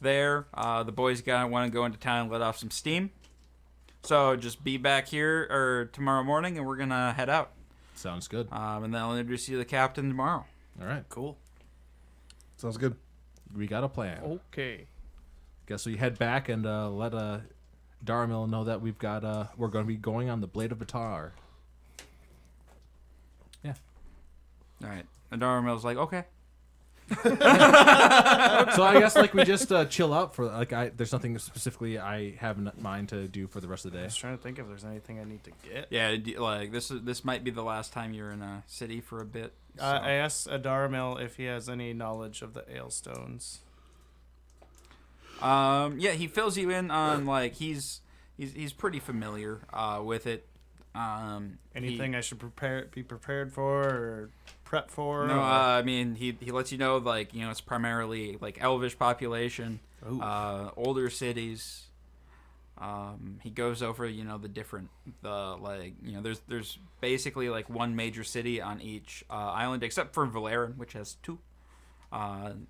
there. The boys want to go into town and let off some steam. So just be back here or tomorrow morning, and we're gonna head out. Sounds good. And then I'll introduce you to the captain tomorrow. All right. Cool. Sounds good. We got a plan. Okay. Guess we head back and let Darmil know that we're going to be going on the Blade of Batar. Yeah. All right. And Darmil's like, okay. So I guess we just chill out for there's nothing specifically I have in mind to do for the rest of the I day. was trying to think if there's anything I need to get. Yeah, this might be the last time you're in a city for a bit. So. I asked Adaramil if he has any knowledge of the Ailstones. Yeah, he fills you in on he's pretty familiar with it. Anything I should be prepared for or prep for? No, or- I mean he lets you know it's primarily Elvish population, older cities. He goes over the different there's basically one major city on each island except for Valeran, which has 2.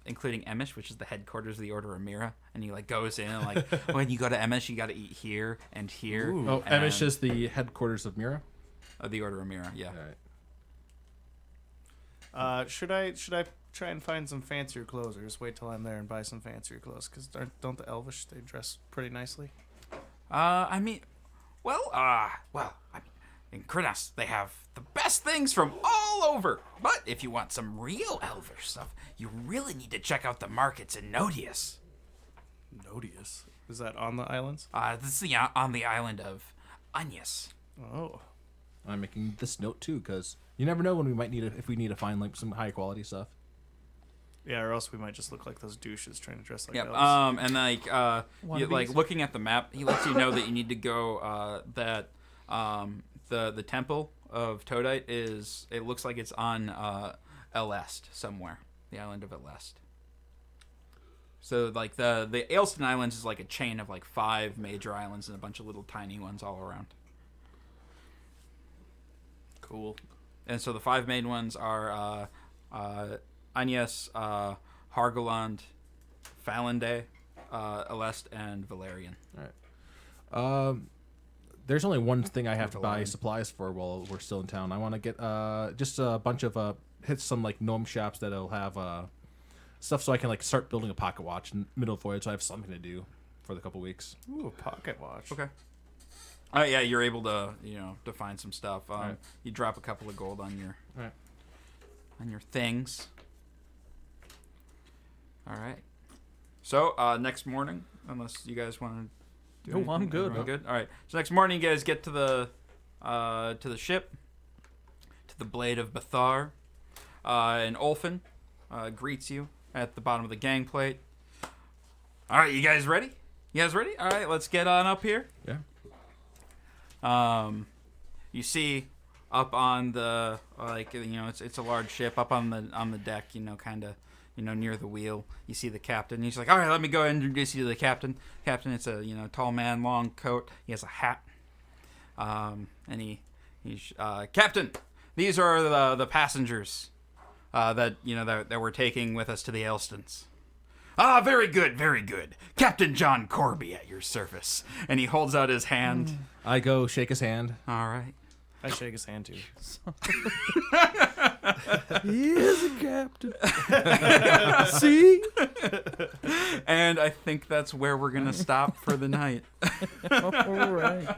Including Emish, which is the headquarters of the Order of Mira, and he goes in and when you go to Emish, you got to eat here and here. Ooh. Oh, Emish is the headquarters of Mira? Of the Order of Mira, yeah. All right. Should I try and find some fancier clothes, or just wait till I'm there and buy some fancier clothes? Because don't the Elvish, they dress pretty nicely? In Krenas, they have the best things from all over. But if you want some real Elvish stuff, you really need to check out the markets in Nodius. Nodius. Is that on the islands? This is on the island of Anyas. Oh. I'm making this note too because you never know when we might if we need to find some high quality stuff. Yeah, or else we might just look like those douches trying to dress like Yep. elves. And Wannabes. looking at the map, he lets you know that you need to go the temple of Todite it looks like it's on Elest somewhere, the island of Elest. So the Ailston Islands is a chain of 5 major islands and a bunch of little tiny ones all around. Cool. And so the 5 main ones are Agnes, Hargoland, Falande, Elest, and Valerian. All right. There's only one thing I have to buy supplies for while we're still in town. I want to get just a bunch of hit some gnome shops that'll have stuff so I can start building a pocket watch in middle of voyage. So I have something to do for the couple weeks. Ooh, a pocket watch. Okay. Yeah, you're able to to find some stuff. Right. You drop a couple of gold on your Right. on your things. All right. So next morning, unless you guys want to. No, I'm good. Everyone good. All right. So next morning, you guys get to the ship, to the Blade of Bathar, and Ulfin greets you at the bottom of the gangplank. All right, you guys ready? You guys ready? All right, let's get on up here. Yeah. You see up on the it's a large ship up on the deck, kind of near the wheel. You see the captain. He's like, all right, let me go and introduce you to the captain. Captain, it's a tall man, long coat. He has a hat. And he's Captain. These are the passengers that we're taking with us to the Ailstons. Ah, very good, very good. Captain John Corby at your service. And he holds out his hand. I go shake his hand. All right. I shake his hand too. He is a captain. See? And I think that's where we're going to stop for the night. All right.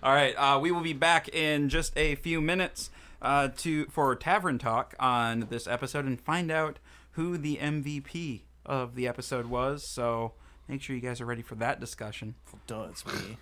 All right. We will be back in just a few minutes for Tavern Talk on this episode and find out who the MVP of the episode was. So make sure you guys are ready for that discussion. Duh, it's me.